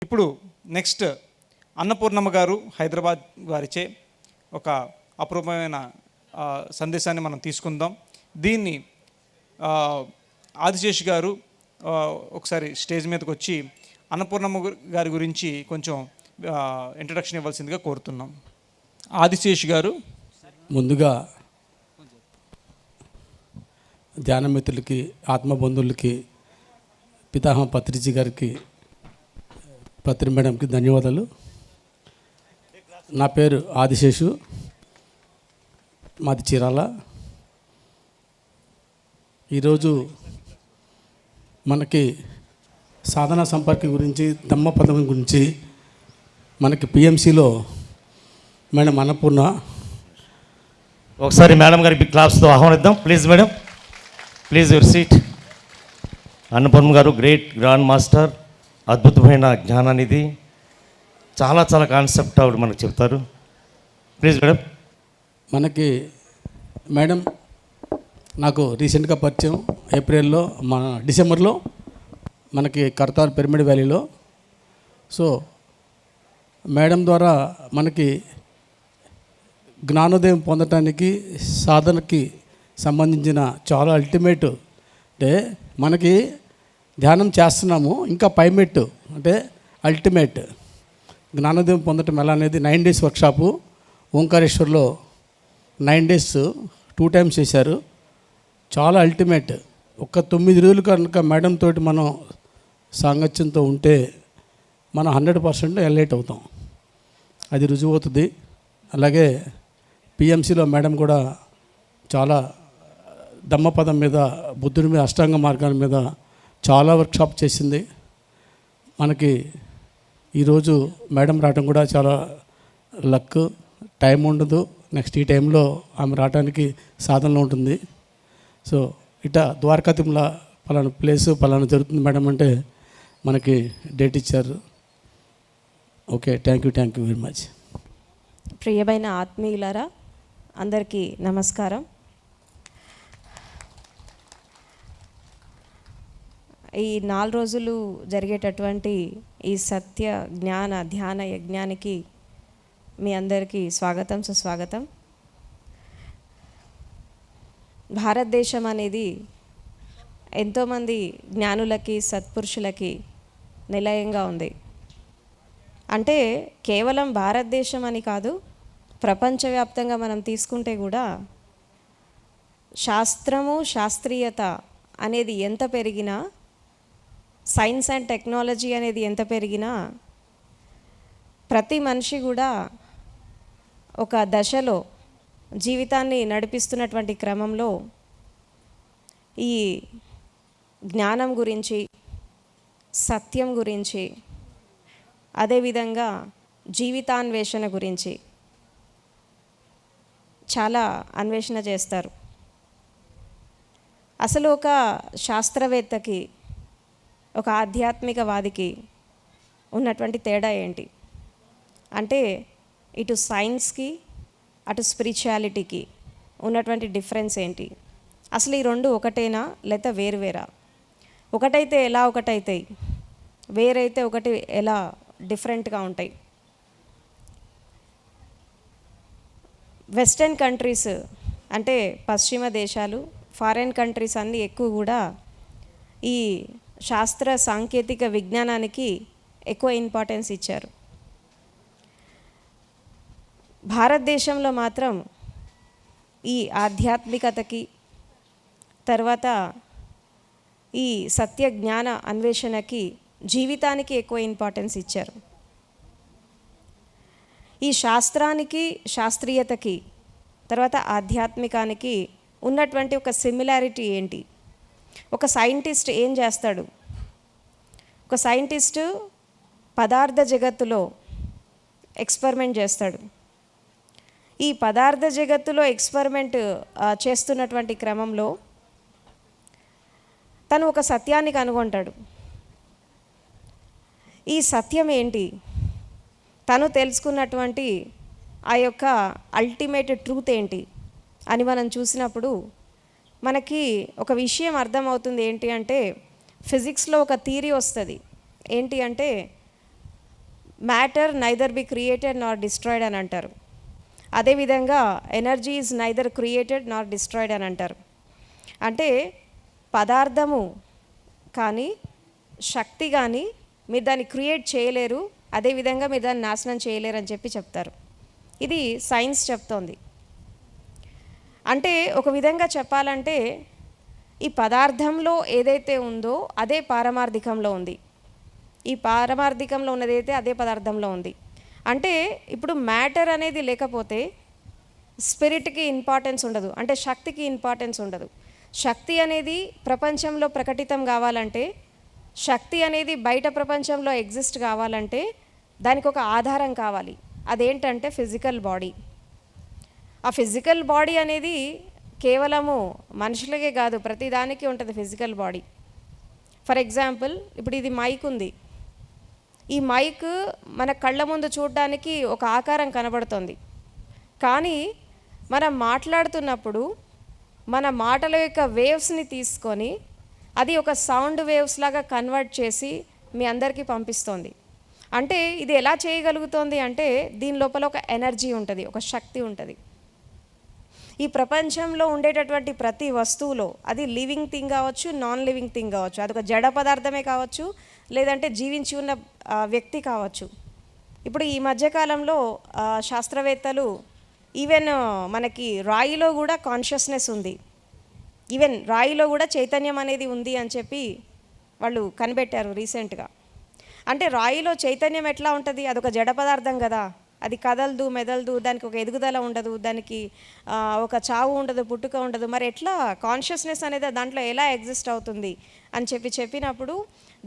ఇప్పుడు నెక్స్ట్ అన్నపూర్ణమ్మ గారు హైదరాబాద్ వారిచే ఒక అపూర్వమైన సందేశాన్ని మనం తీసుకుందాం. దీన్ని ఆదిశేష్ గారు ఒకసారి స్టేజ్ మీదకి వచ్చి అన్నపూర్ణమ్మ గారి గురించి కొంచెం ఇంట్రడక్షన్ ఇవ్వాల్సిందిగా కోరుతున్నాం. ఆదిశేష్ గారు. ముందుగా ధ్యానమిత్రులకి, ఆత్మబంధువులకి, పితామహ పత్రిజీ గారికి, పత్రి మేడంకి ధన్యవాదాలు. నా పేరు ఆదిశేషు, మాది చీరాల. ఈరోజు మనకి సాధనా సంపర్క గురించి, ధమ్మపదం గురించి మనకి పిఎంసిలో మేడం అన్నపూర్ణ, ఒకసారి మేడం గారికి క్లాప్స్తో ఆహ్వానిద్దాం. Please madam, please your seat. Annapurna గారు గ్రేట్ గ్రాండ్ మాస్టర్, అద్భుతమైన జ్ఞానానిధి, చాలా చాలా కాన్సెప్ట్ ఆవిడ మనకు చెప్తారు. Please madam. మనకి మేడం నాకు రీసెంట్గా పరిచయం, ఏప్రిల్లో డిసెంబర్లో మనకి కర్తార్ పిరమిడ్ వ్యాలీలో. సో మేడం ద్వారా మనకి జ్ఞానోదయం పొందటానికి, సాధనకి సంబంధించిన చాలా అల్టిమేట్, అంటే మనకి ధ్యానం చేస్తున్నాము, ఇంకా పైమెట్టు అంటే అల్టిమేట్ జ్ఞానోదయం పొందటం ఎలా అనేది 9 days వర్క్షాపు ఓంకారేశ్వర్లో 9 days 2 times చేశారు. చాలా అల్టిమేట్. ఒక 9 రోజులు కనుక మేడం తోటి మనం సాంగత్యంతో ఉంటే మనం 100% ఎలైట్ అవుతాం, అది రుజువు అవుతుంది. అలాగే పిఎంసిలో మేడం కూడా చాలా ధమ్మపదం మీద, బుద్ధుడి మీద, అష్టాంగ మార్గాల మీద చాలా వర్క్షాప్ చేసింది. మనకి ఈరోజు మేడం రావడం కూడా చాలా లక్. టైం ఉండదు, నెక్స్ట్ ఈ టైంలో ఆమె రావడానికి సాధనలో ఉంటుంది. సో ఇట్లా ద్వారకా తిరుమల పలానా ప్లేసు పలానా జరుగుతుంది మేడం అంటే మనకి డేట్ ఇచ్చారు. Okay, thank you very much. ప్రియమైన ఆత్మీయులారా, అందరికీ నమస్కారం. ఈ 4 రోజులు జరిగేటటువంటి ఈ సత్య జ్ఞాన ధ్యాన యజ్ఞానికి మీ అందరికీ స్వాగతం, సుస్వాగతం. భారతదేశం అనేది ఎంతోమంది జ్ఞానులకి, సత్పురుషులకి నిలయంగా ఉంది. అంటే కేవలం భారతదేశం అని కాదు, ప్రపంచవ్యాప్తంగా మనం తీసుకుంటే కూడా శాస్త్రము, శాస్త్రీయత అనేది ఎంత పెరిగినా, సైన్స్ అండ్ టెక్నాలజీ అనేది ఎంత పెరిగినా, ప్రతి మనిషి కూడా ఒక దశలో జీవితాన్ని నడిపిస్తున్నటువంటి క్రమంలో ఈ జ్ఞానం గురించి, సత్యం గురించి, అదేవిధంగా జీవితాన్వేషణ గురించి చాలా అన్వేషణ చేస్తారు. అసలు ఒక శాస్త్రవేత్తకి, ఒక ఆధ్యాత్మికవాదికి ఉన్నటువంటి తేడా ఏంటి అంటే, ఇటు సైన్స్కి అటు స్పిరిచువాలిటీకి ఉన్నటువంటి డిఫరెన్స్ ఏంటి? అసలు ఈ రెండు ఒకటేనా లేక వేరువేరా? ఒకటైతే ఎలా ఒకటైతాయి, వేరైతే ఒకటి ఎలా డిఫరెంట్గా ఉంటాయి? వెస్టర్న్ కంట్రీస్ అంటే పశ్చిమ దేశాలు, ఫారిన్ కంట్రీస్ అన్నీ ఎక్కువ కూడా ఈ శాస్త్ర సాంకేతిక విజ్ఞానానికి ఎక్కువ ఇంపార్టెన్స్ ఇచ్చారు. భారతదేశంలో మాత్రం ఈ ఆధ్యాత్మికతకి, తర్వాత ఈ సత్య జ్ఞాన అన్వేషణకి, జీవితానికి ఎక్కువ ఇంపార్టెన్స్ ఇచ్చారు. ఈ శాస్త్రానికి, శాస్త్రీయతకి, తర్వాత ఆధ్యాత్మికానికి ఉన్నటువంటి ఒక సిమిలారిటీ ఏంటి? ఒక సైంటిస్ట్ ఏం చేస్తాడు? ఒక సైంటిస్టు పదార్థ జగత్తులో ఎక్స్పెరిమెంట్ చేస్తాడు. ఈ పదార్థ జగత్తులో ఎక్స్పెరిమెంట్ చేస్తున్నటువంటి క్రమంలో తను ఒక సత్యాన్ని కనుగొంటాడు. ఈ సత్యం ఏంటి? తను తెలుసుకున్నటువంటి ఆ యొక్క అల్టిమేట్ ట్రూత్ ఏంటి అని మనం చూసినప్పుడు మనకి ఒక విషయం అర్థమవుతుంది. ఏంటి అంటే, ఫిజిక్స్లో ఒక థియరీ వస్తుంది. ఏంటి అంటే, matter neither be created Nar destroyed అని అంటారు. అదేవిధంగా energy is neither created Nar destroyed అని అంటారు. అంటే పదార్థము కానీ శక్తి కానీ మీరు దాన్ని క్రియేట్ చేయలేరు, అదేవిధంగా మీరు దాన్ని నాశనం చేయలేరు అని చెప్పి చెప్తారు. ఇది సైన్స్ చెప్తోంది. అంటే ఒక విధంగా చెప్పాలంటే ఈ పదార్థంలో ఏదైతే ఉందో అదే పారమార్థికంలో ఉంది, ఈ పారమార్థికంలో ఉన్నదైతే అదే పదార్థంలో ఉంది. అంటే ఇప్పుడు మ్యాటర్ అనేది లేకపోతే స్పిరిట్కి ఇంపార్టెన్స్ ఉండదు, అంటే శక్తికి ఇంపార్టెన్స్ ఉండదు. శక్తి అనేది ప్రపంచంలో ప్రకటితం కావాలంటే, శక్తి అనేది బయట ప్రపంచంలో ఎగ్జిస్ట్ కావాలంటే దానికి ఒక ఆధారం కావాలి. అదేంటంటే ఫిజికల్ బాడీ. ఆ ఫిజికల్ బాడీ అనేది కేవలము మనుషులకే కాదు, ప్రతిదానికి ఉంటుంది ఫిజికల్ బాడీ. ఫర్ ఎగ్జాంపుల్ ఇప్పుడు ఇది మైక్ ఉంది. ఈ మైక్ మన కళ్ళ ముందు చూడడానికి ఒక ఆకారం కనబడుతుంది, కానీ మనం మాట్లాడుతున్నప్పుడు మన మాటల యొక్క వేవ్స్ని తీసుకొని అది ఒక సౌండ్ వేవ్స్ లాగా కన్వర్ట్ చేసి మీ అందరికీ పంపిస్తుంది. అంటే ఇది ఎలా చేయగలుగుతోంది అంటే దీని లోపల ఒక ఎనర్జీ ఉంటుంది, ఒక శక్తి ఉంటుంది. ఈ ప్రపంచంలో ఉండేటటువంటి ప్రతి వస్తువులో అది లివింగ్ థింగ్ కావచ్చు, నాన్ లివింగ్ థింగ్ కావచ్చు, అదొక జడ పదార్థమే కావచ్చు, లేదంటే జీవించి ఉన్న వ్యక్తి కావచ్చు. ఇప్పుడు ఈ మధ్యకాలంలో శాస్త్రవేత్తలు ఈవెన్ మనకి రాయిలో కూడా కాన్షియస్నెస్ ఉంది, ఈవెన్ రాయిలో కూడా చైతన్యం అనేది ఉంది అని చెప్పి వాళ్ళు కనిపెట్టారు రీసెంట్గా. అంటే రాయిలో చైతన్యం ఎట్లా ఉంటుంది? అదొక జడ పదార్థం కదా, అది కదలదు, మెదలదు, దానికి ఒక ఎదుగుదల ఉండదు, దానికి ఒక చావు ఉండదు, పుట్టుక ఉండదు. మరి ఎట్లా కాన్షియస్నెస్ అనేది దాంట్లో ఎలా ఎగ్జిస్ట్ అవుతుంది అని చెప్పినప్పుడు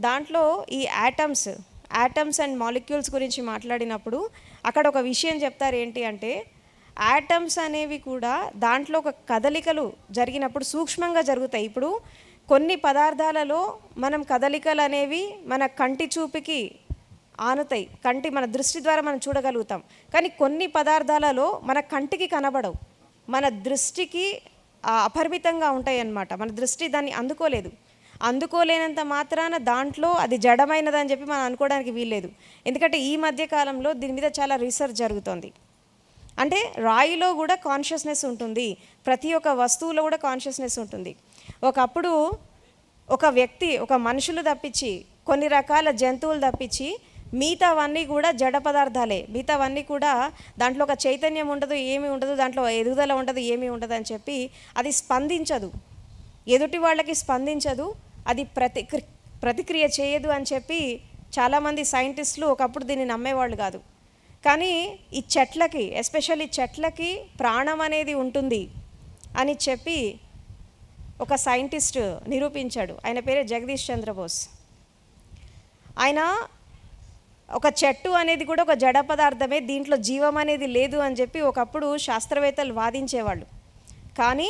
దాంట్లో ఈ యాటమ్స్ అండ్ మాలిక్యూల్స్ గురించి మాట్లాడినప్పుడు అక్కడ ఒక విషయం చెప్తారు. ఏంటి అంటే యాటమ్స్ అనేవి కూడా దాంట్లో ఒక కదలికలు జరిగినప్పుడు సూక్ష్మంగా జరుగుతాయి. ఇప్పుడు కొన్ని పదార్థాలలో మనం కదలికలు అనేవి మన కంటి చూపుకి ఆనుతాయి, మన దృష్టి ద్వారా మనం చూడగలుగుతాం. కానీ కొన్ని పదార్థాలలో మన కంటికి కనబడవు, మన దృష్టికి అపరిమితంగా ఉంటాయి అన్నమాట. మన దృష్టి దాన్ని అందుకోలేనంత మాత్రాన దాంట్లో అది జడమైనదని చెప్పి మనం అనుకోవడానికి వీల్లేదు. ఎందుకంటే ఈ మధ్య కాలంలో దీని మీద చాలా రీసెర్చ్ జరుగుతుంది. అంటే రాయిలో కూడా కాన్షియస్నెస్ ఉంటుంది, ప్రతి ఒక్క వస్తువులో కూడా కాన్షియస్నెస్ ఉంటుంది. ఒకప్పుడు ఒక వ్యక్తి, ఒక మనుషులు తప్పించి, కొన్ని రకాల జంతువులు తప్పించి మిగతావన్నీ కూడా జడ పదార్థాలే, మిగతావన్నీ కూడా దాంట్లో ఒక చైతన్యం ఉండదు, ఏమీ ఉండదు, దాంట్లో ఎదుగుదల ఉండదు, ఏమీ ఉండదు అని చెప్పి అది స్పందించదు, ఎదుటి వాళ్ళకి స్పందించదు, అది ప్రతిక్రియ చేయదు అని చెప్పి చాలామంది సైంటిస్టులు ఒకప్పుడు దీన్ని నమ్మేవాళ్ళు కాదు. కానీ ఈ చెట్లకి, ఎస్పెషల్లీ చెట్లకి ప్రాణం అనేది ఉంటుంది అని చెప్పి ఒక సైంటిస్ట్ నిరూపించాడు. ఆయన పేరే జగదీష్ చంద్రబోస్. ఆయన ఒక చెట్టు అనేది కూడా ఒక జడ పదార్థమే, దీంట్లో జీవం అనేది లేదు అని చెప్పి ఒకప్పుడు శాస్త్రవేత్తలు వాదించేవాళ్ళు. కానీ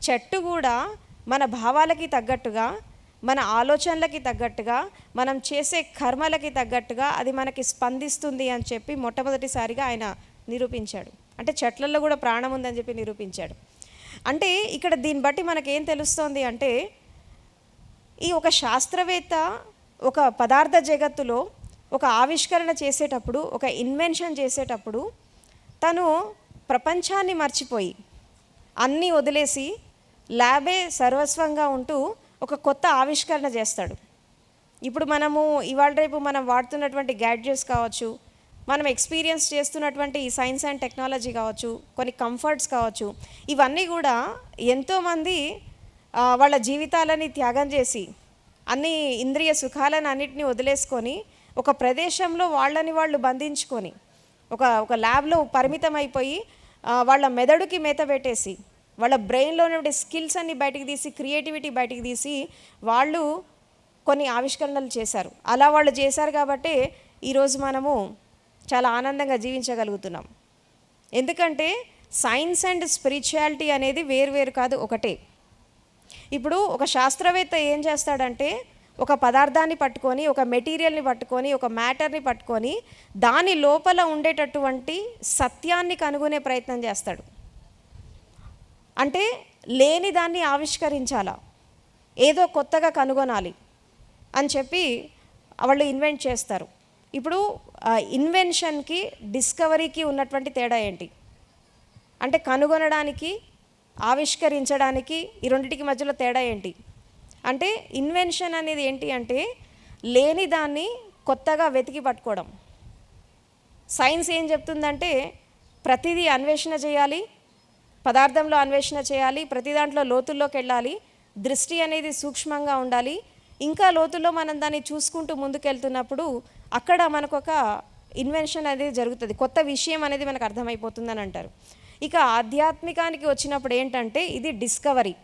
చెట్టు కూడా మన భావాలకి తగ్గట్టుగా, మన ఆలోచనలకి తగ్గట్టుగా, మనం చేసే కర్మలకి తగ్గట్టుగా అది మనకి స్పందిస్తుంది అని చెప్పి మొట్టమొదటిసారిగా ఆయన నిరూపించాడు. అంటే చెట్లలో కూడా ప్రాణం ఉందని చెప్పి నిరూపించాడు. అంటే ఇక్కడ దీన్ని బట్టి మనకేం తెలుస్తోంది అంటే ఈ ఒక శాస్త్రవేత్త ఒక పదార్థ జగత్తులో ఒక ఆవిష్కరణ చేసేటప్పుడు, ఒక ఇన్వెన్షన్ చేసేటప్పుడు తను ప్రపంచాన్ని మర్చిపోయి అన్నీ వదిలేసి ల్యాబే సర్వస్వంగా ఉంటూ ఒక కొత్త ఆవిష్కరణ చేస్తాడు. ఇప్పుడు మనము ఇవాళ రేపు మనం వాడుతున్నటువంటి గ్యాడ్జెట్స్ కావచ్చు, మనం ఎక్స్పీరియన్స్ చేస్తున్నటువంటి ఈ సైన్స్ అండ్ టెక్నాలజీ కావచ్చు, కొన్ని కంఫర్ట్స్ కావచ్చు, ఇవన్నీ కూడా ఎంతోమంది వాళ్ళ జీవితాలని త్యాగం చేసి అన్ని ఇంద్రియ సుఖాలను అన్నిటినీ వదిలేసుకొని ఒక ప్రదేశంలో వాళ్ళని వాళ్ళు బంధించుకొని ఒక ల్యాబ్లో పరిమితం అయిపోయి వాళ్ళ మెదడుకి మేత పెట్టేసి వాళ్ళ బ్రెయిన్లో ఉన్న స్కిల్స్ అన్ని బయటికి తీసి, క్రియేటివిటీ బయటికి తీసి వాళ్ళు కొన్ని ఆవిష్కరణలు చేశారు. అలా వాళ్ళు చేశారు కాబట్టి ఈరోజు మనము చాలా ఆనందంగా జీవించగలుగుతున్నాం. ఎందుకంటే సైన్స్ అండ్ స్పిరిచువాలిటీ అనేది వేరు కాదు, ఒకటే. ఇప్పుడు ఒక శాస్త్రవేత్త ఏం చేస్తాడంటే ఒక పదార్థాన్ని పట్టుకొని, ఒక మెటీరియల్ని పట్టుకొని, ఒక మ్యాటర్ని పట్టుకొని దాని లోపల ఉండేటటువంటి సత్యాన్ని కనుగొనే ప్రయత్నం చేస్తాడు. అంటే లేని దాన్ని ఆవిష్కరించాలా, ఏదో కొత్తగా కనుగొనాలి అని చెప్పి వాళ్ళు ఇన్వెంట్ చేస్తారు. ఇప్పుడు ఇన్వెన్షన్కి డిస్కవరీకి ఉన్నటువంటి తేడా ఏంటి? అంటే కనుగొనడానికి, ఆవిష్కరించడానికి ఈ రెండింటికి మధ్యలో తేడా ఏంటి? అంటే ఇన్వెన్షన్ అనేది ఏంటి అంటే లేని దాన్ని కొత్తగా వెతికి పట్టుకోవడం. సైన్స్ ఏం చెప్తుందంటే ప్రతిదీ అన్వేషణ చేయాలి, పదార్థంలో అన్వేషణ చేయాలి, ప్రతి దాంట్లో లోతుల్లోకి వెళ్ళాలి, దృష్టి అనేది సూక్ష్మంగా ఉండాలి. ఇంకా లోతుల్లో మనం దాన్ని చూసుకుంటూ ముందుకెళ్తున్నప్పుడు అక్కడ మనకు ఒక ఇన్వెన్షన్ అనేది జరుగుతుంది, కొత్త విషయం అనేది మనకు అర్థమైపోతుందని అంటారు. ఇక ఆధ్యాత్మికానికి వచ్చినప్పుడు ఏంటంటే ఇది డిస్కవరీ.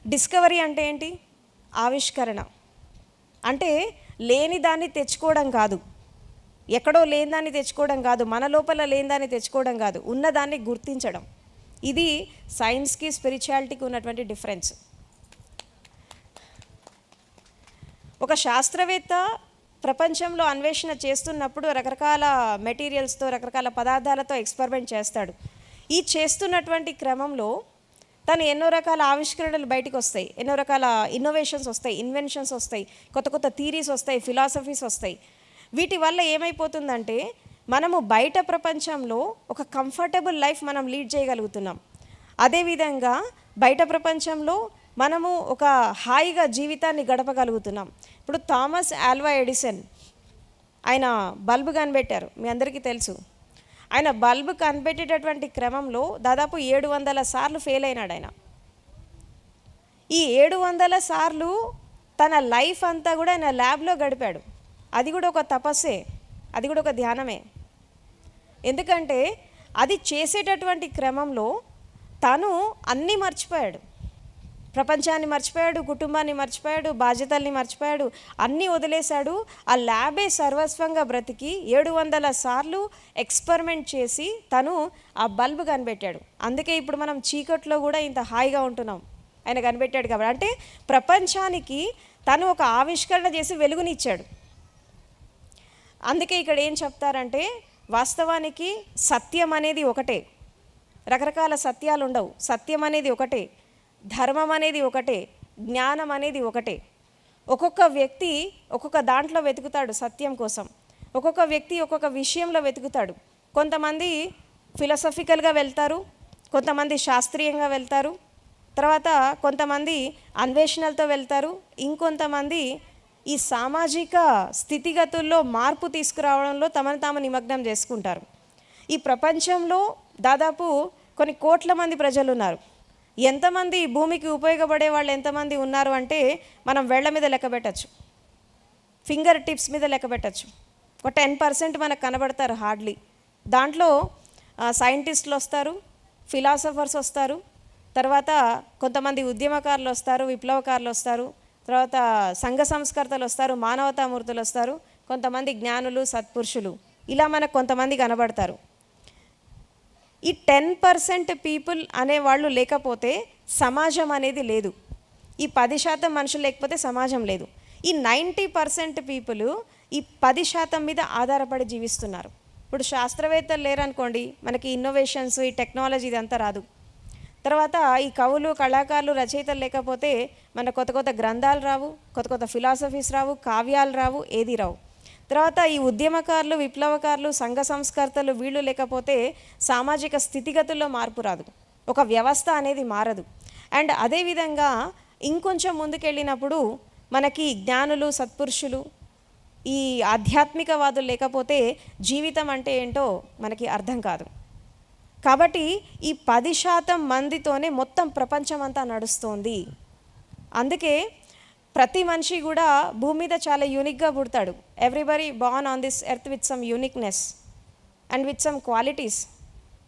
డిస్కవరీ అంటే ఏంటి? ఆవిష్కరణ. అంటే లేని దాన్ని తెచ్చుకోవడం కాదు, ఎక్కడో లేని దాన్ని తెచ్చుకోవడం కాదు, మన లోపల లేని దాన్ని తెచ్చుకోవడం కాదు, ఉన్నదాన్ని గుర్తించడం. ఇది సైన్స్కి స్పిరిచువాలిటీకి ఉన్నటువంటి డిఫరెన్స్. ఒక శాస్త్రవేత్త ప్రపంచంలో అన్వేషణ చేస్తున్నప్పుడు రకరకాల మెటీరియల్స్తో, రకరకాల పదార్థాలతో ఎక్స్పెరిమెంట్ చేస్తాడు. ఈ చేస్తున్నటువంటి క్రమంలో తను ఎన్నో రకాల ఆవిష్కరణలు బయటకు వస్తాయి, ఎన్నో రకాల ఇన్నోవేషన్స్ వస్తాయి, ఇన్వెన్షన్స్ వస్తాయి, కొత్త కొత్త థీరీస్ వస్తాయి, ఫిలాసఫీస్ వస్తాయి. వీటి వల్ల ఏమైపోతుందంటే మనము బయట ప్రపంచంలో ఒక కంఫర్టబుల్ లైఫ్ మనం లీడ్ చేయగలుగుతున్నాం. అదేవిధంగా బయట ప్రపంచంలో మనము ఒక హాయిగా జీవితాన్ని గడపగలుగుతున్నాం. ఇప్పుడు థామస్ ఆల్వా ఎడిసన్ ఆయన బల్బు కనిపెట్టారు, మీ అందరికీ తెలుసు. ఆయన బల్బు కనిపెట్టేటటువంటి క్రమంలో దాదాపు 700 సార్లు ఫెయిల్ అయినాడు ఆయన. ఈ 700 సార్లు తన లైఫ్ అంతా కూడా ఆయన ల్యాబ్లో గడిపాడు. అది కూడా ఒక తపస్సే, అది కూడా ఒక ధ్యానమే. ఎందుకంటే అది చేసేటటువంటి క్రమంలో తను అన్నీ మర్చిపోయాడు, ప్రపంచాన్ని మర్చిపోయాడు, కుటుంబాన్ని మర్చిపోయాడు, బాధ్యతల్ని మర్చిపోయాడు, అన్నీ వదిలేశాడు. ఆ ల్యాబే సర్వస్వంగా బ్రతికి 700 సార్లు ఎక్స్పెరిమెంట్ చేసి తను ఆ బల్బు కనిపెట్టాడు. అందుకే ఇప్పుడు మనం చీకట్లో కూడా ఇంత హాయిగా ఉంటున్నాం, ఆయన కనిపెట్టాడు కాబట్టి. అంటే ప్రపంచానికి తను ఒక ఆవిష్కరణ చేసి వెలుగునిచ్చాడు. అందుకే ఇక్కడ ఏం చెప్తారంటే వాస్తవానికి సత్యం అనేది ఒకటే, రకరకాల సత్యాలు ఉండవు. సత్యం అనేది ఒకటే, ధర్మం అనేది ఒకటే, జ్ఞానం అనేది ఒకటే. ఒక్కొక్క వ్యక్తి ఒక్కొక్క దాంట్లో వెతుకుతాడు సత్యం కోసం, ఒక్కొక్క వ్యక్తి ఒక్కొక్క విషయంలో వెతుకుతాడు. కొంతమంది ఫిలాసఫికల్గా వెళ్తారు, కొంతమంది శాస్త్రీయంగా వెళ్తారు, తర్వాత కొంతమంది అన్వేషణలతో వెళ్తారు, ఇంకొంతమంది ఈ సామాజిక స్థితిగతుల్లో మార్పు తీసుకురావడంలో తమను తాము నిమగ్నం చేసుకుంటారు. ఈ ప్రపంచంలో దాదాపు కొన్ని కోట్ల మంది ప్రజలు ఉన్నారు. ఎంతమంది భూమికి ఉపయోగపడే వాళ్ళు ఎంతమంది ఉన్నారు అంటే మనం వేళ్ల మీద లెక్క పెట్టచ్చు, ఫింగర్ టిప్స్ మీద లెక్క పెట్టచ్చు. ఒక 10% మనకు కనబడతారు హార్డ్లీ. దాంట్లో సైంటిస్టులు వస్తారు, ఫిలాసఫర్స్ వస్తారు, తర్వాత కొంతమంది ఉద్యమకారులు వస్తారు, విప్లవకారులు వస్తారు, తర్వాత సంఘ సంస్కర్తలు వస్తారు, మానవతామూర్తులు వస్తారు, కొంతమంది జ్ఞానులు, సత్పురుషులు, ఇలా మనకు కొంతమంది కనబడతారు. ఈ 10% పీపుల్ అనేవాళ్ళు లేకపోతే సమాజం అనేది లేదు. ఈ 10% మనుషులు లేకపోతే సమాజం లేదు. ఈ 90% పీపుల్ ఈ 10% మీద ఆధారపడి జీవిస్తున్నారు. ఇప్పుడు శాస్త్రవేత్తలు లేరనుకోండి, మనకి ఇన్నోవేషన్స్, ఈ టెక్నాలజీ ఇదంతా రాదు. తర్వాత ఈ కవులు, కళాకారులు, రచయితలు లేకపోతే మన కొత్త కొత్త గ్రంథాలు రావు, కొత్త కొత్త ఫిలాసఫీస్ రావు, కావ్యాలు రావు, ఏది రావు. తర్వాత ఈ ఉద్యమకారులు, విప్లవకారులు, సంఘ సంస్కర్తలు వీళ్ళు లేకపోతే సామాజిక స్థితిగతుల్లో మార్పు రాదు, ఒక వ్యవస్థ అనేది మారదు. అండ్ అదేవిధంగా ఇంకొంచెం ముందుకెళ్ళినప్పుడు మనకి జ్ఞానులు, సత్పురుషులు, ఈ ఆధ్యాత్మికవాదులు లేకపోతే జీవితం అంటే ఏంటో మనకి అర్థం కాదు. కాబట్టి ఈ 10% మందితోనే మొత్తం ప్రపంచం అంతా నడుస్తోంది. అందుకే ప్రతి మనిషి కూడా భూమి మీద చాలా యూనిక్గా పుడతాడు. Everybody born on this earth with some uniqueness and with some qualities.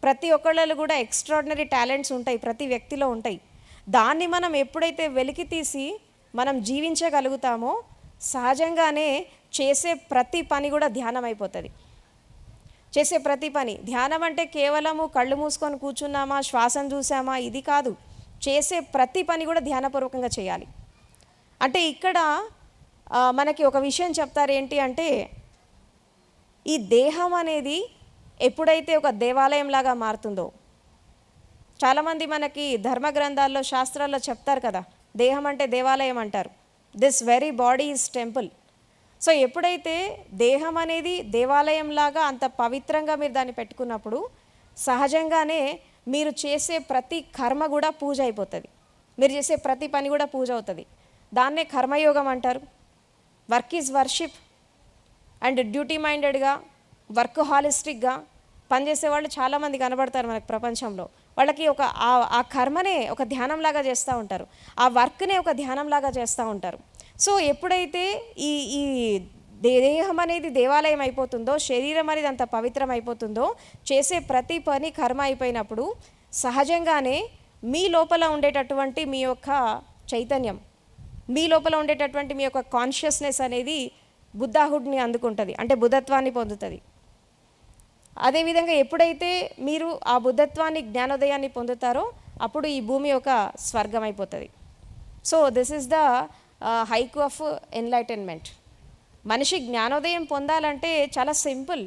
ప్రతి ఒక్కళ్ళలో కూడా ఎక్స్ట్రాడినరీ టాలెంట్స్ ఉంటాయి, ప్రతి వ్యక్తిలో ఉంటాయి. దాన్ని మనం ఎప్పుడైతే వెలికి తీసి మనం జీవించగలుగుతామో సహజంగానే చేసే ప్రతి పని కూడా ధ్యానం అయిపోతుంది. చేసే ప్రతి పని ధ్యానం అంటే కేవలము కళ్ళు మూసుకొని కూర్చున్నామా, శ్వాసను చూసామా, ఇది కాదు. చేసే ప్రతి పని కూడా ధ్యానపూర్వకంగా చేయాలి. అంటే ఇక్కడ మనకి ఒక విషయం చెప్తారు, ఏంటి అంటే ఈ దేహం అనేది ఎప్పుడైతే ఒక దేవాలయంలాగా మారుతుందో, చాలామంది మనకి ధర్మ గ్రంథాల్లో, శాస్త్రాల్లో చెప్తారు కదా, దేహం అంటే దేవాలయం అంటారు. This very body is temple. So ఎప్పుడైతే దేహం అనేది దేవాలయంలాగా అంత పవిత్రంగా మీరు దాన్ని పెట్టుకున్నప్పుడు సహజంగానే మీరు చేసే ప్రతి కర్మ కూడా పూజ అయిపోతుంది. మీరు చేసే ప్రతి పని కూడా పూజ అవుతుంది. దాన్నే కర్మయోగం అంటారు. Work is worship. And duty మైండెడ్గా, వర్క్ హాలిస్టిక్గా పనిచేసే వాళ్ళు చాలామంది కనబడతారు మనకు ప్రపంచంలో. వాళ్ళకి ఆ కర్మనే ఒక ధ్యానంలాగా చేస్తూ ఉంటారు, ఆ వర్క్నే ఒక ధ్యానంలాగా చేస్తూ ఉంటారు. సో ఎప్పుడైతే ఈ దేహం అనేది దేవాలయం అయిపోతుందో, శరీరం అనేది అంత పవిత్రం అయిపోతుందో, చేసే ప్రతి పని కర్మ అయిపోయినప్పుడు సహజంగానే మీ లోపల ఉండేటటువంటి మీ యొక్క చైతన్యం, మీ లోపల ఉండేటటువంటి మీ యొక్క కాన్షియస్నెస్ అనేది బుద్ధాహుడ్ని అందుకుంటుంది, అంటే బుద్ధత్వాన్ని పొందుతుంది. అదేవిధంగా ఎప్పుడైతే మీరు ఆ బుద్ధత్వాన్ని, జ్ఞానోదయాన్ని పొందుతారో అప్పుడు ఈ భూమి ఒక స్వర్గం అయిపోతుంది. So this is the hike of enlightenment. మనిషి జ్ఞానోదయం పొందాలంటే చాలా సింపుల్.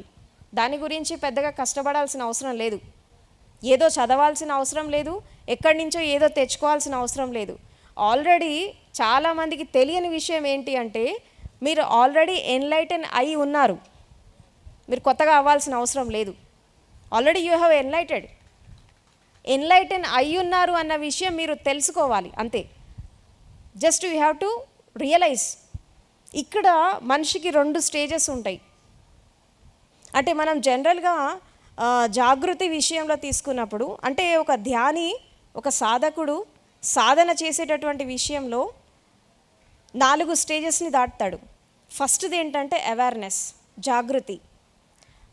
దాని గురించి పెద్దగా కష్టపడాల్సిన అవసరం లేదు, ఏదో చదవాల్సిన అవసరం లేదు, ఎక్కడి నుంచో ఏదో తెచ్చుకోవాల్సిన అవసరం లేదు. ఆల్రెడీ చాలామందికి తెలియని విషయం ఏంటి అంటే మీరు ఆల్రెడీ ఎన్లైటన్ అయి ఉన్నారు. మీరు కొత్తగా అవ్వాల్సిన అవసరం లేదు. ఆల్రెడీ యూ హ్యావ్ ఎన్లైటన్ అయి ఉన్నారు అన్న విషయం మీరు తెలుసుకోవాలి అంతే. Just you have to realise. ఇక్కడ మనిషికి 2 స్టేజెస్ ఉంటాయి. అంటే మనం జనరల్గా జాగృతి విషయంలో తీసుకున్నప్పుడు, అంటే ఒక ధ్యాని, ఒక సాధకుడు సాధన చేసేటటువంటి విషయంలో 4 స్టేజెస్ని దాటుతాడు. ఫస్ట్ది ఏంటంటే అవేర్నెస్, జాగృతి.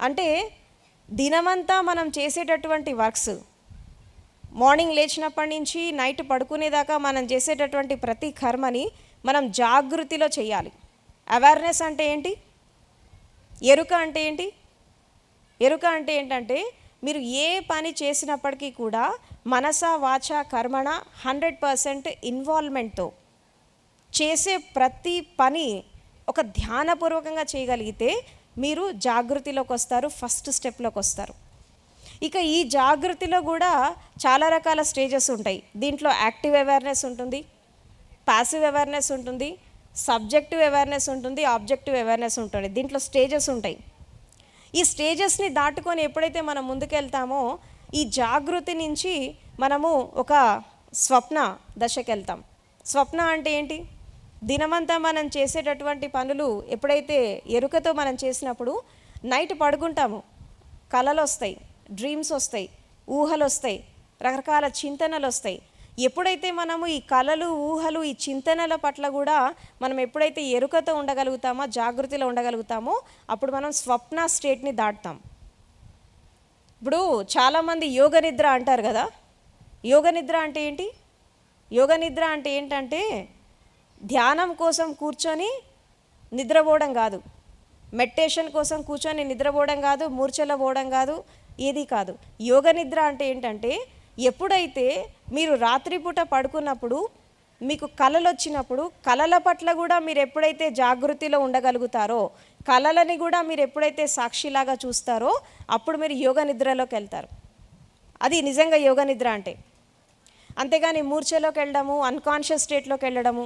అంటే దినమంతా మనం చేసేటటువంటి వర్క్స్, మార్నింగ్ లేచినప్పటి నుంచి నైట్ పడుకునేదాకా మనం చేసేటటువంటి ప్రతి కర్మని మనం జాగృతిలో చేయాలి. అవేర్నెస్ అంటే ఏంటి? ఎరుక అంటే ఏంటి? ఎరుక అంటే ఏంటంటే మీరు ఏ పని చేసినప్పటికీ కూడా మనస వాచ కర్మణ 100% ఇన్వాల్వ్మెంట్తో చేసే ప్రతి పని ఒక ధ్యానపూర్వకంగా చేయగలిగితే మీరు జాగృతిలోకి వస్తారు, ఫస్ట్ స్టెప్లోకి వస్తారు. ఇక ఈ జాగృతిలో కూడా చాలా రకాల స్టేజెస్ ఉంటాయి. దీంట్లో యాక్టివ్ అవేర్నెస్ ఉంటుంది, ప్యాసివ్ అవేర్నెస్ ఉంటుంది, సబ్జెక్టివ్ అవేర్నెస్ ఉంటుంది, ఆబ్జెక్టివ్ అవేర్నెస్ ఉంటుంది. దీంట్లో స్టేజెస్ ఉంటాయి. ఈ స్టేజెస్ని దాటుకొని ఎప్పుడైతే మనం ముందుకెళ్తామో ఈ జాగృతి నుంచి మనము ఒక స్వప్న దశకి వెళ్తాం. స్వప్న అంటే ఏంటి? దినమంతా మనం చేసేటటువంటి పనులు ఎప్పుడైతే ఎరుకతో మనం చేసినప్పుడు నైట్ పడుకుంటాము, కలలు వస్తాయి, డ్రీమ్స్ వస్తాయి, ఊహలు వస్తాయి, రకరకాల చింతనలు వస్తాయి. ఎప్పుడైతే మనము ఈ కలలు, ఊహలు, ఈ చింతనల పట్ల కూడా మనం ఎప్పుడైతే ఎరుకతో ఉండగలుగుతామో, జాగృతిలో ఉండగలుగుతామో అప్పుడు మనం స్వప్న స్టేట్ని దాటుతాం. ఇప్పుడు చాలామంది యోగ నిద్ర అంటారు కదా. యోగ నిద్ర అంటే ఏంటి? యోగ నిద్ర అంటే ఏంటంటే ధ్యానం కోసం కూర్చొని నిద్రపోవడం కాదు, మెడిటేషన్ కోసం కూర్చొని నిద్రపోవడం కాదు, మూర్ఛలో పోవడం కాదు, ఏది కాదు. యోగ నిద్ర అంటే ఏంటంటే ఎప్పుడైతే మీరు రాత్రిపూట పడుకున్నప్పుడు మీకు కలలు వచ్చినప్పుడు కలల పట్ల కూడా మీరు ఎప్పుడైతే జాగృతిలో ఉండగలుగుతారో, కలలని కూడా మీరు ఎప్పుడైతే సాక్షిలాగా చూస్తారో అప్పుడు మీరు యోగ నిద్రలోకి వెళ్తారు. అది నిజంగా యోగ నిద్ర అంటే. అంతేగాని మూర్ఛలోకి వెళ్ళడము, అన్కాన్షియస్ స్టేట్లోకి వెళ్ళడము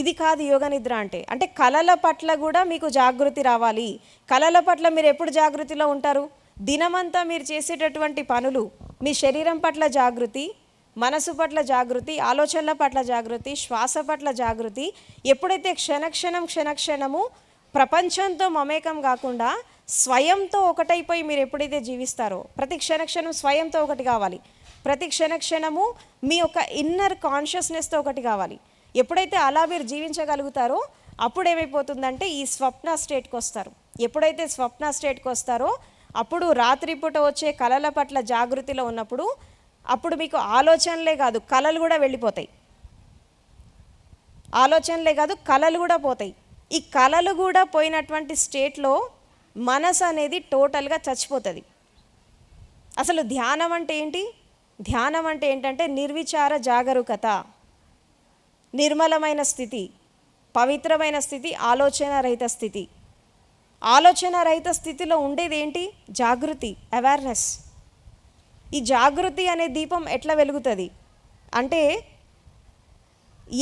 ఇది కాదు యోగ నిద్ర అంటే. అంటే కలల పట్ల కూడా మీకు జాగృతి రావాలి. కలల పట్ల మీరు ఎప్పుడు జాగృతిలో ఉంటారు? దినమంతా మీరు చేసేటటువంటి పనులు, మీ శరీరం పట్ల జాగృతి, మనసు పట్ల జాగృతి, ఆలోచనల పట్ల జాగృతి, శ్వాస పట్ల జాగృతి. ఎప్పుడైతే క్షణక్షణము ప్రపంచంతో మమేకం కాకుండా స్వయంతో ఒకటైపోయి మీరు ఎప్పుడైతే జీవిస్తారో, ప్రతి క్షణక్షణం స్వయంతో ఒకటి కావాలి, ప్రతి క్షణక్షణము మీ యొక్క ఇన్నర్ కాన్షియస్నెస్తో ఒకటి కావాలి. ఎప్పుడైతే అలా మీరు జీవించగలుగుతారో అప్పుడు ఏమైపోతుందంటే ఈ స్వప్న స్టేట్కి వస్తారు. ఎప్పుడైతే స్వప్న స్టేట్కి వస్తారో అప్పుడు రాత్రిపూట వచ్చే కలల పట్ల జాగృతిలో ఉన్నప్పుడు అప్పుడు మీకు ఆలోచనలే కాదు కలలు కూడా వెళ్ళిపోతాయి. ఆలోచనలే కాదు కలలు కూడా పోతాయి. ఈ కలలు కూడా పోయినటువంటి స్టేట్లో మనసు అనేది టోటల్గా చచ్చిపోతుంది. అసలు ధ్యానం అంటే ఏంటి? ధ్యానం అంటే ఏంటంటే నిర్విచార జాగరూకత, నిర్మలమైన స్థితి, పవిత్రమైన స్థితి, ఆలోచన రహిత స్థితి. ఆలోచన రహిత స్థితిలో ఉండేది ఏంటి? జాగృతి, అవేర్నెస్. ఈ జాగృతి అనే దీపం ఎట్లా వెలుగుతుంది అంటే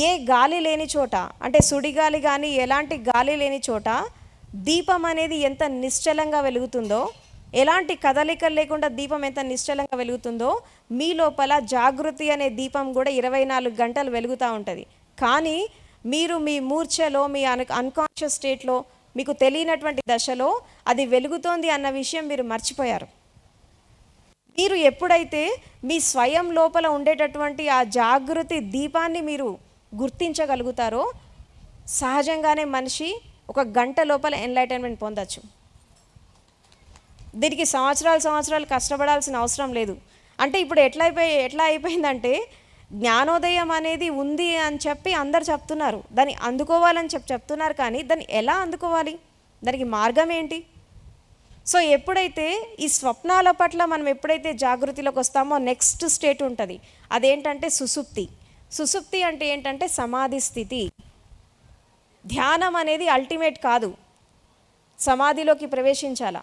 ఏ గాలి లేని చోట, అంటే సుడిగాలి కానీ ఎలాంటి గాలి లేని చోట దీపం అనేది ఎంత నిశ్చలంగా వెలుగుతుందో, ఎలాంటి కదలికలు లేకుండా దీపం ఎంత నిశ్చలంగా వెలుగుతుందో, మీ లోపల జాగృతి అనే దీపం కూడా 24 గంటలు వెలుగుతూ ఉంటుంది. కానీ మీరు మీ మూర్ఛలో, మీ అన్కాన్షియస్ స్టేట్లో, మీకు తెలియనటువంటి దశలో అది వెలుగుతోంది అన్న విషయం మీరు మర్చిపోయారు. మీరు ఎప్పుడైతే మీ స్వయం లోపల ఉండేటటువంటి ఆ జాగృతి దీపాన్ని మీరు గుర్తించగలుగుతారో, సహజంగానే మనిషి 1 గంట లోపల ఎన్లైటన్మెంట్ పొందొచ్చు. దీనికి సంవత్సరాలు కష్టపడాల్సిన అవసరం లేదు. అంటే ఇప్పుడు ఎట్లా అయిపోయిందంటే, జ్ఞానోదయం అనేది ఉంది అని చెప్పి అందరు చెప్తున్నారు, దాన్ని అందుకోవాలని చెప్తున్నారు. కానీ దాన్ని ఎలా అందుకోవాలి, దానికి మార్గం ఏంటి? సో ఎప్పుడైతే ఈ స్వప్నాల పట్ల మనం ఎప్పుడైతే జాగృతిలోకి వస్తామో, నెక్స్ట్ స్టేట్ ఉంటుంది, అదేంటంటే సుషుప్తి. సుషుప్తి అంటే ఏంటంటే సమాధి స్థితి. ధ్యానం అనేది అల్టిమేట్ కాదు, సమాధిలోకి ప్రవేశించాలా.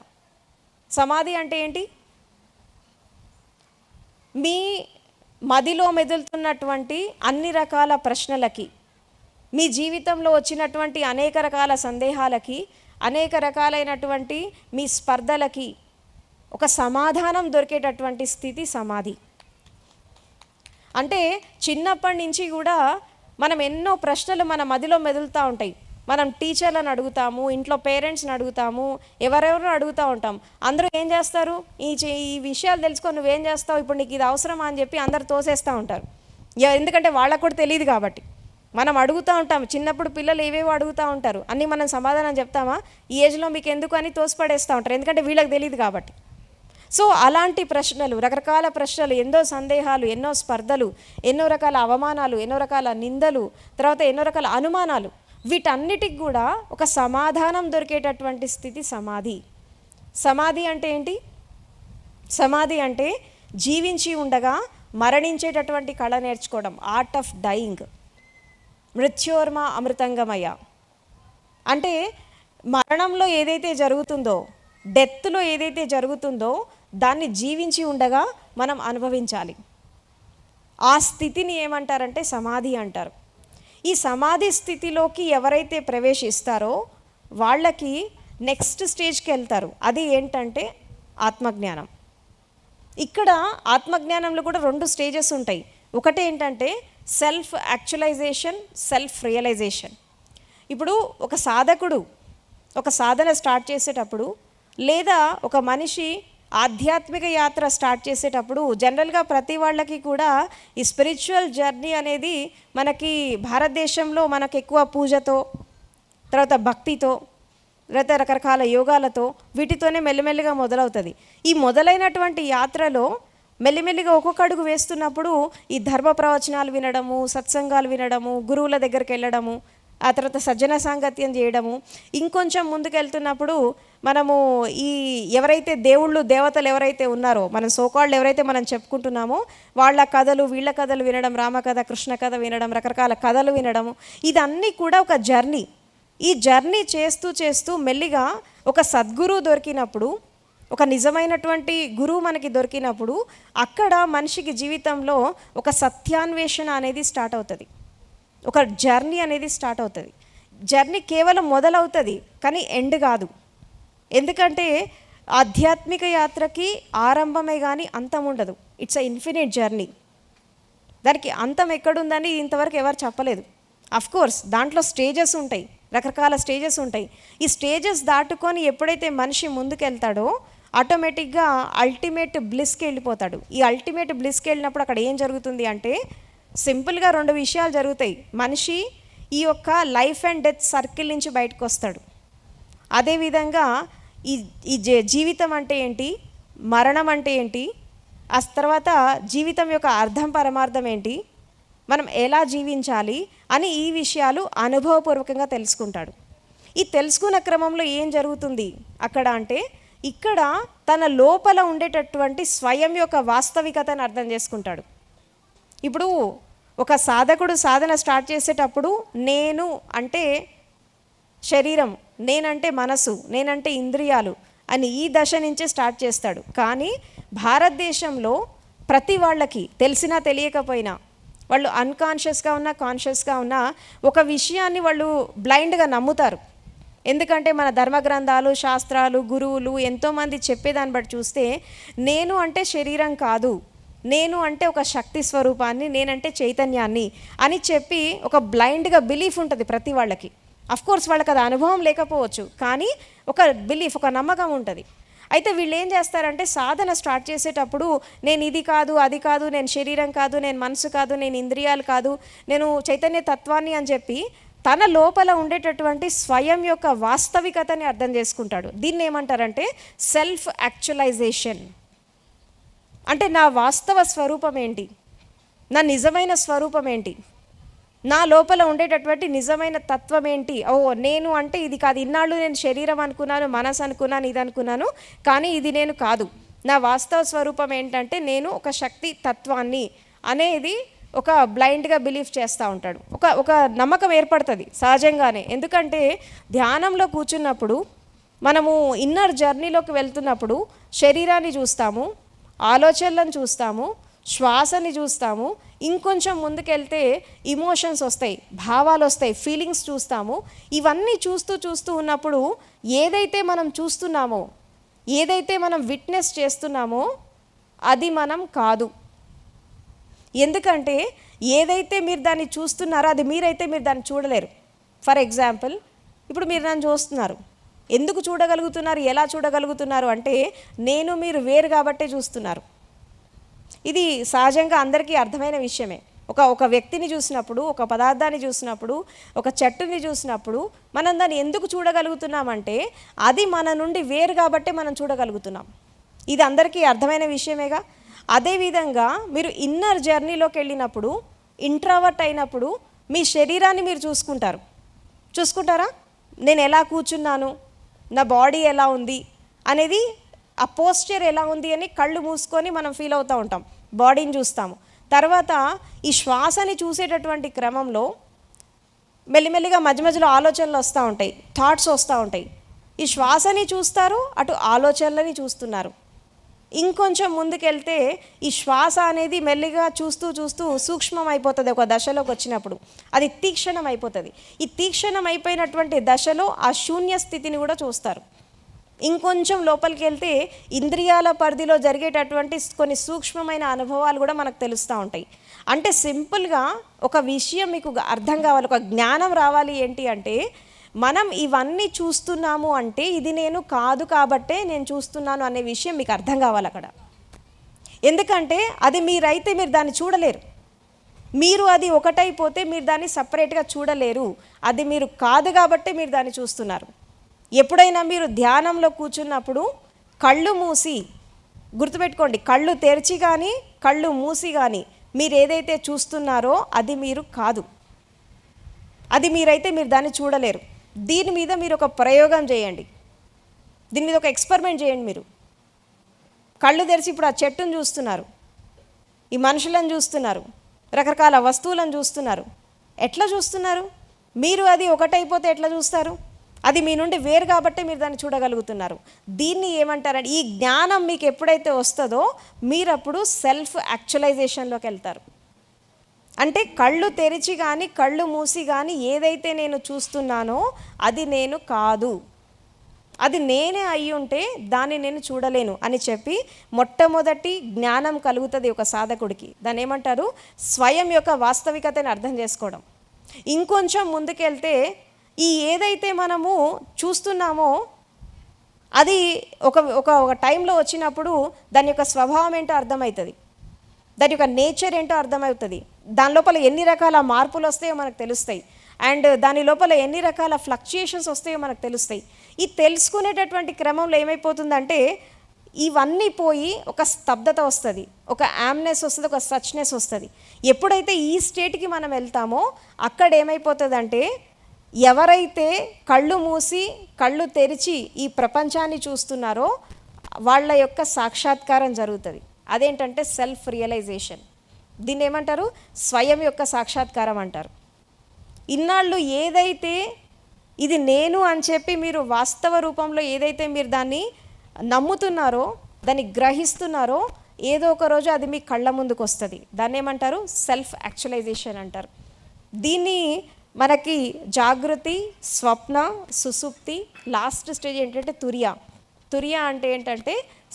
సమాధి అంటే ఏంటి? మీ మదిలో మెదులుతున్నటువంటి అన్ని రకాల ప్రశ్నలకి, మీ జీవితంలో వచ్చినటువంటి అనేక రకాల సందేహాలకి, అనేక రకాలైనటువంటి మీ స్పర్ధలకి ఒక సమాధానం దొరికేటటువంటి స్థితి సమాధి. అంటే చిన్నప్పటి నుంచి కూడా మనం ఎన్నో ప్రశ్నలు మన మదిలో మెదులుతూ ఉంటాయి. మనం టీచర్లను అడుగుతాము, ఇంట్లో పేరెంట్స్ని అడుగుతాము, ఎవరెవరు అడుగుతూ ఉంటాం. అందరూ ఏం చేస్తారు, ఈ విషయాలు తెలుసుకొని నువ్వేం చేస్తావు, ఇప్పుడు నీకు ఇది అవసరమా అని చెప్పి అందరు తోసేస్తూ ఉంటారు. ఎందుకంటే వాళ్ళకు కూడా తెలియదు కాబట్టి. మనం అడుగుతూ ఉంటాం, చిన్నప్పుడు పిల్లలు ఏవేవో అడుగుతూ ఉంటారు, అన్నీ మనం సమాధానం చెప్తామా, ఈ ఏజ్లో మీకు ఎందుకు అని తోసిపడేస్తూ ఉంటారు, ఎందుకంటే వీళ్ళకి తెలియదు కాబట్టి. సో అలాంటి ప్రశ్నలు, రకరకాల ప్రశ్నలు, ఎన్నో సందేహాలు, ఎన్నో స్పర్ధలు, ఎన్నో రకాల అవమానాలు, ఎన్నో రకాల నిందలు, తర్వాత ఎన్నో రకాల అనుమానాలు, వీటన్నిటికి కూడా ఒక సమాధానం దొరికేటటువంటి స్థితి సమాధి. సమాధి అంటే ఏంటి? సమాధి అంటే జీవించి ఉండగా మరణించేటటువంటి కళ నేర్చుకోవడం, ఆర్ట్ ఆఫ్ డయింగ్. మృత్యోర్మ అమృతంగమయ అంటే మరణంలో ఏదైతే జరుగుతుందో, డెత్లో ఏదైతే జరుగుతుందో దాన్ని జీవించి ఉండగా మనం అనుభవించాలి. ఆ స్థితిని ఏమంటారంటే సమాధి అంటారు. ఈ సమాధి స్థితిలోకి ఎవరైతే ప్రవేశిస్తారో వాళ్ళకి నెక్స్ట్ స్టేజ్కి వెళ్తారు. అది ఏంటంటే ఆత్మజ్ఞానం. ఇక్కడ ఆత్మజ్ఞానంలో కూడా 2 స్టేజెస్ ఉంటాయి. ఒకటి ఏంటంటే సెల్ఫ్ యాక్చువలైజేషన్, సెల్ఫ్ రియలైజేషన్. ఇప్పుడు ఒక సాధకుడు ఒక సాధన స్టార్ట్ చేసేటప్పుడు, లేదా ఒక మనిషి ఆధ్యాత్మిక యాత్ర స్టార్ట్ చేసేటప్పుడు, జనరల్గా ప్రతి వాళ్ళకి కూడా ఈ స్పిరిచువల్ జర్నీ అనేది మనకి భారతదేశంలో మనకు ఎక్కువ పూజతో, తర్వాత భక్తితో, లేదా రకరకాల యోగాలతో, వీటితోనే మెల్లిమెల్లిగా మొదలవుతుంది. ఈ మొదలైనటువంటి యాత్రలో మెల్లిమెల్లిగా ఒక్కొక్క అడుగు వేస్తున్నప్పుడు ఈ ధర్మ ప్రవచనాలు వినడము, సత్సంగాలు వినడము, గురువుల దగ్గరికి వెళ్ళడము, ఆ తర్వాత సజ్జన సాంగత్యం చేయడము, ఇంకొంచెం ముందుకెళ్తున్నప్పుడు మనము ఈ ఎవరైతే దేవుళ్ళు దేవతలు ఎవరైతే ఉన్నారో, మనం సోకాళ్ళు ఎవరైతే మనం చెప్పుకుంటున్నామో వాళ్ళ కథలు, వీళ్ళ కథలు వినడం, రామకథ, కృష్ణ కథ వినడం, రకరకాల కథలు వినడము, ఇదన్నీ కూడా ఒక జర్నీ. ఈ జర్నీ చేస్తూ చేస్తూ మెల్లిగా ఒక సద్గురువు దొరికినప్పుడు, ఒక నిజమైనటువంటి గురువు మనకి దొరికినప్పుడు, అక్కడ మనిషికి జీవితంలో ఒక సత్యాన్వేషణ అనేది స్టార్ట్ అవుతుంది, ఒక జర్నీ అనేది స్టార్ట్ అవుతుంది. జర్నీ కేవలం మొదలవుతుంది కానీ ఎండ్ కాదు. ఎందుకంటే ఆధ్యాత్మిక యాత్రకి ఆరంభమే కానీ అంతం ఉండదు. It's a infinite journey. దానికి అంతం ఎక్కడుందని ఇంతవరకు ఎవరు చెప్పలేదు. అఫ్కోర్స్ దాంట్లో స్టేజెస్ ఉంటాయి, రకరకాల స్టేజెస్ ఉంటాయి. ఈ స్టేజెస్ దాటుకొని ఎప్పుడైతే మనిషి ముందుకెళ్తాడో ఆటోమేటిక్గా అల్టిమేట్ బ్లిస్కి వెళ్ళిపోతాడు. ఈ అల్టిమేట్ బ్లిస్కి వెళ్ళినప్పుడు అక్కడ ఏం జరుగుతుంది అంటే సింపుల్గా 2 విషయాలు జరుగుతాయి. మనిషి ఈ యొక్క లైఫ్ అండ్ డెత్ సర్కిల్ నుంచి బయటకు వస్తాడు. అదేవిధంగా ఈ జీవితం అంటే ఏంటి, మరణం అంటే ఏంటి, ఆ తర్వాత జీవితం యొక్క అర్థం పరమార్థం ఏంటి, మనం ఎలా జీవించాలి అని ఈ విషయాలు అనుభవపూర్వకంగా తెలుసుకుంటాడు. ఈ తెలుసుకున్న క్రమంలో ఏం జరుగుతుంది అక్కడ అంటే, ఇక్కడ తన లోపల ఉండేటటువంటి స్వయం యొక్క వాస్తవికతను అర్థం చేసుకుంటాడు. ఇప్పుడు ఒక సాధకుడు సాధన స్టార్ట్ చేసేటప్పుడు నేను అంటే శరీరం, నేనంటే మనసు, నేనంటే ఇంద్రియాలు అని ఈ దశ నుంచే స్టార్ట్ చేస్తాడు. కానీ భారతదేశంలో ప్రతి వాళ్ళకి తెలిసినా తెలియకపోయినా, వాళ్ళు అన్కాన్షియస్గా ఉన్నా కాన్షియస్గా ఉన్నా, ఒక విషయాన్ని వాళ్ళు బ్లైండ్గా నమ్ముతారు. ఎందుకంటే మన ధర్మ గ్రంథాలు, శాస్త్రాలు, గురువులు ఎంతోమంది చెప్పేదాన్ని బట్టి చూస్తే నేను అంటే శరీరం కాదు, నేను అంటే ఒక శక్తి స్వరూపాన్ని, నేనంటే చైతన్యాన్ని అని చెప్పి ఒక బ్లైండ్గా బిలీఫ్ ఉంటుంది ప్రతి వాళ్ళకి. అఫ్కోర్స్ వాళ్ళకి అది అనుభవం లేకపోవచ్చు, కానీ ఒక బిలీఫ్, ఒక నమ్మకం ఉంటుంది. అయితే వీళ్ళు ఏం చేస్తారంటే సాధన స్టార్ట్ చేసేటప్పుడు నేను ఇది కాదు, అది కాదు, నేను శరీరం కాదు, నేను మనసు కాదు, నేను ఇంద్రియాలు కాదు, నేను చైతన్య తత్వాన్ని అని చెప్పి తన లోపల ఉండేటటువంటి స్వయం యొక్క వాస్తవికతని అర్థం చేసుకుంటాడు. దీన్ని ఏమంటారంటే సెల్ఫ్ యాక్చువలైజేషన్. అంటే నా వాస్తవ స్వరూపం ఏంటి, నా నిజమైన స్వరూపం ఏంటి, నా లోపల ఉండేటటువంటి నిజమైన తత్వం ఏంటి. ఓ నేను అంటే ఇది కాదు, ఇన్నాళ్ళు నేను శరీరం అనుకున్నాను, మనసు అనుకున్నాను, ఇది అనుకున్నాను, కానీ ఇది నేను కాదు. నా వాస్తవ స్వరూపం ఏంటంటే నేను ఒక శక్తి తత్వాన్ని అనేది ఒక బ్లైండ్గా బిలీవ్ చేస్తూ ఉంటాడు. ఒక నమ్మకం ఏర్పడుతుంది సహజంగానే. ఎందుకంటే ధ్యానంలో కూర్చున్నప్పుడు మనము ఇన్నర్ జర్నీలోకి వెళ్తున్నప్పుడు శరీరాన్ని చూస్తాము, ఆలోచనలను చూస్తాము, శ్వాసని చూస్తాము, ఇంకొంచెం ముందుకెళ్తే ఇమోషన్స్ వస్తాయి, భావాలు వస్తాయి, ఫీలింగ్స్ చూస్తాము. ఇవన్నీ చూస్తూ ఉన్నప్పుడు ఏదైతే మనం చూస్తున్నామో, ఏదైతే మనం విట్నెస్ చేస్తున్నామో అది మనం కాదు. ఎందుకంటే ఏదైతే మీరు దాన్ని చూస్తున్నారో అది మీరైతే మీరు దాన్ని చూడలేరు. ఫర్ ఎగ్జాంపుల్, ఇప్పుడు మీరు నన్ను చూస్తున్నారు. ఎందుకు చూడగలుగుతున్నారు, ఎలా చూడగలుగుతున్నారు అంటే నేను మీరు వేరు కాబట్టే చూస్తున్నారు. ఇది సహజంగా అందరికీ అర్థమైన విషయమే. ఒక వ్యక్తిని చూసినప్పుడు, ఒక పదార్థాన్ని చూసినప్పుడు, ఒక చెట్టుని చూసినప్పుడు మనం దాన్ని ఎందుకు చూడగలుగుతున్నామంటే అది మన నుండి వేరు కాబట్టే మనం చూడగలుగుతున్నాం. ఇది అందరికీ అర్థమైన విషయమేగా. అదేవిధంగా మీరు ఇన్నర్ జర్నీలోకి వెళ్ళినప్పుడు, ఇంట్రావర్ట్ అయినప్పుడు మీ శరీరాన్ని మీరు చూసుకుంటారా? నేను ఎలా కూర్చున్నాను, నా బాడీ ఎలా ఉంది అనేది, ఆ పోస్చర్ ఎలా ఉంది అని కళ్ళు మూసుకొని మనం ఫీల్ అవుతూ ఉంటాం, బాడీని చూస్తాము. తర్వాత ఈ శ్వాసని చూసేటటువంటి క్రమంలో మెల్లిమెల్లిగా మధ్యలో ఆలోచనలు వస్తూ ఉంటాయి, థాట్స్ వస్తూ ఉంటాయి. ఈ శ్వాసని చూస్తారు, అటు ఆలోచనలని చూస్తున్నారు. ఇంకొంచెం ముందుకెళ్తే ఈ శ్వాస అనేది మెల్లిగా చూస్తూ సూక్ష్మం అయిపోతుంది. ఒక దశలోకి వచ్చినప్పుడు అది తీక్షణం అయిపోతుంది. ఈ తీక్షణం అయిపోయినటువంటి దశలో ఆ శూన్య స్థితిని కూడా చూస్తారు. ఇంకొంచెం లోపలికి వెళ్తే ఇంద్రియాల పరిధిలో జరిగేటటువంటి కొన్ని సూక్ష్మమైన అనుభవాలు కూడా మనకు తెలుస్తూ ఉంటాయి. అంటే సింపుల్గా ఒక విషయం మీకు అర్థం కావాలి, ఒక జ్ఞానం రావాలి. ఏంటి అంటే మనం ఇవన్నీ చూస్తున్నాము అంటే ఇది నేను కాదు కాబట్టే నేను చూస్తున్నాను అనే విషయం మీకు అర్థం కావాలి అక్కడ. ఎందుకంటే అది మీరైతే మీరు దాన్ని చూడలేరు. మీరు అది ఒకటైపోతే మీరు దాన్ని సపరేట్గా చూడలేరు. అది మీరు కాదు కాబట్టే మీరు దాన్ని చూస్తున్నారు. ఎప్పుడైనా మీరు ధ్యానంలో కూర్చున్నప్పుడు కళ్ళు మూసి, గుర్తుపెట్టుకోండి, కళ్ళు తెరిచి కానీ కళ్ళు మూసి కానీ మీరు ఏదైతే చూస్తున్నారో అది మీరు కాదు. అది మీరైతే మీరు దాన్ని చూడలేరు. దీని మీద మీరు ఒక ప్రయోగం చేయండి, దీని మీద ఒక ఎక్స్పెరిమెంట్ చేయండి. మీరు కళ్ళు తెరిచి ఇప్పుడు ఆ చెట్టును చూస్తున్నారు, ఈ మనుషులను చూస్తున్నారు, రకరకాల వస్తువులను చూస్తున్నారు. ఎట్లా చూస్తున్నారు? మీరు అది ఒకటైపోతే ఎట్లా చూస్తారు? అది మీ నుండి వేరు కాబట్టే మీరు దాన్ని చూడగలుగుతున్నారు. దీన్ని ఏమంటారంటే ఈ జ్ఞానం మీకు ఎప్పుడైతే వస్తుందో మీరు అప్పుడు సెల్ఫ్ యాక్చువలైజేషన్లోకి వెళ్తారు. అంటే కళ్ళు తెరిచి కానీ కళ్ళు మూసి కానీ ఏదైతే నేను చూస్తున్నానో అది నేను కాదు, అది నేనే అయి ఉంటే దాన్ని నేను చూడలేను అని చెప్పి మొట్టమొదటి జ్ఞానం కలుగుతుంది ఒక సాధకుడికి. దాన్ని ఏమంటారు? స్వయం యొక్క వాస్తవికతని అర్థం చేసుకోవడం. ఇంకొంచెం ముందుకెళ్తే ఈ ఏదైతే మనము చూస్తున్నామో అది ఒక టైంలో వచ్చినప్పుడు దాని యొక్క స్వభావం ఏంటో అర్థమవుతుంది, దాని యొక్క నేచర్ ఏంటో అర్థమవుతుంది, దాని లోపల ఎన్ని రకాల మార్పులు వస్తాయో మనకు తెలుస్తాయి, అండ్ దాని లోపల ఎన్ని రకాల ఫ్లక్చుయేషన్స్ వస్తాయో మనకు తెలుస్తాయి. ఈ తెలుసుకునేటటువంటి క్రమంలో ఏమైపోతుందంటే ఇవన్నీ పోయి ఒక స్తబ్దత వస్తుంది, ఒక యామ్నెస్ వస్తుంది, ఒక సచ్నెస్ వస్తుంది. ఎప్పుడైతే ఈ స్టేట్కి మనం వెళ్తామో అక్కడ ఏమైపోతుందంటే ఎవరైతే కళ్ళు మూసి కళ్ళు తెరిచి ఈ ప్రపంచాన్ని చూస్తున్నారో వాళ్ళ యొక్క సాక్షాత్కారం జరుగుతుంది. అదేంటంటే సెల్ఫ్ రియలైజేషన్. దీన్ని ఏమంటారు? స్వయం యొక్క సాక్షాత్కారం అంటారు. ఇన్నాళ్ళు ఏదైతే ఇది నేను అని చెప్పి మీరు వాస్తవ రూపంలో ఏదైతే మీరు దాన్ని నమ్ముతున్నారో, దాన్ని గ్రహిస్తున్నారో, ఏదో ఒక రోజు అది మీ కళ్ళ ముందుకు వస్తుంది. దాన్ని ఏమంటారు? సెల్ఫ్ యాక్చువలైజేషన్ అంటారు. దీన్ని మనకి జాగృతి, స్వప్న, సుసుప్తి, లాస్ట్ స్టేజ్ ఏంటంటే తురియ. తురియ అంటే ఏంటంటే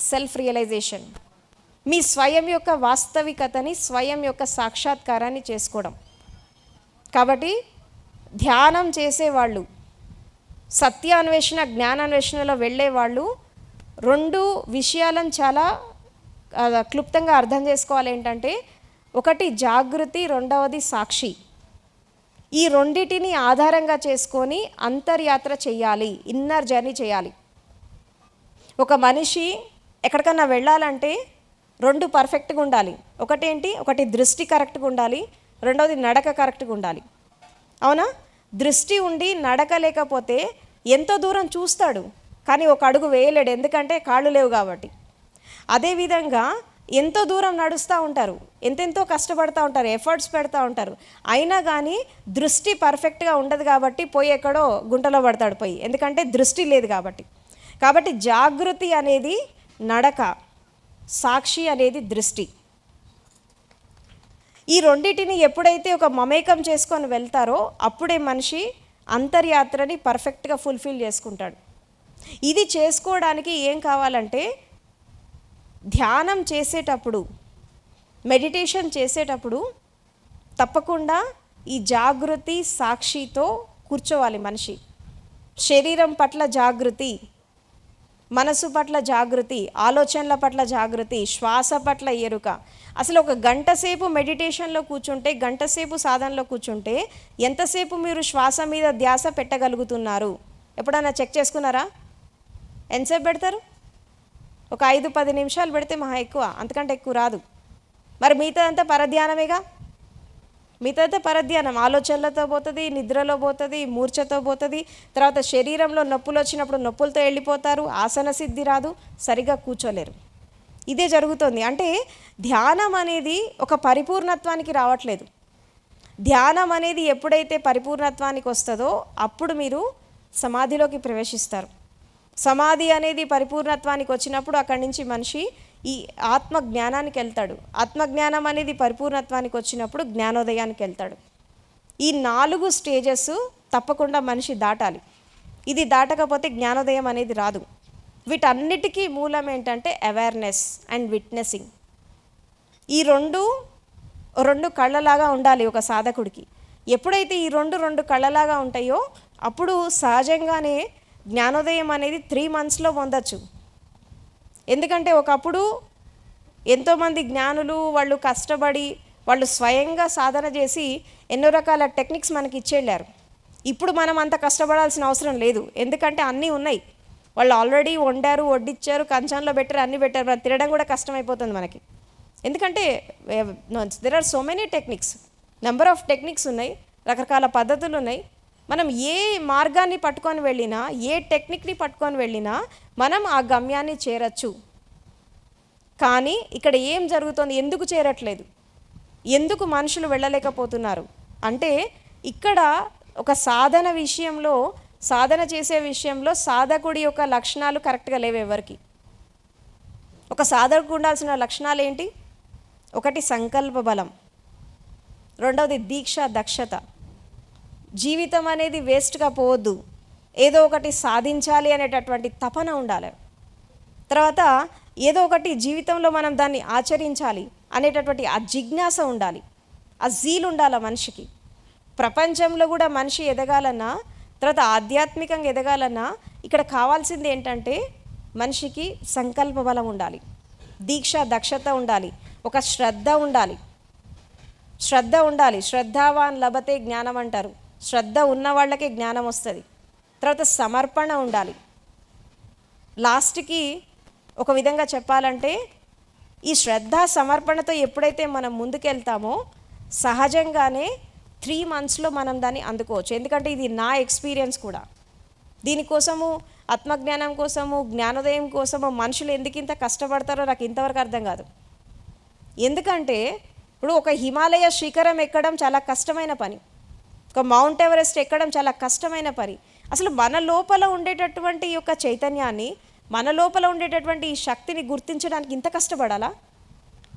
సెల్ఫ్ రియలైజేషన్, మీ స్వయం యొక్క వాస్తవికతని, స్వయం యొక్క సాక్షాత్కారాన్ని చేసుకోవడం. కాబట్టి ధ్యానం చేసేవాళ్ళు, సత్యాన్వేషణ, జ్ఞానాన్వేషణలో వెళ్ళేవాళ్ళు 2 విషయాలను చాలా క్లుప్తంగా అర్థం చేసుకోవాలి. ఏంటంటే ఒకటి జాగృతి, రెండవది సాక్షి. ఈ రెండిటిని ఆధారంగా చేసుకొని అంతర్యాత్ర చేయాలి, ఇన్నర్ జర్నీ చేయాలి. ఒక మనిషి ఎక్కడికన్నా వెళ్ళాలంటే 2 పర్ఫెక్ట్గా ఉండాలి. ఒకటి దృష్టి కరెక్ట్గా ఉండాలి, రెండవది నడక కరెక్ట్గా ఉండాలి. అవునా? దృష్టి ఉండి నడక లేకపోతే ఎంతో దూరం చూస్తాడు కానీ ఒక అడుగు వేయలేడు, ఎందుకంటే కాళ్ళు లేవు కాబట్టి. అదేవిధంగా ఎంతో దూరం నడుస్తూ ఉంటారు, ఎంతెంతో కష్టపడుతూ ఉంటారు, ఎఫర్ట్స్ పెడతా ఉంటారు, అయినా కానీ దృష్టి పర్ఫెక్ట్గా ఉండదు కాబట్టి పోయి ఎక్కడో గుంటలో పడతాడు పోయి, ఎందుకంటే దృష్టి లేదు కాబట్టి. కాబట్టి జాగృతి అనేది నడక, సాక్షి అనేది దృష్టి. ఈ రెండింటిని ఎప్పుడైతే ఒక మమేకం చేసుకొని వెళ్తారో అప్పుడే మనిషి అంతర్యాత్రని పర్ఫెక్ట్గా ఫుల్ఫిల్ చేసుకుంటాడు. ఇది చేసుకోవడానికి ఏం కావాలంటే ధ్యానం చేసేటప్పుడు, మెడిటేషన్ చేసేటప్పుడు తప్పకుండా ఈ జాగృతి సాక్షితో కూర్చోవాలి మనిషి. శరీరం పట్ల జాగృతి, మనసు పట్ల జాగృతి, ఆలోచనల పట్ల జాగృతి, శ్వాస పట్ల ఎరుక. అసలు ఒక గంట సేపు మెడిటేషన్లో కూర్చుంటే, గంట సేపు సాధనలో కూర్చుంటే ఎంతసేపు మీరు శ్వాస మీద ధ్యాస పెట్టగలుగుతున్నారు? ఎప్పుడైనా చెక్ చేసుకున్నారా? ఎంతసేపు పెడతారు? ఒక 5-10 నిమిషాలు పెడితే మహా ఎక్కువ, అంతకంటే ఎక్కువ రాదు. మరి మిగతాదంతా పరధ్యానమేగా. మిగతాదంతా పరధ్యానం, ఆలోచనలతో పోతుంది, నిద్రలో పోతుంది, మూర్ఛతో పోతుంది. తర్వాత శరీరంలో నొప్పులు వచ్చినప్పుడు నొప్పులతో వెళ్ళిపోతారు, ఆసన సిద్ధి రాదు, సరిగా కూర్చోలేరు. ఇదే జరుగుతుంది. అంటే ధ్యానం అనేది ఒక పరిపూర్ణత్వానికి రావట్లేదు. ధ్యానం అనేది ఎప్పుడైతే పరిపూర్ణత్వానికి వస్తుందో అప్పుడు మీరు సమాధిలోకి ప్రవేశిస్తారు. సమాధి అనేది పరిపూర్ణత్వానికి వచ్చినప్పుడు అక్కడి నుంచి మనిషి ఈ ఆత్మజ్ఞానానికి వెళ్తాడు. ఆత్మజ్ఞానం అనేది పరిపూర్ణత్వానికి వచ్చినప్పుడు జ్ఞానోదయానికి వెళ్తాడు. ఈ 4 స్టేజెస్ తప్పకుండా మనిషి దాటాలి. ఇది దాటకపోతే జ్ఞానోదయం అనేది రాదు. వీటన్నిటికీ మూలం ఏంటంటే అవేర్నెస్ అండ్ విట్నెసింగ్. ఈ రెండు కళ్ళలాగా ఉండాలి ఒక సాధకుడికి. ఎప్పుడైతే ఈ రెండు కళ్ళలాగా ఉంటాయో అప్పుడు సహజంగానే జ్ఞానోదయం అనేది 3 monthsలో పొందొచ్చు. ఎందుకంటే ఒకప్పుడు ఎంతోమంది జ్ఞానులు వాళ్ళు కష్టపడి వాళ్ళు స్వయంగా సాధన చేసి ఎన్నో రకాల టెక్నిక్స్ మనకి ఇచ్చేళ్ళారు. ఇప్పుడు మనం అంత కష్టపడాల్సిన అవసరం లేదు, ఎందుకంటే అన్నీ ఉన్నాయి. వాళ్ళు ఆల్రెడీ వండారు, వడ్డిచ్చారు, కంచంలో పెట్టారు, అన్నీ పెట్టారు. మనం తినడం కూడా కష్టమైపోతుంది మనకి, ఎందుకంటే there are so many techniques, number of techniques ఉన్నాయి, రకరకాల పద్ధతులు ఉన్నాయి. మనం ఏ మార్గాన్ని పట్టుకొని వెళ్ళినా, ఏ టెక్నిక్ని పట్టుకొని వెళ్ళినా మనం ఆ గమ్యాన్ని చేరచ్చు. కానీ ఇక్కడ ఏం జరుగుతుంది? ఎందుకు చేరట్లేదు? ఎందుకు మనుషులు వెళ్ళలేకపోతున్నారు అంటే ఇక్కడ ఒక సాధన విషయంలో, సాధన చేసే విషయంలో సాధకుడి యొక్క లక్షణాలు కరెక్ట్గా లేవు ఎవరికి. ఒక సాధకుడికి ఉండాల్సిన లక్షణాలు ఏంటి? ఒకటి సంకల్ప బలం, రెండవది దీక్ష, దక్షత. జీవితం అనేది వేస్ట్గా పోవద్దు, ఏదో ఒకటి సాధించాలి అనేటటువంటి తపన ఉండాలి. తర్వాత ఏదో ఒకటి జీవితంలో మనం దాన్ని ఆచరించాలి అనేటటువంటి ఆ జిజ్ఞాస ఉండాలి, ఆ జీల్ ఉండాలి మనిషికి. ప్రపంచంలో కూడా మనిషి ఎదగాలన్నా, తర్వాత ఆధ్యాత్మికంగా ఎదగాలన్నా ఇక్కడ కావాల్సింది ఏంటంటే మనిషికి సంకల్ప బలం ఉండాలి, దీక్ష, దక్షత ఉండాలి, ఒక శ్రద్ధ ఉండాలి. శ్రద్ధావాన్ లభతే జ్ఞానం అంటారు. శ్రద్ధ ఉన్న వాళ్ళకే జ్ఞానం వస్తుంది. తర్వాత సమర్పణ ఉండాలి. లాస్ట్కి ఒక విధంగా చెప్పాలంటే ఈ శ్రద్ధ సమర్పణతో ఎప్పుడైతే మనం ముందుకెళ్తామో సహజంగానే 3 monthsలో మనం దాన్ని అందుకోవచ్చు. ఎందుకంటే ఇది నా ఎక్స్పీరియన్స్ కూడా. దీనికోసము, ఆత్మజ్ఞానం కోసము, జ్ఞానోదయం కోసము మనుషులు ఎందుకు ఇంత కష్టపడతారో నాకు ఇంతవరకు అర్థం కాదు. ఎందుకంటే ఇప్పుడు ఒక హిమాలయ శిఖరం ఎక్కడం చాలా కష్టమైన పని, ఒక మౌంట్ ఎవరెస్ట్ ఎక్కడం చాలా కష్టమైన పని. అసలు మన లోపల ఉండేటటువంటి యొక్క చైతన్యాన్ని, మన లోపల ఉండేటటువంటి ఈ శక్తిని గుర్తించడానికి ఇంత కష్టపడాలా?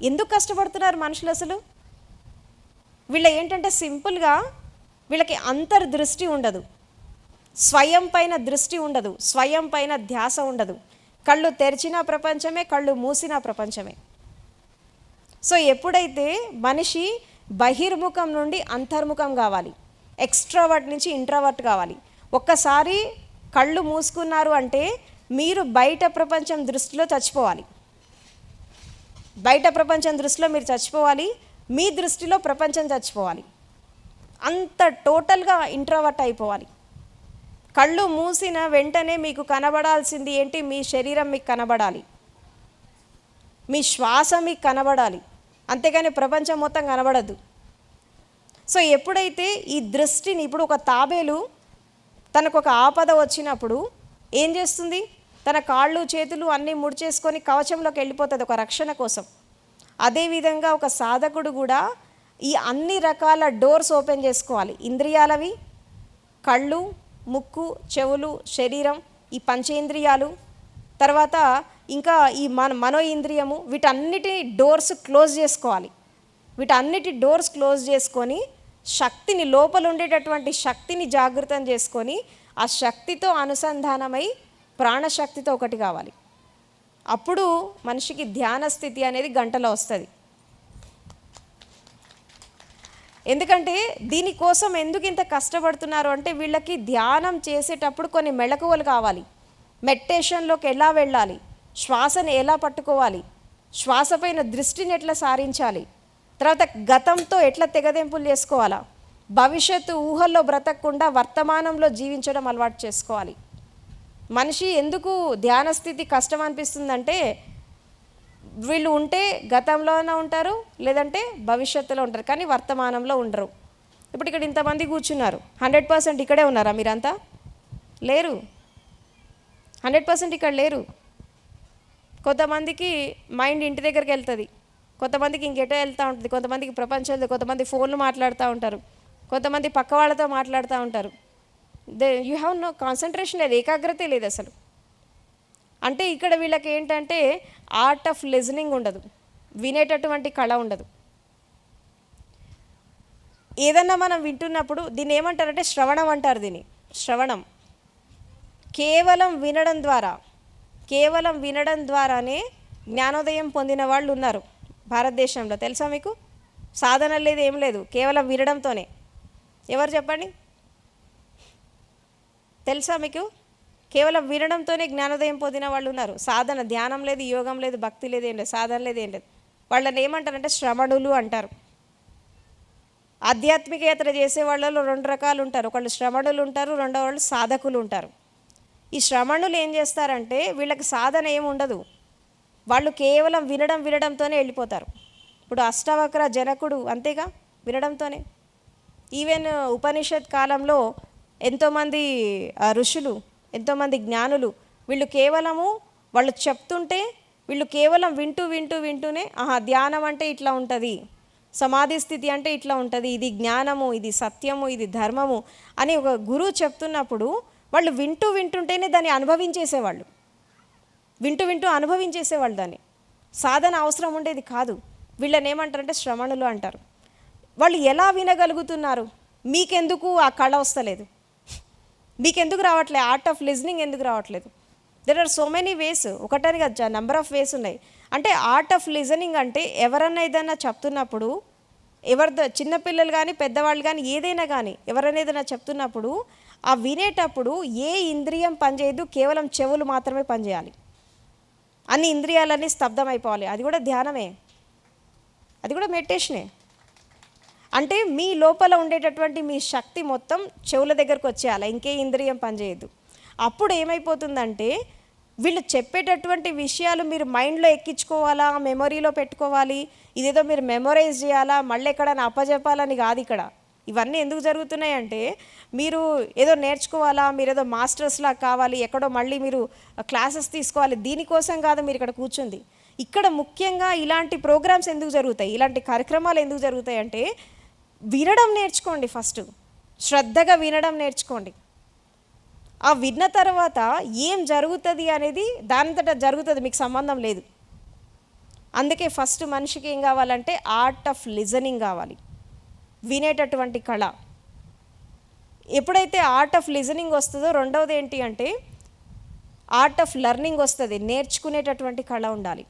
ఎందుకు కష్టపడుతున్నారు మనుషులు? అసలు వీళ్ళ ఏంటంటే సింపుల్గా వీళ్ళకి అంతర్దృష్టి ఉండదు, స్వయం పైన దృష్టి ఉండదు, స్వయం పైన ధ్యాస ఉండదు. కళ్ళు తెరిచిన ప్రపంచమే, కళ్ళు మూసిన ప్రపంచమే. సో ఎప్పుడైతే మనిషి బహిర్ముఖం నుండి అంతర్ముఖం కావాలి, ఎక్స్ట్రావర్ట్ నుంచి ఇంట్రావర్ట్ కావాలి. ఒక్కసారి కళ్ళు మూసుకున్నారు అంటే మీరు బయట ప్రపంచం దృష్టిలో చచ్చిపోవాలి. బయట ప్రపంచం దృష్టిలో మీరు చచ్చిపోవాలి, మీ దృష్టిలో ప్రపంచం చచ్చిపోవాలి. అంత టోటల్గా ఇంట్రావర్ట్ అయిపోవాలి. కళ్ళు మూసిన వెంటనే మీకు కనబడాల్సింది ఏంటి? మీ శరీరం మీకు కనబడాలి, మీ శ్వాస మీకు కనబడాలి, అంతేగాని ప్రపంచం మొత్తం కనబడద్దు. సో ఎప్పుడైతే ఈ దృష్టిని, ఇప్పుడు ఒక తాబేలు తనకు ఒక ఆపద వచ్చినప్పుడు ఏం చేస్తుంది? తన కాళ్ళు చేతులు అన్నీ ముడిచేసుకొని కవచంలోకి వెళ్ళిపోతుంది ఒక రక్షణ కోసం. అదేవిధంగా ఒక సాధకుడు కూడా ఈ అన్ని రకాల డోర్స్ ఓపెన్ చేసుకోవాలి. ఇంద్రియాలవి, కళ్ళు, ముక్కు, చెవులు, శరీరం, ఈ పంచేంద్రియాలు, తర్వాత ఇంకా ఈ మనో ఇంద్రియము, వీటన్నిటి డోర్స్ క్లోజ్ చేసుకోవాలి. వీటన్నిటి డోర్స్ క్లోజ్ చేసుకొని శక్తిని, లోపల ఉండేటటువంటి శక్తిని జాగృతం చేసుకొని ఆ శక్తితో అనుసంధానమై ప్రాణశక్తితో ఒకటి కావాలి. అప్పుడు మనిషికి ధ్యాన స్థితి అనేది గంటలో వస్తుంది. ఎందుకంటే దీనికోసం ఎందుకు ఇంత కష్టపడుతున్నారు అంటే వీళ్ళకి ధ్యానం చేసేటప్పుడు కొన్ని మెళకువలు కావాలి. మెడిటేషన్లోకి ఎలా వెళ్ళాలి, శ్వాసను ఎలా పట్టుకోవాలి, శ్వాస పైన దృష్టిని ఎట్లా సారించాలి, తర్వాత గతంతో ఎట్లా తెగదెంపులు చేసుకోవాలా, భవిష్యత్తు ఊహల్లో బ్రతకకుండా వర్తమానంలో జీవించడం అలవాటు చేసుకోవాలి. మనిషి ఎందుకు ధ్యాన స్థితి కష్టం అనిపిస్తుందంటే వీళ్ళు ఉంటే గతంలోనే ఉంటారు, లేదంటే భవిష్యత్తులో ఉంటారు, కానీ వర్తమానంలో ఉండరు. ఇప్పుడు ఇక్కడ ఇంతమంది కూర్చున్నారు, 100% ఇక్కడే ఉన్నారా మీరంతా? లేరు, 100% ఇక్కడ లేరు. కొంతమందికి మైండ్ ఇంటి దగ్గరికి వెళ్తుంది, కొంతమందికి ఇంకెటో వెళ్తూ ఉంటుంది, కొంతమందికి ప్రపంచం వెళ్తుంది, కొంతమంది ఫోన్లు మాట్లాడుతూ ఉంటారు, కొంతమంది పక్క వాళ్ళతో మాట్లాడుతూ ఉంటారు. యూ హ్యావ్ నో కాన్సన్ట్రేషన్ లేదు, ఏకాగ్రత లేదు అసలు. అంటే ఇక్కడ వీళ్ళకి ఏంటంటే ఆర్ట్ ఆఫ్ లిజనింగ్ ఉండదు, వినేటటువంటి కళ ఉండదు. ఏదన్నా మనం వింటున్నప్పుడు దీన్ని ఏమంటారంటే శ్రవణం అంటారు. దీన్ని శ్రవణం కేవలం వినడం ద్వారానే జ్ఞానోదయం పొందిన వాళ్ళు ఉన్నారు భారతదేశంలో. తెలుసా మీకు? సాధన లేదు, ఏం లేదు, కేవలం వినడంతోనే. ఎవరు చెప్పండి? తెలుసా మీకు? కేవలం వినడంతోనే జ్ఞానోదయం పొందిన వాళ్ళు ఉన్నారు. సాధన, ధ్యానం లేదు, యోగం లేదు, భక్తి లేదు, ఏం లేదు, సాధన లేదు, ఏం లేదు. వాళ్ళని ఏమంటారంటే శ్రమణులు అంటారు. ఆధ్యాత్మిక యాత్ర చేసే వాళ్ళలో 2 రకాలు ఉంటారు. ఒకళ్ళు శ్రమణులు ఉంటారు, రెండో వాళ్ళు సాధకులు ఉంటారు. ఈ శ్రమణులు ఏం చేస్తారంటే వీళ్ళకి సాధన ఏమి ఉండదు, వాళ్ళు కేవలం వినడంతోనే వెళ్ళిపోతారు. ఇప్పుడు అష్టావక్ర జనకుడు అంతేగా, వినడంతోనే. ఈవెన్ ఉపనిషత్ కాలంలో ఎంతోమంది ఋషులు, ఎంతోమంది జ్ఞానులు, వీళ్ళు కేవలము వాళ్ళు చెప్తుంటే వీళ్ళు కేవలం వింటూనే ధ్యానం అంటే ఇట్లా ఉంటుంది, సమాధి స్థితి అంటే ఇట్లా ఉంటుంది, ఇది జ్ఞానము, ఇది సత్యము, ఇది ధర్మము అని ఒక గురువు చెప్తున్నప్పుడు వాళ్ళు వింటుంటేనే దాన్ని అనుభవించేసేవాళ్ళు, వింటూ అనుభవించేసేవాళ్ళు. దాన్ని సాధన అవసరం ఉండేది కాదు. వీళ్ళని ఏమంటారంటే శ్రమణులు అంటారు. వాళ్ళు ఎలా వినగలుగుతున్నారు? మీకెందుకు ఆ కళ వస్తలేదు? మీకెందుకు రావట్లేదు? ఆర్ట్ ఆఫ్ లిజనింగ్ ఎందుకు రావట్లేదు? There are so many ways, ఒకటని కదా, నెంబర్ ఆఫ్ వేస్ ఉన్నాయి. అంటే ఆర్ట్ ఆఫ్ లిజనింగ్ అంటే ఎవరన్నా ఏదైనా చెప్తున్నప్పుడు, చిన్నపిల్లలు కానీ పెద్దవాళ్ళు కానీ ఏదైనా కానీ ఎవరైనా ఏదైనా చెప్తున్నప్పుడు ఆ వినేటప్పుడు ఏ ఇంద్రియం పనిచేయదు, కేవలం చెవులు మాత్రమే పనిచేయాలి. అన్ని ఇంద్రియాలన్నీ స్తబ్దం అయిపోవాలి. అది కూడా ధ్యానమే, అది కూడా మెడిటేషనే. అంటే మీ లోపల ఉండేటటువంటి మీ శక్తి మొత్తం చెవుల దగ్గరకు వచ్చేయాలి, ఇంకే ఇంద్రియం పనిచేయద్దు. అప్పుడు ఏమైపోతుందంటే వీళ్ళు చెప్పేటటువంటి విషయాలు మీరు మైండ్లో ఎక్కించుకోవాలా, మెమొరీలో పెట్టుకోవాలి, ఇదేదో మీరు మెమొరైజ్ చేయాలా, మళ్ళీ ఎక్కడైనా అప్పచెప్పాలని కాదు. ఇక్కడ ఇవన్నీ ఎందుకు జరుగుతున్నాయంటే మీరు ఏదో నేర్చుకోవాలా, మీరు ఏదో మాస్టర్స్లా కావాలి, ఎక్కడో మళ్ళీ మీరు క్లాసెస్ తీసుకోవాలి, దీనికోసం కాదు మీరు ఇక్కడ కూర్చుంది. ఇక్కడ ముఖ్యంగా ఇలాంటి ప్రోగ్రామ్స్ ఎందుకు జరుగుతాయి, ఇలాంటి కార్యక్రమాలు ఎందుకు జరుగుతాయి అంటే వినడం నేర్చుకోండి. ఫస్ట్ శ్రద్ధగా వినడం నేర్చుకోండి. ఆ విన్న తర్వాత ఏం జరుగుతుంది అనేది దానింతటా జరుగుతుంది, మీకు సంబంధం లేదు. అందుకే ఫస్ట్ మనిషికి ఏం కావాలంటే ఆర్ట్ ఆఫ్ లిజనింగ్ కావాలి, వినేటటువంటి కళ. ఎప్పుడైతే ఆర్ట్ ఆఫ్ లిజనింగ్ వస్తుందో, రెండవది ఏంటి అంటే ఆర్ట్ ఆఫ్ లెర్నింగ్ వస్తుంది. నేర్చుకునేటటువంటి కళ ఉండాలి.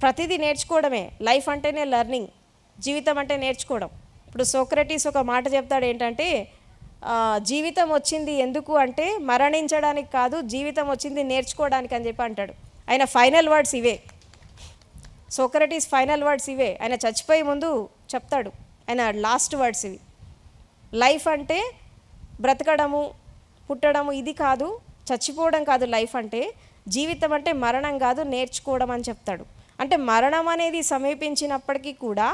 ప్రతిదీ నేర్చుకోవడమే. లైఫ్ అంటేనే లెర్నింగ్, జీవితం అంటే నేర్చుకోవడం. ఇప్పుడు సోక్రటీస్ ఒక మాట చెప్తాడు ఏంటంటే, జీవితం వచ్చింది ఎందుకు అంటే మరణించడానికి కాదు, జీవితం వచ్చింది నేర్చుకోవడానికి అని చెప్పి అంటాడు. ఆయన ఫైనల్ వర్డ్స్ ఇవే. సోక్రటీస్ ఫైనల్ వర్డ్స్ ఇవే. ఆయన చచ్చిపోయే ముందు చెప్తాడు, ఆయన లాస్ట్ వర్డ్స్ ఇవి. లైఫ్ అంటే బ్రతకడము, పుట్టడము ఇది కాదు, చచ్చిపోవడం కాదు. లైఫ్ అంటే, జీవితం అంటే మరణం కాదు, నేర్చుకోవడం అని చెప్తాడు. అంటే మరణం అనేది సమీపించినప్పటికీ కూడా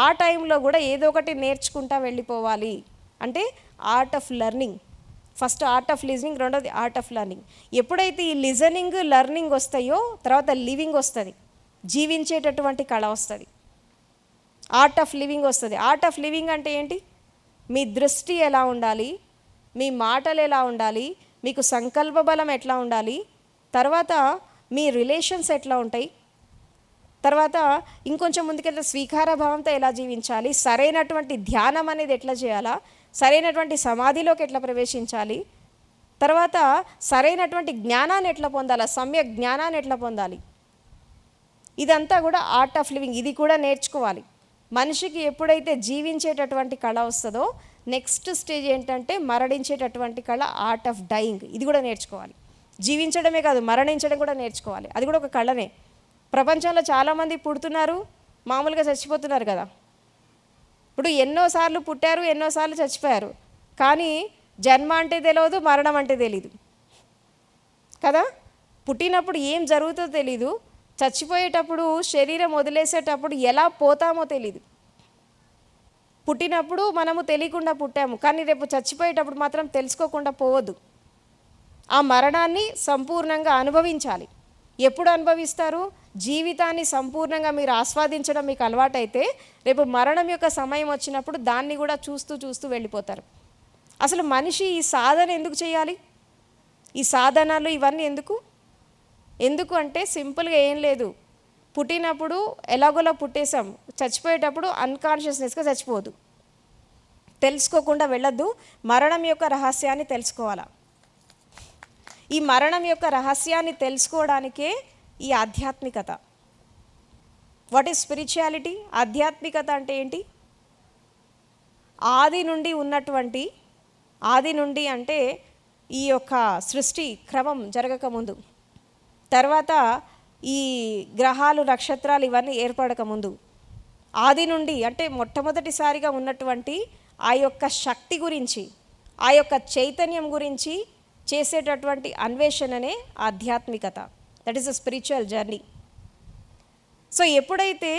ఆ టైంలో కూడా ఏదో ఒకటి నేర్చుకుంటా వెళ్ళిపోవాలి. అంటే art of learning. First art of listening, రెండోది ఆర్ట్ ఆఫ్ లెర్నింగ్. ఎప్పుడైతే ఈ లిజనింగ్ లెర్నింగ్ వస్తాయో తర్వాత లివింగ్ వస్తుంది, జీవించేటటువంటి కళ వస్తుంది, ఆర్ట్ ఆఫ్ లివింగ్ వస్తుంది. ఆర్ట్ ఆఫ్ లివింగ్ అంటే ఏంటి? మీ దృష్టి ఎలా ఉండాలి, మీ మాటలు ఎలా ఉండాలి, మీకు సంకల్ప బలం ఎట్లా ఉండాలి, తర్వాత మీ రిలేషన్స్ ఎట్లా ఉంటాయి, తర్వాత ఇంకొంచెం ముందుకెళ్తే స్వీకార భావంతో ఎలా జీవించాలి, సరైనటువంటి ధ్యానం అనేది ఎట్లా చేయాలా, సరైనటువంటి సమాధిలోకి ఎట్లా ప్రవేశించాలి, తర్వాత సరైనటువంటి జ్ఞానాన్ని ఎట్లా పొందాలా, సమ్యక్ జ్ఞానాన్ని ఎట్లా పొందాలి, ఇదంతా కూడా ఆర్ట్ ఆఫ్ లివింగ్. ఇది కూడా నేర్చుకోవాలి. మనిషికి ఎప్పుడైతే జీవించేటటువంటి కళ వస్తుందో నెక్స్ట్ స్టేజ్ ఏంటంటే మరణించేటటువంటి కళ, ఆర్ట్ ఆఫ్ డైయింగ్. ఇది కూడా నేర్చుకోవాలి. జీవించడమే కాదు, మరణించడం కూడా నేర్చుకోవాలి. అది కూడా ఒక కళనే. ప్రపంచంలో చాలామంది పుడుతున్నారు, మామూలుగా చచ్చిపోతున్నారు కదా. ఇప్పుడు ఎన్నోసార్లు పుట్టారు, ఎన్నోసార్లు చచ్చిపోయారు, కానీ జన్మ అంటే తెలియదు, మరణం అంటే తెలీదు కదా. పుట్టినప్పుడు ఏం జరుగుతుందో తెలీదు, చచ్చిపోయేటప్పుడు శరీరం వదిలేసేటప్పుడు ఎలా పోతామో తెలీదు. పుట్టినప్పుడు మనము తెలియకుండా పుట్టాము, కానీ రేపు చచ్చిపోయేటప్పుడు మాత్రం తెలుసుకోకుండా పోవద్దు. ఆ మరణాన్ని సంపూర్ణంగా అనుభవించాలి. ఎప్పుడు అనుభవిస్తారు? జీవితాన్ని సంపూర్ణంగా మీరు ఆస్వాదించడం మీకు అలవాటైతే రేపు మరణం యొక్క సమయం వచ్చినప్పుడు దాన్ని కూడా చూస్తూ చూస్తూ వెళ్ళిపోతారు. అసలు మనిషి ఈ సాధన ఎందుకు చేయాలి? ఈ సాధనలు ఇవన్నీ ఎందుకు అంటే సింపుల్గా ఏం లేదు. పుట్టినప్పుడు ఎలాగోలా పుట్టేసాం, చచ్చిపోయేటప్పుడు అన్కాన్షియస్నెస్గా చచ్చిపోదు. తెలుసుకోకుండా వెళ్ళొద్దు. మరణం యొక్క రహస్యాన్ని తెలుసుకోవాలా. ఈ మరణం యొక్క రహస్యాన్ని తెలుసుకోవడానికే ఈ ఆధ్యాత్మికత. What is spirituality? ఆధ్యాత్మికత అంటే ఏంటి? ఆది నుండి ఉన్నటువంటి, ఆది నుండి అంటే ఈ యొక్క సృష్టి క్రమం జరగకముందు, తర్వాత ఈ గ్రహాలు నక్షత్రాలు ఇవన్నీ ఏర్పడకముందు, ఆది నుండి అంటే మొట్టమొదటిసారిగా ఉన్నటువంటి ఆ యొక్క శక్తి గురించి, ఆ యొక్క చైతన్యం గురించి చేసేటటువంటి అన్వేషణనే ఆధ్యాత్మికత. That is a spiritual journey. So ఎప్పుడైతే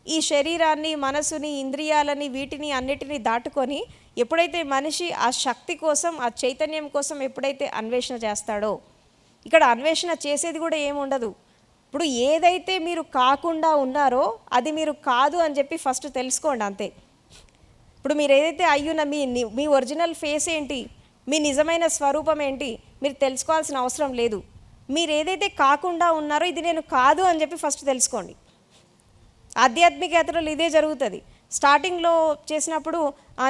ఈ శరీరాన్ని, మనసుని, ఇంద్రియాలని, వీటిని అన్నిటినీ దాటుకొని ఎప్పుడైతే మనిషి ఆ శక్తి కోసం, ఆ చైతన్యం కోసం ఎప్పుడైతే అన్వేషణ చేస్తాడో, ఇక్కడ అన్వేషణ చేసేది కూడా ఏముండదు. ఇప్పుడు ఏదైతే మీరు కాకుండా ఉన్నారో అది మీరు కాదు అని చెప్పి ఫస్ట్ తెలుసుకోండి, అంతే. ఇప్పుడు మీరు ఏదైతే అయ్యున్న మీ ఒరిజినల్ ఫేస్ ఏంటి, మీ నిజమైన స్వరూపం ఏంటి మీరు తెలుసుకోవాల్సిన అవసరం లేదు. మీరు ఏదైతే కాకుండా ఉన్నారో ఇది నేను కాదు అని చెప్పి ఫస్ట్ తెలుసుకోండి. ఆధ్యాత్మిక యాత్రలో ఇదే జరుగుతుంది. స్టార్టింగ్లో చేసినప్పుడు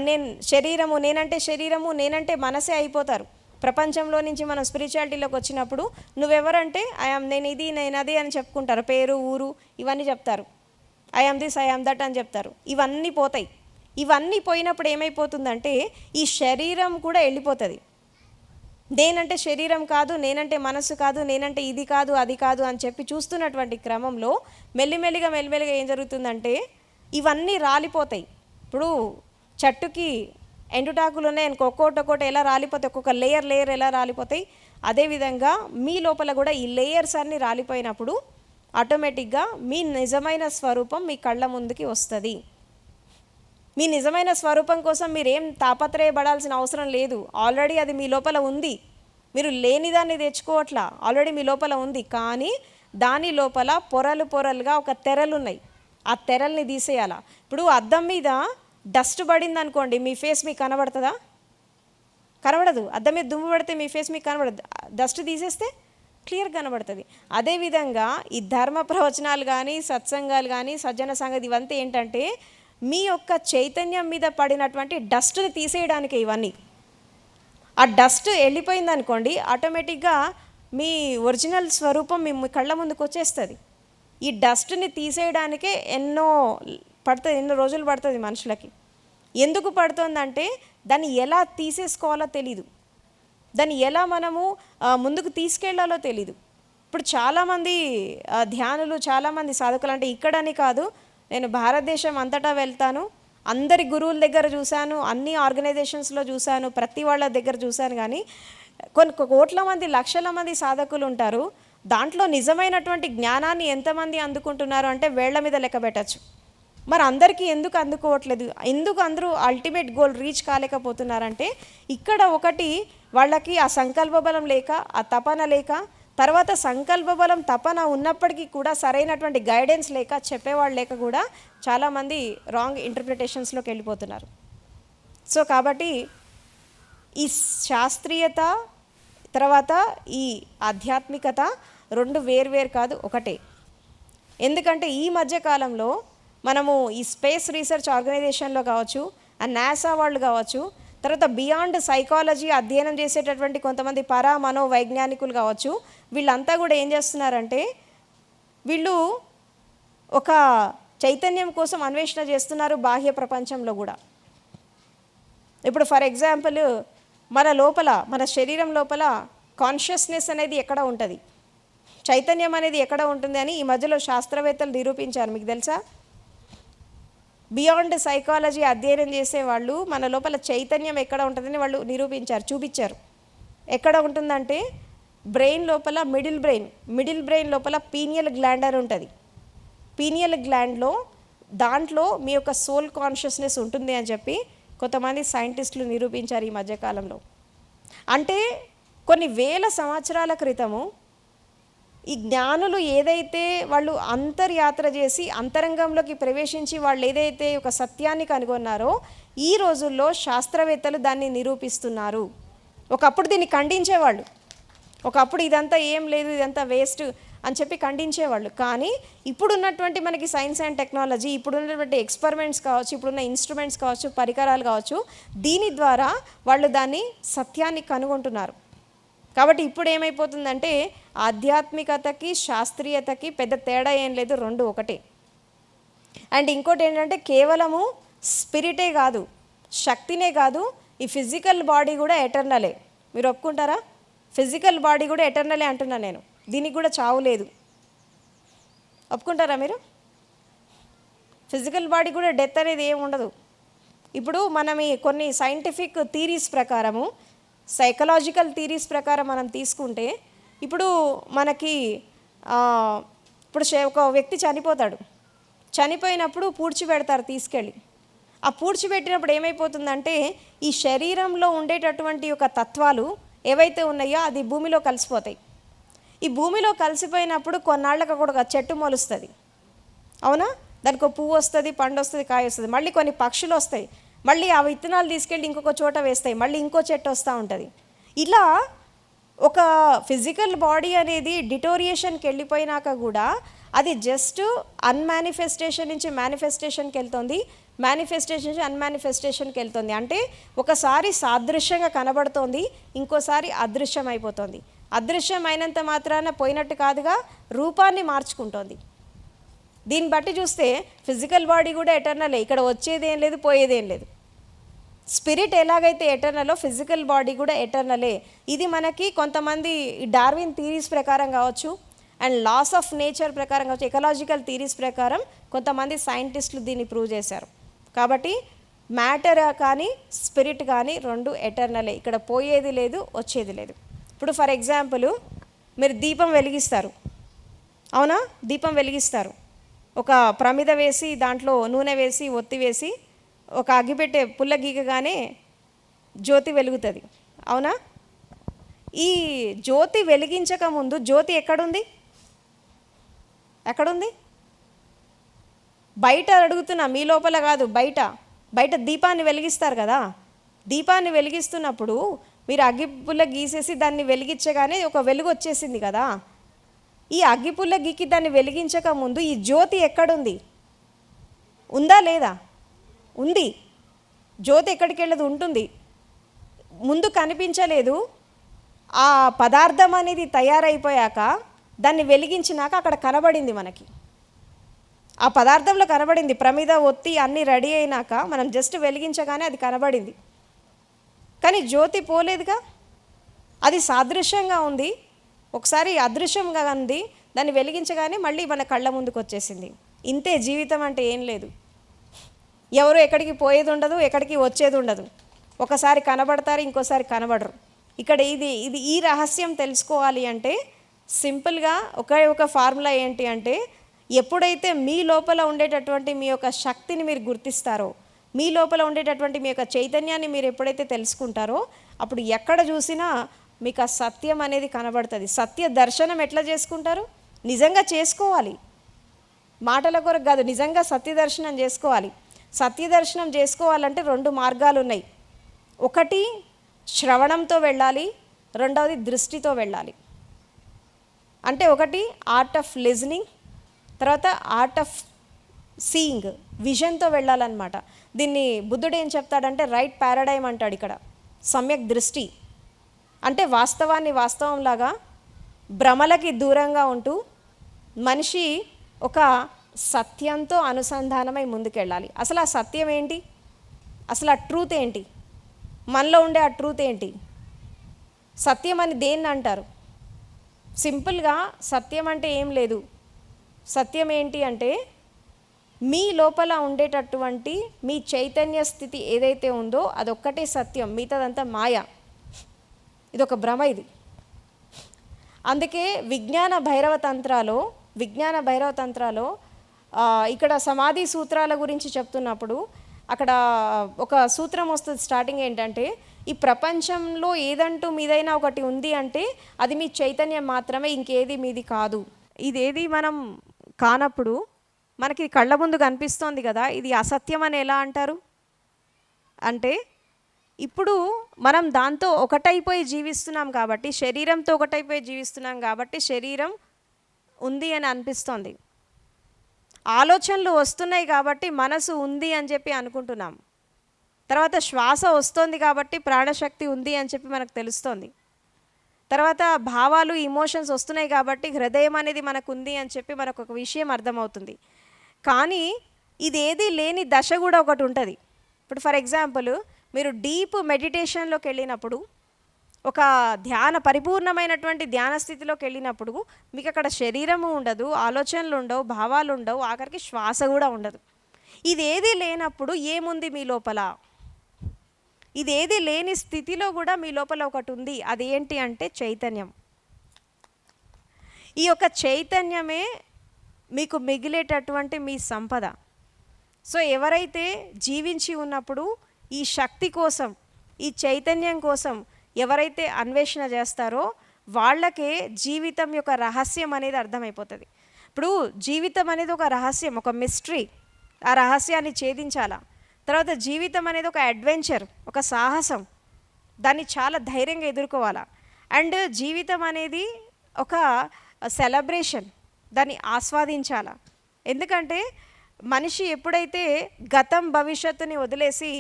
నేను శరీరము, నేనంటే శరీరము, నేనంటే మనసే అయిపోతారు. ప్రపంచంలో నుంచి మనం స్పిరిచువాలిటీలోకి వచ్చినప్పుడు నువ్వెవరంటే నేను ఇది, నేను అది అని చెప్పుకుంటారు. పేరు, ఊరు ఇవన్నీ చెప్తారు. I am this, I am that అని చెప్తారు. ఇవన్నీ పోతాయి. ఇవన్నీ పోయినప్పుడు ఏమైపోతుందంటే ఈ శరీరం కూడా వెళ్ళిపోతుంది. నేనంటే శరీరం కాదు, నేనంటే మనసు కాదు, నేనంటే ఇది కాదు, అది కాదు అని చెప్పి చూస్తున్నటువంటి క్రమంలో మెల్లిమెల్లిగా ఏం జరుగుతుందంటే ఇవన్నీ రాలిపోతాయి. ఇప్పుడు చెట్టుకి ఎండుటాకులు ఉన్నాయి, ఒక్కొక్కటి ఎలా రాలిపోతాయి, ఒక్కొక్క లేయర్ ఎలా రాలిపోతాయి, అదేవిధంగా మీ లోపల కూడా ఈ లేయర్స్ అన్నీ రాలిపోయినప్పుడు ఆటోమేటిక్గా మీ నిజమైన స్వరూపం మీ కళ్ళ ముందుకి వస్తుంది. మీ నిజమైన స్వరూపం కోసం మీరేం తాపత్రయపడాల్సిన అవసరం లేదు. ఆల్రెడీ అది మీ లోపల ఉంది. మీరు లేనిదాన్ని తెచ్చుకోవట్లా, ఆల్రెడీ మీ లోపల ఉంది. కానీ దాని లోపల పొరలుగా ఒక తెరలు ఉన్నాయి. ఆ తెరల్ని తీసేయాలా. ఇప్పుడు అద్దం మీద డస్ట్ పడింది అనుకోండి, మీ ఫేస్ మీకు కనబడుతుందా? కనబడదు. అద్దం మీద దుమ్ము పడితే మీ ఫేస్ మీకు కనబడదు. డస్ట్ తీసేస్తే క్లియర్గా కనబడుతుంది. అదేవిధంగా ఈ ధర్మ ప్రవచనాలు కానీ, సత్సంగాలు కానీ, సజ్జన సంగతి ఇవంతా ఏంటంటే మీ యొక్క చైతన్యం మీద పడినటువంటి డస్ట్ని తీసేయడానికి ఇవన్నీ. ఆ డస్ట్ వెళ్ళిపోయింది అనుకోండి, ఆటోమేటిక్గా మీ ఒరిజినల్ స్వరూపం మీ కళ్ళ ముందుకు వచ్చేస్తుంది. ఈ డస్ట్ని తీసేయడానికే ఎన్నో రోజులు పడుతుంది మనుషులకి. ఎందుకు పడుతుందంటే దాన్ని ఎలా తీసేసుకోవాలో తెలీదు, దాన్ని ఎలా మనము ముందుకు తీసుకెళ్లాలో తెలీదు. ఇప్పుడు చాలామంది ధ్యానులు, చాలామంది సాధకులు, అంటే ఇక్కడని కాదు, నేను భారతదేశం అంతటా వెళ్తాను, అందరి గురువుల దగ్గర చూశాను, అన్ని ఆర్గనైజేషన్స్లో చూశాను, ప్రతి వాళ్ళ దగ్గర చూశాను. కానీ కొన్ని కోట్ల మంది, లక్షల మంది సాధకులు ఉంటారు. దాంట్లో నిజమైనటువంటి జ్ఞానాన్ని ఎంతమంది అందుకుంటున్నారు అంటే వేళ్ల మీద లెక్క పెట్టచ్చు. మరి అందరికీ ఎందుకు అందుకోవట్లేదు, ఎందుకు అందరూ అల్టిమేట్ గోల్ రీచ్ కాలేకపోతున్నారంటే ఇక్కడ ఒకటి వాళ్ళకి ఆ సంకల్ప బలం లేక, ఆ తపన లేక, తర్వాత సంకల్ప బలం తపన ఉన్నప్పటికీ కూడా సరైనటువంటి గైడెన్స్ లేక, చెప్పేవాళ్ళు లేక కూడా చాలామంది రాంగ్ ఇంటర్ప్రిటేషన్స్లోకి వెళ్ళిపోతున్నారు. సో కాబట్టి ఈ శాస్త్రీయత తర్వాత ఈ ఆధ్యాత్మికత రెండు వేర్వేరు కాదు, ఒకటే. ఎందుకంటే ఈ మధ్యకాలంలో మనము ఈ స్పేస్ రీసెర్చ్ ఆర్గనైజేషన్లో కావచ్చు, ఆ నాసా వాళ్ళు కావచ్చు, తర్వాత బియాండ్ సైకాలజీ అధ్యయనం చేసేటటువంటి కొంతమంది మనో వైజ్ఞానికులు కావచ్చు, వీళ్ళంతా కూడా ఏం చేస్తున్నారంటే వీళ్ళు ఒక చైతన్యం కోసం అన్వేషణ చేస్తున్నారు బాహ్య ప్రపంచంలో కూడా. ఇప్పుడు ఫర్ ఎగ్జాంపుల్ మన లోపల, మన శరీరం లోపల కాన్షియస్నెస్ అనేది ఎక్కడ ఉంటుంది, చైతన్యం అనేది ఎక్కడ ఉంటుంది అని ఈ మధ్యలో శాస్త్రవేత్తలు నిరూపించారు. మీకు తెలుసా? బియాండ్ సైకాలజీ అధ్యయనం చేసేవాళ్ళు మన లోపల చైతన్యం ఎక్కడ ఉంటుందని వాళ్ళు నిరూపించారు, చూపించారు. ఎక్కడ ఉంటుందంటే బ్రెయిన్ లోపల మిడిల్ బ్రెయిన్ లోపల పీనియల్ గ్లాండ్ అని ఉంటుంది. పీనియల్ గ్లాండ్లో దాంట్లో మీ యొక్క సోల్ కాన్షియస్నెస్ ఉంటుంది అని చెప్పి కొంతమంది సైంటిస్టులు నిరూపించారు ఈ మధ్యకాలంలో. అంటే కొన్ని వేల సంవత్సరాల క్రితము ఈ జ్ఞానులు ఏదైతే వాళ్ళు అంతర్యాత్ర చేసి అంతరంగంలోకి ప్రవేశించి వాళ్ళు ఏదైతే ఒక సత్యాన్ని కనుగొన్నారో ఈ రోజుల్లో శాస్త్రవేత్తలు దాన్ని నిరూపిస్తున్నారు. ఒకప్పుడు దీన్ని ఖండించేవాళ్ళు, ఒకప్పుడు ఇదంతా ఏం లేదు, ఇదంతా వేస్ట్ అని చెప్పి ఖండించేవాళ్ళు. కానీ ఇప్పుడున్నటువంటి మనకి సైన్స్ అండ్ టెక్నాలజీ, ఇప్పుడున్నటువంటి ఎక్స్పెరిమెంట్స్ కావచ్చు, ఇప్పుడున్న ఇన్స్ట్రుమెంట్స్ కావచ్చు, పరికరాలు కావచ్చు, దీని ద్వారా వాళ్ళు దాన్ని సత్యాన్ని కనుగొంటున్నారు. కాబట్టి ఇప్పుడు ఏమైపోతుందంటే ఆధ్యాత్మికతకి శాస్త్రీయతకి పెద్ద తేడా ఏం లేదు, రెండు ఒకటే. అండ్ ఇంకోటి ఏంటంటే కేవలము స్పిరిటే కాదు, శక్తినే కాదు, ఈ ఫిజికల్ బాడీ కూడా ఎటర్నలే. మీరు ఒప్పుకుంటారా? ఫిజికల్ బాడీ కూడా ఎటర్నలే అంటున్నా నేను, దీనికి కూడా చావు లేదు. ఒప్పుకుంటారా మీరు? ఫిజికల్ బాడీ కూడా డెత్ అనేది ఏమి ఉండదు. ఇప్పుడు మనం ఈ కొన్ని సైంటిఫిక్ థీరీస్ ప్రకారము, సైకలాజికల్ థీరీస్ ప్రకారం మనం తీసుకుంటే ఇప్పుడు మనకి ఇప్పుడు ఒక వ్యక్తి చనిపోతాడు, చనిపోయినప్పుడు పూడ్చిపెడతారు తీసుకెళ్ళి. ఆ పూడ్చిపెట్టినప్పుడు ఏమైపోతుందంటే ఈ శరీరంలో ఉండేటటువంటి ఒక తత్వాలు ఏవైతే ఉన్నాయో అది భూమిలో కలిసిపోతాయి. ఈ భూమిలో కలిసిపోయినప్పుడు కొన్నాళ్ళకి ఒక చెట్టు మొలుస్తుంది, అవునా? దానికి ఒక పువ్వు వస్తుంది, పండు వస్తుంది, కాయ వస్తుంది, మళ్ళీ కొన్ని పక్షులు వస్తాయి, మళ్ళీ ఆ విత్తనాలు తీసుకెళ్ళి ఇంకొక చోట వేస్తాయి, మళ్ళీ ఇంకో చెట్టు వస్తూ ఉంటుంది. ఇలా ఒక ఫిజికల్ బాడీ అనేది డిటోరియేషన్కి వెళ్ళిపోయినాక కూడా అది జస్ట్ అన్మానిఫెస్టేషన్ నుంచి మేనిఫెస్టేషన్కి వెళ్తుంది, మేనిఫెస్టేషన్ నుంచి అన్మానిఫెస్టేషన్కి వెళ్తుంది. అంటే ఒకసారి సాదృశ్యంగా కనబడుతోంది, ఇంకోసారి అదృశ్యం అయిపోతుంది. అదృశ్యం అయినంత మాత్రాన పోయినట్టు కాదుగా, రూపాన్ని మార్చుకుంటోంది. దీన్ని బట్టి చూస్తే ఫిజికల్ బాడీ కూడా ఎటర్నలే, ఇక్కడ వచ్చేదేం లేదు, పోయేదేం లేదు. స్పిరిట్ ఎలాగైతే ఎటర్నలో ఫిజికల్ బాడీ కూడా ఎటర్నలే. ఇది మనకి కొంతమంది డార్విన్ థీరీస్ ప్రకారం కావచ్చు, అండ్ లాస్ ఆఫ్ నేచర్ ప్రకారం కావచ్చు, ఎకలాజికల్ థీరీస్ ప్రకారం కొంతమంది సైంటిస్టులు దీన్ని ప్రూవ్ చేశారు. కాబట్టి మ్యాటర్ కానీ స్పిరిట్ కానీ రెండు ఎటర్నలే, ఇక్కడ పోయేది లేదు, వచ్చేది లేదు. ఇప్పుడు ఫర్ ఎగ్జాంపుల్ మీరు దీపం వెలిగిస్తారు, అవునా? దీపం వెలిగిస్తారు, ఒక ప్రమిద వేసి దాంట్లో నూనె వేసి ఒత్తి వేసి ఒక అగ్గిపెట్టే పుల్ల గీకగానే జ్యోతి వెలుగుతుంది, అవునా? ఈ జ్యోతి వెలిగించక ముందు జ్యోతి ఎక్కడుంది? ఎక్కడుంది? బయట అడుగుతున్నా, మీ లోపల కాదు, బయట. బయట దీపాన్ని వెలిగిస్తారు కదా, దీపాన్ని వెలిగిస్తున్నప్పుడు మీరు అగ్గిపుల్ల గీసేసి దాన్ని వెలిగించగానే ఒక వెలుగు వచ్చేసింది కదా. ఈ అగ్గిపుల్ల గీకి దాన్ని వెలిగించక ముందు ఈ జ్యోతి ఎక్కడుంది? ఉందా లేదా? ఉంది. జ్యోతి ఎక్కడికి వెళ్ళదు, ఉంటుంది. ముందు కనిపించలేదు, ఆ పదార్థం అనేది తయారైపోయాక దాన్ని వెలిగించినాక అక్కడ కనబడింది మనకి. ఆ పదార్థంలో కనబడింది, ప్రమిద ఒత్తి అన్నీ రెడీ అయినాక మనం జస్ట్ వెలిగించగానే అది కనబడింది. కానీ జ్యోతి పోలేదుగా, అది సాదృశ్యంగా ఉంది, ఒకసారి అదృశ్యంగా ఉంది, దాన్ని వెలిగించగానే మళ్ళీ మన కళ్ళ ముందుకు వచ్చేసింది. ఇంతే జీవితం అంటే ఏం లేదు. ఎవరు ఎక్కడికి పోయేది ఉండదు, ఎక్కడికి వచ్చేది ఉండదు. ఒకసారి కనబడతారు, ఇంకోసారి కనబడరు. ఇక్కడ ఇది ఈ రహస్యం తెలుసుకోవాలి అంటే సింపుల్గా ఒక ఫార్ములా ఏంటి అంటే, ఎప్పుడైతే మీ లోపల ఉండేటటువంటి మీ యొక్క శక్తిని మీరు గుర్తిస్తారో, మీ లోపల ఉండేటటువంటి మీ యొక్క చైతన్యాన్ని మీరు ఎప్పుడైతే తెలుసుకుంటారో, అప్పుడు ఎక్కడ చూసినా మీకు ఆ సత్యం అనేది కనబడుతుంది. సత్య దర్శనం ఎట్లా చేసుకుంటారు? నిజంగా చేసుకోవాలి, మాటల కొరకు కాదు, నిజంగా సత్య దర్శనం చేసుకోవాలి. సత్య దర్శనం చేసుకోవాలంటే 2 మార్గాలు ఉన్నాయి. ఒకటి శ్రవణంతో వెళ్ళాలి, రెండవది దృష్టితో వెళ్ళాలి. అంటే ఒకటి ఆర్ట్ ఆఫ్ లిజనింగ్, తర్వాత ఆర్ట్ ఆఫ్ సీయింగ్, విజన్తో వెళ్ళాలన్నమాట. దీన్ని బుద్ధుడు ఏం చెప్తాడంటే రైట్ పారాడైమ్ అంటాడు ఇక్కడ. సమ్యక్ దృష్టి అంటే వాస్తవాన్ని వాస్తవంలాగా, భ్రమలకి దూరంగా ఉంటూ మనిషి ఒక సత్యంతో అనుసంధానమై ముందుకెళ్ళాలి. అసలు ఆ సత్యం ఏంటి? అసలు ఆ ట్రూత్ ఏంటి? మనలో ఉండే ఆ ట్రూత్ ఏంటి? సత్యం అని దేన్ని అంటారు? సింపుల్గా సత్యం అంటే ఏం లేదు. సత్యం ఏంటి అంటే మీ లోపల ఉండేటటువంటి మీ చైతన్య స్థితి ఏదైతే ఉందో అదొక్కటే సత్యం, మిగతాదంతా మాయ. ఇదొక భ్రమ ఇది. అందుకే విజ్ఞాన భైరవ తంత్రాలో ఇక్కడ సమాధి సూత్రాల గురించి చెప్తున్నప్పుడు అక్కడ ఒక సూత్రం వస్తుంది. స్టార్టింగ్ ఏంటంటే, ఈ ప్రపంచంలో ఏదంటూ మీదైనా ఒకటి ఉంది అంటే అది మీ చైతన్యం మాత్రమే, ఇంకేది మీది కాదు. ఇదేది మనం కానప్పుడు మనకి కళ్ళ ముందు కనిపిస్తోంది కదా, ఇది అసత్యం అని ఎలా అంటారు? అంటే ఇప్పుడు మనం దాంతో ఒకటైపోయి జీవిస్తున్నాం కాబట్టి, శరీరంతో ఒకటైపోయి జీవిస్తున్నాం కాబట్టి శరీరం ఉంది అని అనిపిస్తోంది. ఆలోచనలు వస్తున్నాయి కాబట్టి మనసు ఉంది అని చెప్పి అనుకుంటున్నాం. తర్వాత శ్వాస వస్తుంది కాబట్టి ప్రాణశక్తి ఉంది అని చెప్పి మనకు తెలుస్తోంది. తర్వాత భావాలు, ఇమోషన్స్ వస్తున్నాయి కాబట్టి హృదయం అనేది మనకు ఉంది అని చెప్పి మనకు ఒక విషయం అర్థమవుతుంది. కానీ ఇదేది లేని దశ కూడా ఒకటి ఉంటుంది. ఇప్పుడు ఫర్ ఎగ్జాంపుల్, మీరు డీప్ మెడిటేషన్లోకి వెళ్ళినప్పుడు, ఒక పరిపూర్ణమైనటువంటి ధ్యాన స్థితిలోకి వెళ్ళినప్పుడు మీకు అక్కడ శరీరము ఉండదు, ఆలోచనలు ఉండవు, భావాలు ఉండవు, ఆఖరికి శ్వాస కూడా ఉండదు. ఇదేది లేనప్పుడు ఏముంది మీ లోపల? ఇదేది లేని స్థితిలో కూడా మీ లోపల ఒకటి ఉంది. అది ఏంటి అంటే చైతన్యం. ఈ యొక్క చైతన్యమే మీకు మిగిలేటటువంటి మీ సంపద. సో ఎవరైతే జీవించి ఉన్నప్పుడు ఈ శక్తి కోసం, ఈ చైతన్యం కోసం ఎవరైతే అన్వేషణ చేస్తారో వాళ్ళకే జీవితం యొక్క రహస్యం అనేది అర్థమైపోతుంది. ఇప్పుడు జీవితం అనేది ఒక రహస్యం, ఒక మిస్టరీ. ఆ రహస్యాన్ని ఛేదించాలా. తర్వాత జీవితం అనేది ఒక అడ్వెంచర్, ఒక సాహసం, దాన్ని చాలా ధైర్యంగా ఎదుర్కోవాలా. అండ్ జీవితం అనేది ఒక సెలబ్రేషన్, దాన్ని ఆస్వాదించాలా. ఎందుకంటే మనిషి ఎప్పుడైతే గతం భవిష్యత్తుని వదిలేసి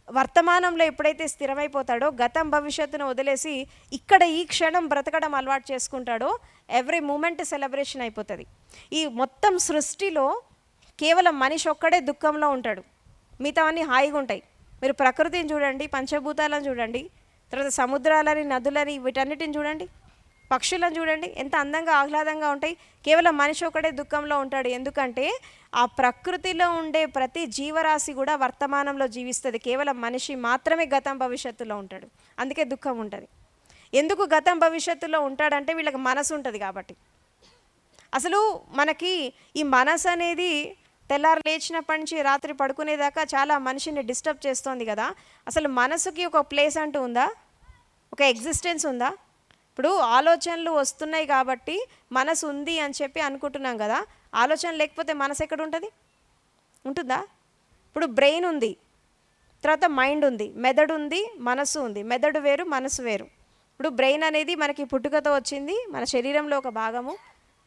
వర్తమానంలో ఎప్పుడైతే స్థిరమైపోతాడో, గతం భవిష్యత్తును వదిలేసి ఇక్కడ ఈ క్షణం బ్రతకడం అలవాటు చేసుకుంటాడో, ఎవ్రీ మూమెంట్ సెలబ్రేషన్ అయిపోతుంది. ఈ మొత్తం సృష్టిలో కేవలం మనిషి ఒక్కడే దుఃఖంలో ఉంటాడు, మిగతావన్నీ హాయిగా ఉంటాయి. మీరు ప్రకృతిని చూడండి, పంచభూతాలను చూడండి, తర్వాత సముద్రాలని, నదులని, వీటన్నిటిని చూడండి, పక్షులను చూడండి, ఎంత అందంగా ఆహ్లాదంగా ఉంటాయి. కేవలం మనిషి ఒకటే దుఃఖంలో ఉంటాడు. ఎందుకంటే ఆ ప్రకృతిలో ఉండే ప్రతి జీవరాశి కూడా వర్తమానంలో జీవిస్తుంది. కేవలం మనిషి మాత్రమే గతం భవిష్యత్తులో ఉంటాడు. అందుకే దుఃఖం ఉంటుంది. ఎందుకు గతం భవిష్యత్తులో ఉంటాడంటే వీళ్ళకి మనసు ఉంటుంది కాబట్టి. అసలు మనకి ఈ మనసు అనేది తెల్లారు లేచినప్పటి నుంచి రాత్రి పడుకునేదాకా చాలా మనిషిని డిస్టర్బ్ చేస్తోంది కదా. అసలు మనసుకి ఒక ప్లేస్ అంటూ ఉందా? ఒక ఎగ్జిస్టెన్స్ ఉందా? ఇప్పుడు ఆలోచనలు వస్తున్నాయి కాబట్టి మనసు ఉంది అని చెప్పి అనుకుంటున్నాం కదా. ఆలోచన లేకపోతే మనసు ఎక్కడ ఉంటుంది? ఉంటుందా? ఇప్పుడు బ్రెయిన్ ఉంది, తర్వాత మైండ్ ఉంది, మెదడు ఉంది, మనసు ఉంది. మెదడు వేరు, మనసు వేరు. ఇప్పుడు బ్రెయిన్ అనేది మనకి పుట్టుకతో వచ్చింది, మన శరీరంలో ఒక భాగము.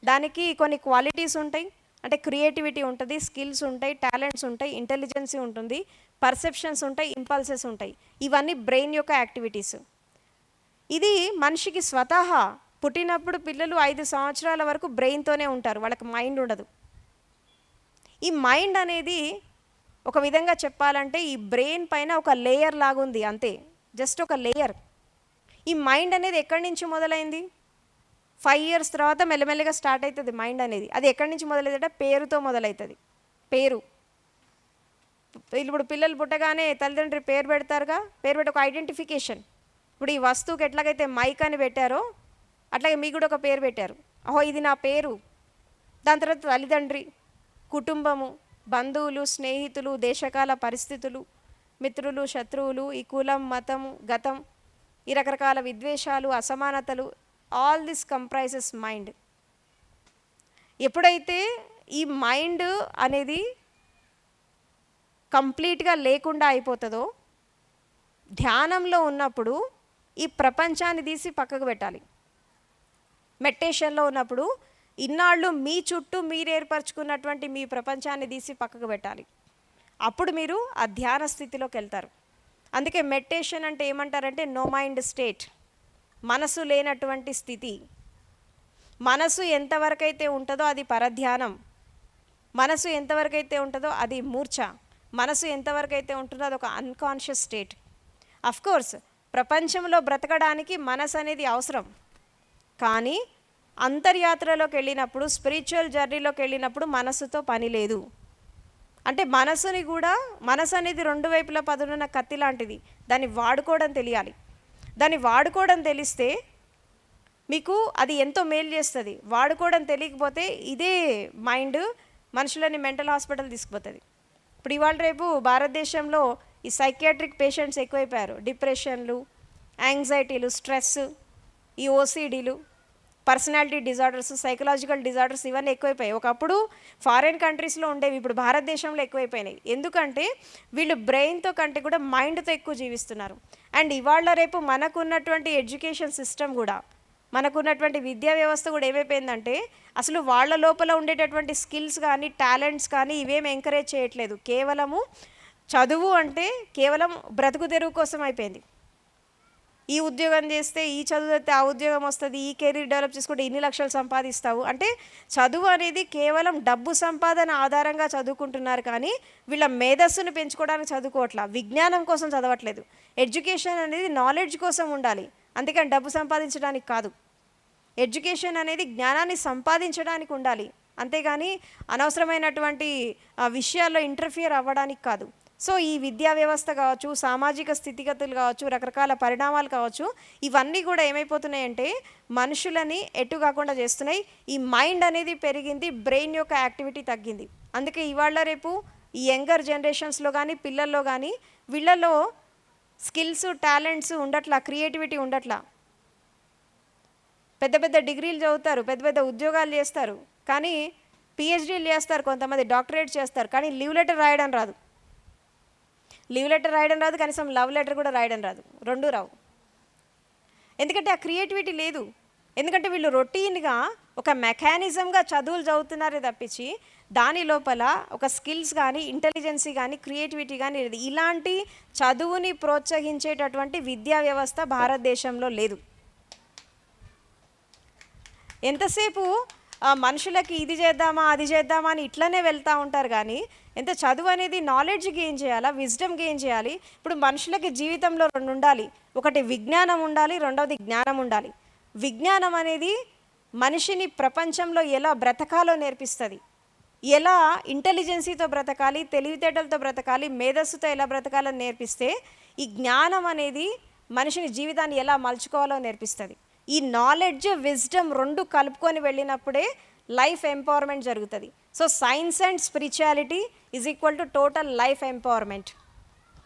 దానికి కొన్ని క్వాలిటీస్ ఉంటాయి, అంటే క్రియేటివిటీ ఉంటుంది, స్కిల్స్ ఉంటాయి, టాలెంట్స్ ఉంటాయి, ఇంటెలిజెన్సీ ఉంటుంది, పర్సెప్షన్స్ ఉంటాయి, ఇంపల్సెస్ ఉంటాయి. ఇవన్నీ బ్రెయిన్ యొక్క యాక్టివిటీస్. ఇది మనిషికి స్వతహా పుట్టినప్పుడు పిల్లలు 5 సంవత్సరాల వరకు బ్రెయిన్తోనే ఉంటారు, వాళ్ళకి మైండ్ ఉండదు. ఈ మైండ్ అనేది ఒక విధంగా చెప్పాలంటే ఈ బ్రెయిన్ పైన ఒక లేయర్ లాగుంది అంతే, జస్ట్ ఒక లేయర్. ఈ మైండ్ అనేది ఎక్కడి నుంచి మొదలైంది? 5 years తర్వాత మెల్లమెల్లగా స్టార్ట్ అవుతుంది మైండ్ అనేది. అది ఎక్కడి నుంచి మొదలవుతుందంటే పేరుతో మొదలవుతుంది. పేరు. ఇప్పుడు పిల్లలు పుట్టగానే తల్లిదండ్రి పేరు పెడతారుగా, పేరు పెట్టి ఒక ఐడెంటిఫికేషన్. ఇప్పుడు ఈ వస్తువుకి ఎట్లాగైతే మైక్ అని పెట్టారో అట్లాగే మీకు కూడా ఒక పేరు పెట్టారు. అహో ఇది నా పేరు. దాని తర్వాత తల్లిదండ్రి, కుటుంబము, బంధువులు, స్నేహితులు, దేశకాల పరిస్థితులు, మిత్రులు, శత్రువులు, ఈ కులం, మతం, గతం, ఈ రకరకాల విద్వేషాలు, అసమానతలు, ఆల్ దిస్ కంప్రైజెస్ మైండ్. ఎప్పుడైతే ఈ మైండ్ అనేది కంప్లీట్గా లేకుండా అయిపోతుందో, ధ్యానంలో ఉన్నప్పుడు ఈ ప్రపంచాన్ని తీసి పక్కకు పెట్టాలి. మెడిటేషన్లో ఉన్నప్పుడు ఇన్నాళ్ళు మీ చుట్టూ మీరు ఏర్పరచుకున్నటువంటి మీ ప్రపంచాన్ని తీసి పక్కకు పెట్టాలి. అప్పుడు మీరు ఆ ధ్యాన స్థితిలోకి వెళ్తారు. అందుకే మెడిటేషన్ అంటే ఏమంటారంటే నో మైండ్ స్టేట్, మనసు లేనటువంటి స్థితి. మనసు ఎంతవరకైతే ఉంటుందో అది పరధ్యానం, మనసు ఎంతవరకైతే ఉంటుందో అది మూర్ఛ, మనసు ఎంతవరకైతే ఉంటుందో అది ఒక అన్కాన్షియస్ స్టేట్. అఫ్కోర్స్ ప్రపంచంలో బ్రతకడానికి మనసు అనేది అవసరం, కానీ అంతర్యాత్రలోకి వెళ్ళినప్పుడు, స్పిరిచువల్ జర్నీలోకి వెళ్ళినప్పుడు మనసుతో పని లేదు. అంటే మనసుని కూడా, మనసు అనేది 2 వైపులా పదునున్న కత్తి లాంటిది, దాన్ని వాడుకోవడం తెలియాలి. దాన్ని వాడుకోవడం తెలిస్తే మీకు అది ఎంతో మేలు చేస్తుంది. వాడుకోవడం తెలియకపోతే ఇదే మైండ్ మనుషులని మెంటల్ హాస్పిటల్ తీసుకుపోతుంది. ఇప్పుడు ఇవాళ రేపు భారతదేశంలో ఈ సైకియాట్రిక్ పేషెంట్స్ ఎక్కువైపోయారు. డిప్రెషన్లు, యాంగ్జైటీలు, స్ట్రెస్, ఈ ఓసిడీలు, పర్సనాలిటీ డిజార్డర్స్, సైకలాజికల్ డిజార్డర్స్ ఇవన్నీ ఎక్కువైపోయాయి. ఒకప్పుడు ఫారిన్ కంట్రీస్లో ఉండేవి, ఇప్పుడు భారతదేశంలో ఎక్కువైపోయినాయి. ఎందుకంటే వీళ్ళు బ్రెయిన్తో కంటే కూడా మైండ్తో ఎక్కువ జీవిస్తున్నారు. అండ్ ఇవాళ రేపు మనకున్నటువంటి ఎడ్యుకేషన్ సిస్టమ్ కూడా, మనకున్నటువంటి విద్యా వ్యవస్థ కూడా ఏమైపోయిందంటే అసలు వాళ్ళ లోపల ఉండేటటువంటి స్కిల్స్ కానీ టాలెంట్స్ కానీ ఇవేం ఎంకరేజ్ చేయట్లేదు. కేవలము చదువు అంటే కేవలం బ్రతుకు తెరువు కోసం అయిపోయింది. ఈ ఉద్యోగం చేస్తే, ఈ చదువు అయితే ఆ ఉద్యోగం వస్తుంది, ఈ కెరీర్ డెవలప్ చేసుకుంటే ఇన్ని లక్షలు సంపాదిస్తావు అంటే చదువు అనేది కేవలం డబ్బు సంపాదన ఆధారంగా చదువుకుంటున్నారు, కానీ వీళ్ళ మేధస్సును పెంచుకోవడానికి చదువుకోవట్లా, విజ్ఞానం కోసం చదవట్లేదు. ఎడ్యుకేషన్ అనేది నాలెడ్జ్ కోసం ఉండాలి, అంతేకాని డబ్బు సంపాదించడానికి కాదు. ఎడ్యుకేషన్ అనేది జ్ఞానాన్ని సంపాదించడానికి ఉండాలి, అంతేగాని అనవసరమైనటువంటి విషయాల్లో ఇంటర్ఫియర్ అవ్వడానికి కాదు. సో ఈ విద్యా వ్యవస్థ కావచ్చు, సామాజిక స్థితిగతులు కావచ్చు, రకరకాల పరిణామాలు కావచ్చు, ఇవన్నీ కూడా ఏమైపోతున్నాయంటే మనుషులని ఎటు కాకుండా చేస్తున్నాయి. ఈ మైండ్ అనేది పెరిగింది, బ్రెయిన్ యొక్క యాక్టివిటీ తగ్గింది. అందుకే ఇవాళ రేపు ఈ యంగర్ జనరేషన్స్లో కానీ పిల్లల్లో కానీ వీళ్ళలో స్కిల్స్, టాలెంట్స్ ఉండట్లా, క్రియేటివిటీ ఉండట్లా. పెద్ద పెద్ద డిగ్రీలు చదువుతారు, పెద్ద పెద్ద ఉద్యోగాలు చేస్తారు, కానీ పిహెచ్డీలు చేస్తారు, కొంతమంది డాక్టరేట్ చేస్తారు, కానీ లీవ్ లెటర్ రాయడం రాదు. లీవ్ లెటర్ రాయడం రాదు, కనీసం లవ్ లెటర్ కూడా రాయడం రాదు, 2 రావు. ఎందుకంటే ఆ క్రియేటివిటీ లేదు. ఎందుకంటే వీళ్ళు రొటీన్గా ఒక మెకానిజంగా చదువులు చదువుతున్నారే తప్పించి దాని లోపల ఒక స్కిల్స్ కానీ, ఇంటెలిజెన్సీ కానీ, క్రియేటివిటీ కానీ లేదు. ఇలాంటి చదువుని ప్రోత్సహించేటటువంటి విద్యా వ్యవస్థ భారతదేశంలో లేదు. ఎంతసేపు మనుషులకి ఇది చేద్దామా అది చేద్దామా అని ఇట్లనే వెళ్తూ ఉంటారు, కానీ ఎంత చదువు అనేది నాలెడ్జ్ గెయిన్ చేయాలా, విజ్డమ్ గెయిన్ చేయాలి. ఇప్పుడు మనుషులకి జీవితంలో 2 ఉండాలి, ఒకటి విజ్ఞానం ఉండాలి, రెండవది జ్ఞానం ఉండాలి. విజ్ఞానం అనేది మనిషిని ప్రపంచంలో ఎలా బ్రతకాలో నేర్పిస్తుంది, ఎలా ఇంటెలిజెన్సీతో బ్రతకాలి, తెలివితేటలతో బ్రతకాలి, మేధస్సుతో ఎలా బ్రతకాలని నేర్పిస్తే, ఈ జ్ఞానం అనేది మనిషిని జీవితాన్ని ఎలా మలుచుకోవాలో నేర్పిస్తుంది. ఈ నాలెడ్జ్, విజ్డమ్ 2 కలుపుకొని వెళ్ళినప్పుడే లైఫ్ ఎంపవర్మెంట్ జరుగుతుంది. So science and spirituality is equal to total life empowerment.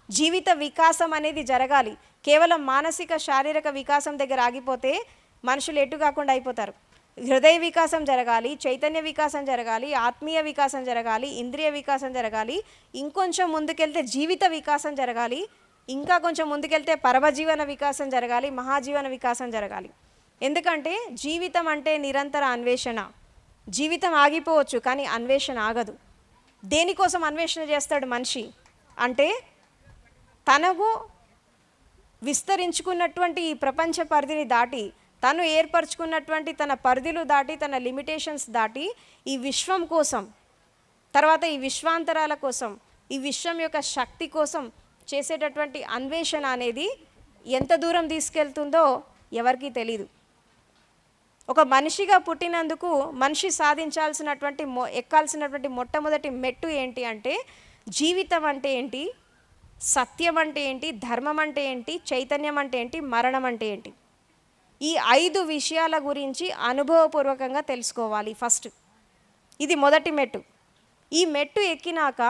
జీవిత వికాసం అనేది జరగాలి. కేవలం మానసిక, శారీరక వికాసం దగ్గర ఆగిపోతే మనుషులు ఎటు కాకుండా అయిపోతారు. హృదయ వికాసం జరగాలి, చైతన్య వికాసం జరగాలి, ఆత్మీయ వికాసం జరగాలి, ఇంద్రియ వికాసం జరగాలి, ఇంకొంచెం ముందుకెళ్తే జీవిత వికాసం జరగాలి, ఇంకా కొంచెం ముందుకెళ్తే పరమజీవన వికాసం జరగాలి, మహాజీవన వికాసం జరగాలి. ఎందుకంటే జీవితం అంటే నిరంతర అన్వేషణ. జీవితం ఆగిపోవచ్చు, కానీ అన్వేషణ ఆగదు. దేనికోసం అన్వేషణ చేస్తాడు మనిషి అంటే తనకు విస్తరించుకున్నటువంటి ఈ ప్రపంచ పరిధిని దాటి, తను ఏర్పరచుకున్నటువంటి తన పరిధులు దాటి, తన లిమిటేషన్స్ దాటి ఈ విశ్వం కోసం, తర్వాత ఈ విశ్వాంతరాల కోసం, ఈ విశ్వం యొక్క శక్తి కోసం చేసేటటువంటి అన్వేషణ అనేది ఎంత దూరం తీసుకెళ్తుందో ఎవరికీ తెలీదు. ఒక మనిషిగా పుట్టినందుకు మనిషి సాధించాల్సినటువంటి ఎక్కాల్సినటువంటి మొట్టమొదటి మెట్టు ఏంటి అంటే జీవితం అంటే ఏంటి, సత్యం అంటే ఏంటి, ధర్మం అంటే ఏంటి, చైతన్యం అంటే ఏంటి, మరణం అంటే ఏంటి. ఈ 5 విషయాల గురించి అనుభవపూర్వకంగా తెలుసుకోవాలి ఫస్ట్. ఇది మొదటి మెట్టు. ఈ మెట్టు ఎక్కినాక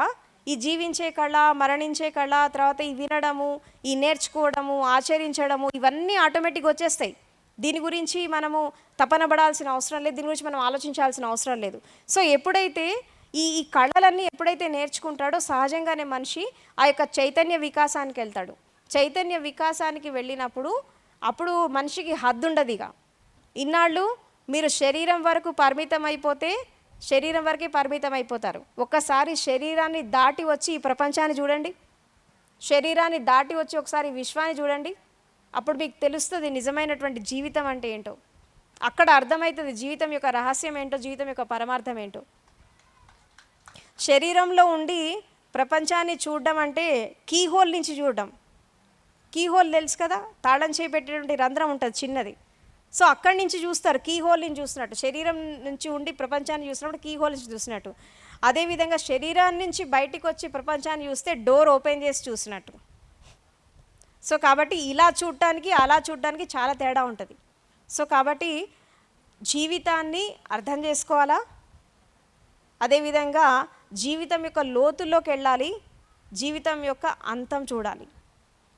ఈ జీవించే కళ, మరణించే కళ, తర్వాత ఈ వినడము, ఈ నేర్చుకోవడము, ఆచరించడము, ఇవన్నీ ఆటోమేటిక్గా వచ్చేస్తాయి. దీని గురించి మనము తపన పడాల్సిన అవసరం లేదు, దీని గురించి మనం ఆలోచించాల్సిన అవసరం లేదు. సో ఎప్పుడైతే ఈ కళలన్నీ ఎప్పుడైతే నేర్చుకుంటాడో సహజంగానే మనిషి ఆ యొక్క చైతన్య వికాసానికి వెళ్తాడు. చైతన్య వికాసానికి వెళ్ళినప్పుడు అప్పుడు మనిషికి హద్దు ఉండదు. ఇక ఇన్నాళ్ళు మీరు శరీరం వరకు పరిమితం అయిపోతే శరీరం వరకే పరిమితం అయిపోతారు. ఒక్కసారి శరీరాన్ని దాటి వచ్చి ఈ ప్రపంచాన్ని చూడండి, శరీరాన్ని దాటి వచ్చి ఒకసారి విశ్వాన్ని చూడండి, అప్పుడు మీకు తెలుస్తుంది నిజమైనటువంటి జీవితం అంటే ఏంటో. అక్కడ అర్థమవుతుంది జీవితం యొక్క రహస్యం ఏంటో, జీవితం యొక్క పరమార్థం ఏంటో. శరీరంలో ఉండి ప్రపంచాన్ని చూడడం అంటే కీహోల్ నుంచి చూడడం. కీహోల్ తెలుసు కదా, తాళం చేయి పెట్టేటువంటి రంధ్రం ఉంటుంది చిన్నది. సో అక్కడి నుంచి చూస్తారు, కీహోల్ నుంచి చూసినట్టు. శరీరం నుంచి ఉండి ప్రపంచాన్ని చూసినప్పుడు కీహోల్ నుంచి చూసినట్టు. అదేవిధంగా శరీరాన్ని నుంచి బయటికి వచ్చి ప్రపంచాన్ని చూస్తే డోర్ ఓపెన్ చేసి చూసినట్టు. సో కాబట్టి ఇలా చూడటానికి అలా చూడటానికి చాలా తేడా ఉంటుంది. సో కాబట్టి జీవితాన్ని అర్థం చేసుకోవాలా, అదేవిధంగా జీవితం యొక్క లోతుల్లోకి వెళ్ళాలి, జీవితం యొక్క అంతం చూడాలి.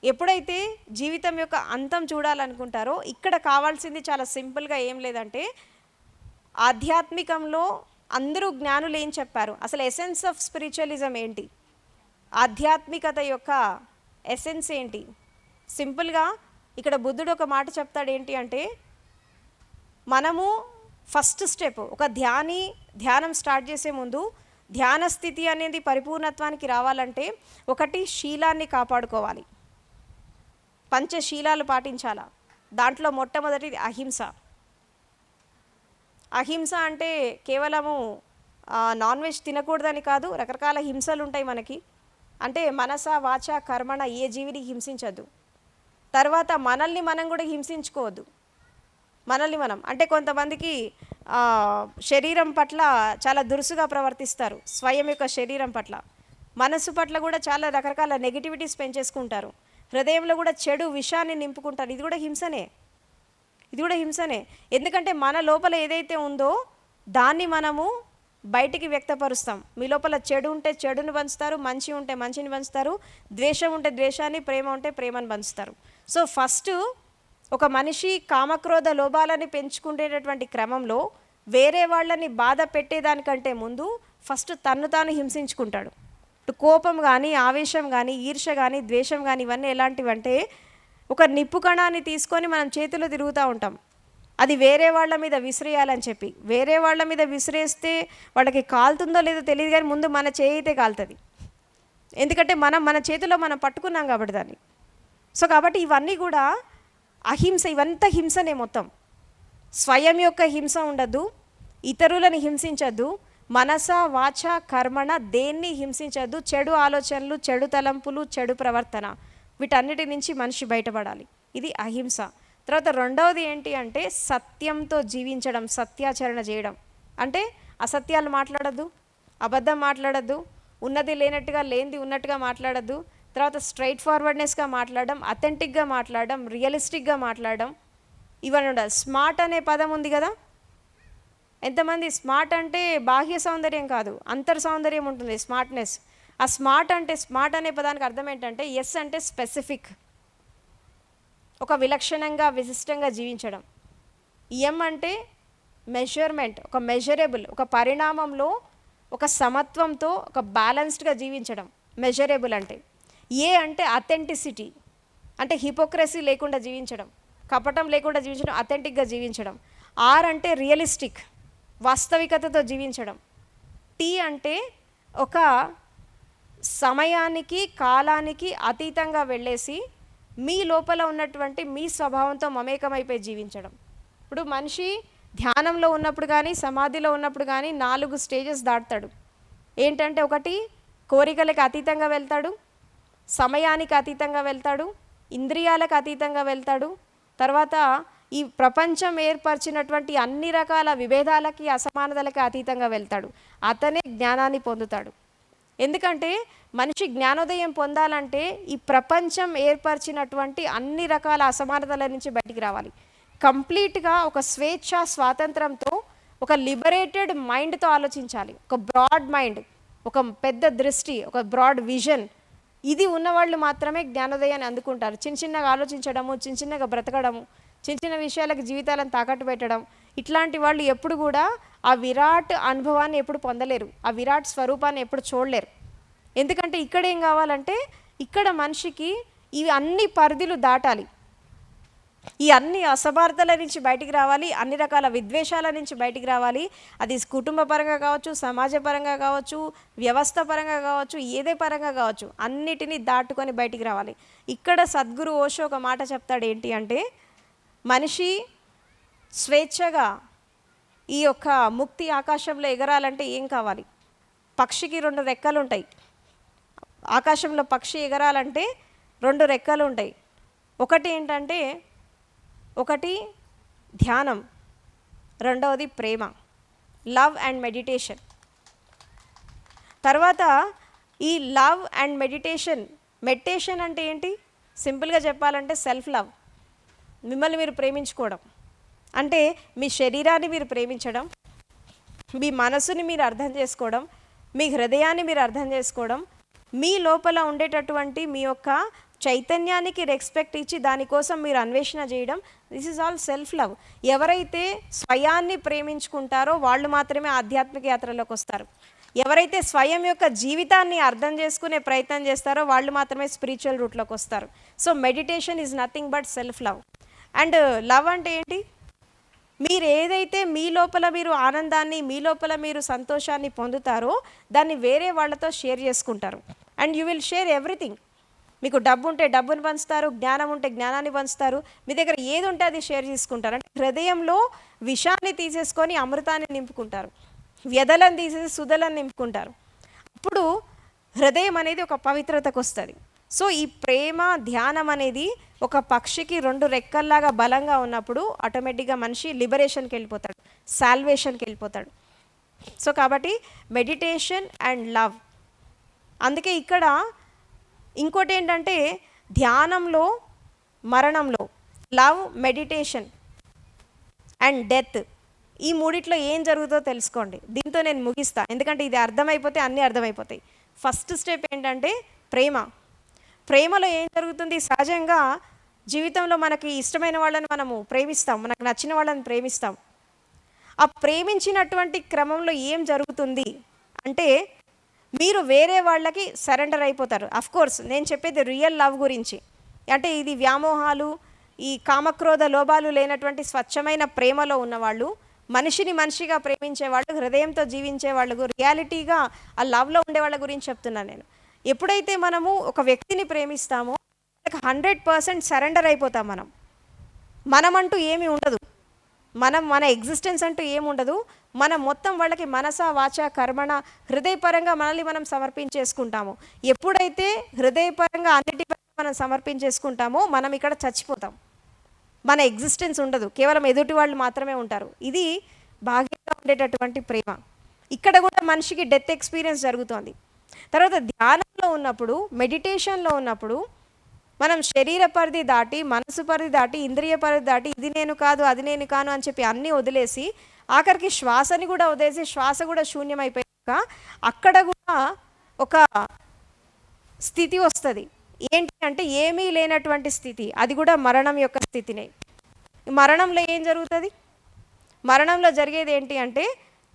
ఎప్పుడైతే జీవితం యొక్క అంతం చూడాలనుకుంటారో ఇక్కడ కావాల్సింది చాలా సింపుల్గా ఏం లేదంటే ఆధ్యాత్మికంలో అందరూ జ్ఞానులు ఏం చెప్పారు, అసలు ఎసెన్స్ ఆఫ్ స్పిరిచువలిజం ఏంటి, ఆధ్యాత్మికత యొక్క ఎసెన్స్ ఏంటి. సింపుల్గా ఇక్కడ బుద్ధుడు ఒక మాట చెప్తాడు ఏంటి అంటే మనము ఫస్ట్ స్టెప్ ఒక ధ్యానం స్టార్ట్ చేసే ముందు ధ్యాన స్థితి అనేది పరిపూర్ణత్వానికి రావాలంటే ఒకటి శీలాన్ని కాపాడుకోవాలి, పంచశీలాలు పాటించాలా. దాంట్లో మొట్టమొదటిది అహింస. అహింస అంటే కేవలము నాన్ వెజ్ తినకూడదని కాదు, రకరకాల హింసలు ఉంటాయి మనకి. అంటే మనస వాచ కర్మణ ఏ జీవిని హింసించద్దు. తర్వాత మనల్ని మనం కూడా హింసించుకోవద్దు. మనల్ని మనం అంటే కొంతమందికి శరీరం పట్ల చాలా దురుసుగా ప్రవర్తిస్తారు, స్వయం యొక్క శరీరం పట్ల. మనసు పట్ల కూడా చాలా రకరకాల నెగిటివిటీస్ పెంచేసుకుంటారు. హృదయంలో కూడా చెడు విషాన్ని నింపుకుంటారు. ఇది కూడా హింసనే. ఎందుకంటే మన లోపల ఏదైతే ఉందో దాన్ని మనము బయటికి వ్యక్తపరుస్తాం. మీ లోపల చెడు ఉంటే చెడుని పంచుతారు, మంచి ఉంటే మంచిని పంచుతారు, ద్వేషం ఉంటే ద్వేషాన్ని, ప్రేమ ఉంటే ప్రేమను పంచుతారు. సో ఫస్ట్ ఒక మనిషి కామక్రోధ లోభాలని పెంచుకునేటటువంటి క్రమంలో వేరే వాళ్ళని బాధ పెట్టేదానికంటే ముందు ఫస్ట్ తన్ను తాను హింసించుకుంటాడు. కోపం కానీ, ఆవేశం కానీ, ఈర్ష్య కానీ, ద్వేషం కానీ ఇవన్నీ ఎలాంటివంటే ఒక నిప్పు కణాన్ని తీసుకొని మనం చేతిలో తిరుగుతూ ఉంటాం. అది వేరే వాళ్ళ మీద విసిరేయాలని చెప్పి, వేరే వాళ్ళ మీద విసిరేస్తే వాళ్ళకి కాలుతుందో లేదో తెలియదు, కానీ ముందు మన చేయి అయితే కాలుతుంది. ఎందుకంటే మన చేతిలో మనం పట్టుకున్నాం కాబట్టి దాన్ని. సో కాబట్టి ఇవన్నీ కూడా అహింస, ఇవంతా హింసనే మొత్తం. స్వయం యొక్క హింస ఉండద్దు, ఇతరులను హింసించద్దు, మనస వాచ కర్మణ దేన్ని హింసించద్దు, చెడు ఆలోచనలు, చెడు తలంపులు, చెడు ప్రవర్తన వీటన్నిటి నుంచి మనిషి బయటపడాలి. ఇది అహింస. తర్వాత రెండవది ఏంటి అంటే సత్యంతో జీవించడం, సత్యాచరణ చేయడం. అంటే అసత్యాలు మాట్లాడద్దు, అబద్ధం మాట్లాడద్దు, ఉన్నది లేనట్టుగా లేనిది ఉన్నట్టుగా మాట్లాడద్దు. తర్వాత స్ట్రైట్ ఫార్వర్డ్నెస్గా మాట్లాడడం, అథెంటిక్గా మాట్లాడడం, రియలిస్టిక్గా మాట్లాడడం, ఇవన్నీ ఉండాలి. స్మార్ట్ అనే పదం ఉంది కదా, ఎంతమంది స్మార్ట్ అంటే బాహ్య సౌందర్యం కాదు, అంతర్ సౌందర్యం ఉంటుంది స్మార్ట్నెస్. ఆ స్మార్ట్ అనే పదానికి అర్థం ఏంటంటే ఎస్ అంటే స్పెసిఫిక్, ఒక విలక్షణంగా విశిష్టంగా జీవించడం. ఎం అంటే మెజర్మెంట్, ఒక మెజరబుల్, ఒక పరిణామంలో ఒక సమత్వంతో ఒక బ్యాలెన్స్డ్గా జీవించడం మెజరబుల్ అంటే. ఏ అంటే అథెంటిసిటీ, అంటే హిపోక్రసీ లేకుండా జీవించడం, కపటం లేకుండా జీవించడం, అథెంటిక్గా జీవించడం. ఆర్ అంటే రియలిస్టిక్, వాస్తవికతతో జీవించడం. టీ అంటే ఒక సమయానికి కాలానికి అతీతంగా వెళ్ళేసి మీ లోపల ఉన్నటువంటి మీ స్వభావంతో మమేకమైపోయి జీవించడం. ఇప్పుడు మనిషి ధ్యానంలో ఉన్నప్పుడు కానీ సమాధిలో ఉన్నప్పుడు కానీ 4 స్టేజెస్ దాటుతాడు. ఏంటంటే, ఒకటి కోరికలకు అతీతంగా వెళ్తాడు, సమయానికి అతీతంగా వెళ్తాడు, ఇంద్రియాలకు అతీతంగా వెళ్తాడు, తర్వాత ఈ ప్రపంచం ఏర్పరిచినటువంటి అన్ని రకాల విభేదాలకి అసమానతలకి అతీతంగా వెళ్తాడు. అతనే జ్ఞానాన్ని పొందుతాడు. ఎందుకంటే మనిషి జ్ఞానోదయం పొందాలంటే ఈ ప్రపంచం ఏర్పరిచినటువంటి అన్ని రకాల అసమానతల నుంచి బయటికి రావాలి. కంప్లీట్గా ఒక స్వేచ్ఛ స్వాతంత్రంతో ఒక లిబరేటెడ్ మైండ్తో ఆలోచించాలి. ఒక బ్రాడ్ మైండ్, ఒక పెద్ద దృష్టి, ఒక బ్రాడ్ విజన్, ఇది ఉన్నవాళ్ళు మాత్రమే జ్ఞానోదయాన్ని అందుకుంటారు. చిన్నగా ఆలోచించడము, చిన్నగా బ్రతకడము, చిన్న విషయాలకు జీవితాలను తాకట్టు పెట్టడం, ఇట్లాంటి వాళ్ళు ఎప్పుడు కూడా ఆ విరాట్ అనుభవాన్ని ఎప్పుడు పొందలేరు, ఆ విరాట్ స్వరూపాన్ని ఎప్పుడు చూడలేరు. ఎందుకంటే ఇక్కడ ఏం కావాలంటే, ఇక్కడ మనిషికి ఇవి అన్ని పరిధులు దాటాలి, ఈ అన్ని అసమానతల నుంచి బయటికి రావాలి, అన్ని రకాల విద్వేషాల నుంచి బయటికి రావాలి. అది కుటుంబ పరంగా కావచ్చు, సమాజ పరంగా కావచ్చు, వ్యవస్థ పరంగా కావచ్చు, ఏదే పరంగా కావచ్చు, అన్నిటినీ దాటుకొని బయటికి రావాలి. ఇక్కడ సద్గురు ఓషో ఒక మాట చెప్తాడు. ఏంటి అంటే, మనిషి స్వేచ్ఛగా ఈ యొక్క ముక్తి ఆకాశంలో ఎగరాలంటే ఏం కావాలి? పక్షికి 2 రెక్కలు ఉంటాయి. ఆకాశంలో పక్షి ఎగరాలంటే 2 రెక్కలు ఉంటాయి. ఒకటి ఏంటంటే, ఒకటి ధ్యానం, రెండవది ప్రేమ, లవ్ అండ్ మెడిటేషన్. తర్వాత ఈ లవ్ అండ్ మెడిటేషన్ అంటే ఏంటి? సింపుల్గా చెప్పాలంటే సెల్ఫ్ లవ్, మిమ్మల్ని మీరు ప్రేమించుకోవడం. అంటే మీ శరీరాన్ని మీరు ప్రేమించడం, మీ మనసుని మీరు అర్థం చేసుకోవడం, మీ హృదయాన్ని మీరు అర్థం చేసుకోవడం, మీ లోపల ఉండేటటువంటి మీ యొక్క చైతన్యానికి రెస్పెక్ట్ ఇచ్చి దానికోసం మీరు అన్వేషణ చేయడం. This is all self love. ఎవరైతే స్వయాన్ని ప్రేమించుకుంటారో వాళ్ళు మాత్రమే ఆధ్యాత్మిక యాత్రలోకి వస్తారు. ఎవరైతే స్వయం యొక్క జీవితాన్ని అర్థం చేసుకునే ప్రయత్నం చేస్తారో వాళ్ళు మాత్రమే స్పిరిచువల్ రూట్లోకి వస్తారు. So meditation is nothing but self love. And love అంటే ఏంటి? మీరు ఏదైతే మీ లోపల మీరు ఆనందాన్ని, మీ లోపల మీరు సంతోషాన్ని పొందుతారో దాన్ని వేరే వాళ్ళతో షేర్ చేసుకుంటారు. And you will share everything. మీకు డబ్బు ఉంటే డబ్బుని పంచుతారు, జ్ఞానం ఉంటే జ్ఞానాన్ని పంచుతారు, మీ దగ్గర ఏది ఉంటే అది షేర్ చేసుకుంటారు. అంటే హృదయంలో విషాన్ని తీసేసుకొని అమృతాన్ని నింపుకుంటారు, వ్యధలను తీసేసి సుధలను నింపుకుంటారు. అప్పుడు హృదయం అనేది ఒక పవిత్రతకు వస్తుంది. సో ఈ ప్రేమ ధ్యానం అనేది ఒక పక్షికి 2 రెక్కల్లాగా బలంగా ఉన్నప్పుడు ఆటోమేటిక్గా మనిషి లిబరేషన్కి వెళ్ళిపోతాడు, సాల్వేషన్కి వెళ్ళిపోతాడు. సో కాబట్టి మెడిటేషన్ అండ్ లవ్. అందుకే ఇక్కడ ఇంకోటి ఏంటంటే, ధ్యానంలో, మరణంలో, లవ్, మెడిటేషన్ అండ్ డెత్, ఈ మూడిట్లో ఏం జరుగుతుందో తెలుసుకోండి. దీంతో నేను ముగిస్తా, ఎందుకంటే ఇది అర్థమైపోతే అన్నీ అర్థమైపోతాయి. ఫస్ట్ స్టెప్ ఏంటంటే ప్రేమ. ప్రేమలో ఏం జరుగుతుంది? సహజంగా జీవితంలో మనకి ఇష్టమైన వాళ్ళని మనము ప్రేమిస్తాం, మనకు నచ్చిన వాళ్ళని ప్రేమిస్తాం. ఆ ప్రేమించినటువంటి క్రమంలో ఏం జరుగుతుంది అంటే, మీరు వేరే వాళ్ళకి సరెండర్ అయిపోతారు. అఫ్కోర్స్ నేను చెప్పేది రియల్ లవ్ గురించి. అంటే ఇది వ్యామోహాలు, ఈ కామక్రోధ లోభాలు లేనటువంటి స్వచ్ఛమైన ప్రేమలో ఉన్నవాళ్ళు, మనిషిని మనిషిగా ప్రేమించేవాళ్ళు, హృదయంతో జీవించే వాళ్ళు, రియాలిటీగా ఆ లవ్లో ఉండే వాళ్ళ గురించి చెప్తున్నాను నేను. ఎప్పుడైతే మనము ఒక వ్యక్తిని ప్రేమిస్తామో 100% సరెండర్ అయిపోతాం. మనమంటూ ఏమీ ఉండదు, మన ఎగ్జిస్టెన్స్ అంటూ ఏముండదు. మనం మొత్తం వాళ్ళకి మనస వాచ కర్మణ హృదయపరంగా మనల్ని మనం సమర్పించేసుకుంటాము. ఎప్పుడైతే హృదయపరంగా అన్నిటిపరంగా మనం సమర్పించేసుకుంటామో మనం ఇక్కడ చచ్చిపోతాం. మన ఎగ్జిస్టెన్స్ ఉండదు, కేవలం ఎదుటి వాళ్ళు మాత్రమే ఉంటారు. ఇది భాగ్యంగా ఉండేటటువంటి ప్రేమ. ఇక్కడ కూడా మనిషికి డెత్ ఎక్స్పీరియన్స్ జరుగుతోంది. తర్వాత ధ్యానంలో ఉన్నప్పుడు, మెడిటేషన్లో ఉన్నప్పుడు మనం శరీర పరిధి దాటి, మనసు పరిధి దాటి, ఇంద్రియ పరిధి దాటి, ఇది నేను కాదు అది నేను కాను అని చెప్పి అన్నీ వదిలేసి, ఆఖరికి శ్వాసని కూడా వదిలేసి, శ్వాస కూడా శూన్యమైపోయాక అక్కడ కూడా ఒక స్థితి వస్తుంది. ఏంటి అంటే ఏమీ లేనటువంటి స్థితి, అది కూడా మరణం యొక్క స్థితినే. మరణంలో ఏం జరుగుతుంది? మరణంలో జరిగేది ఏంటి అంటే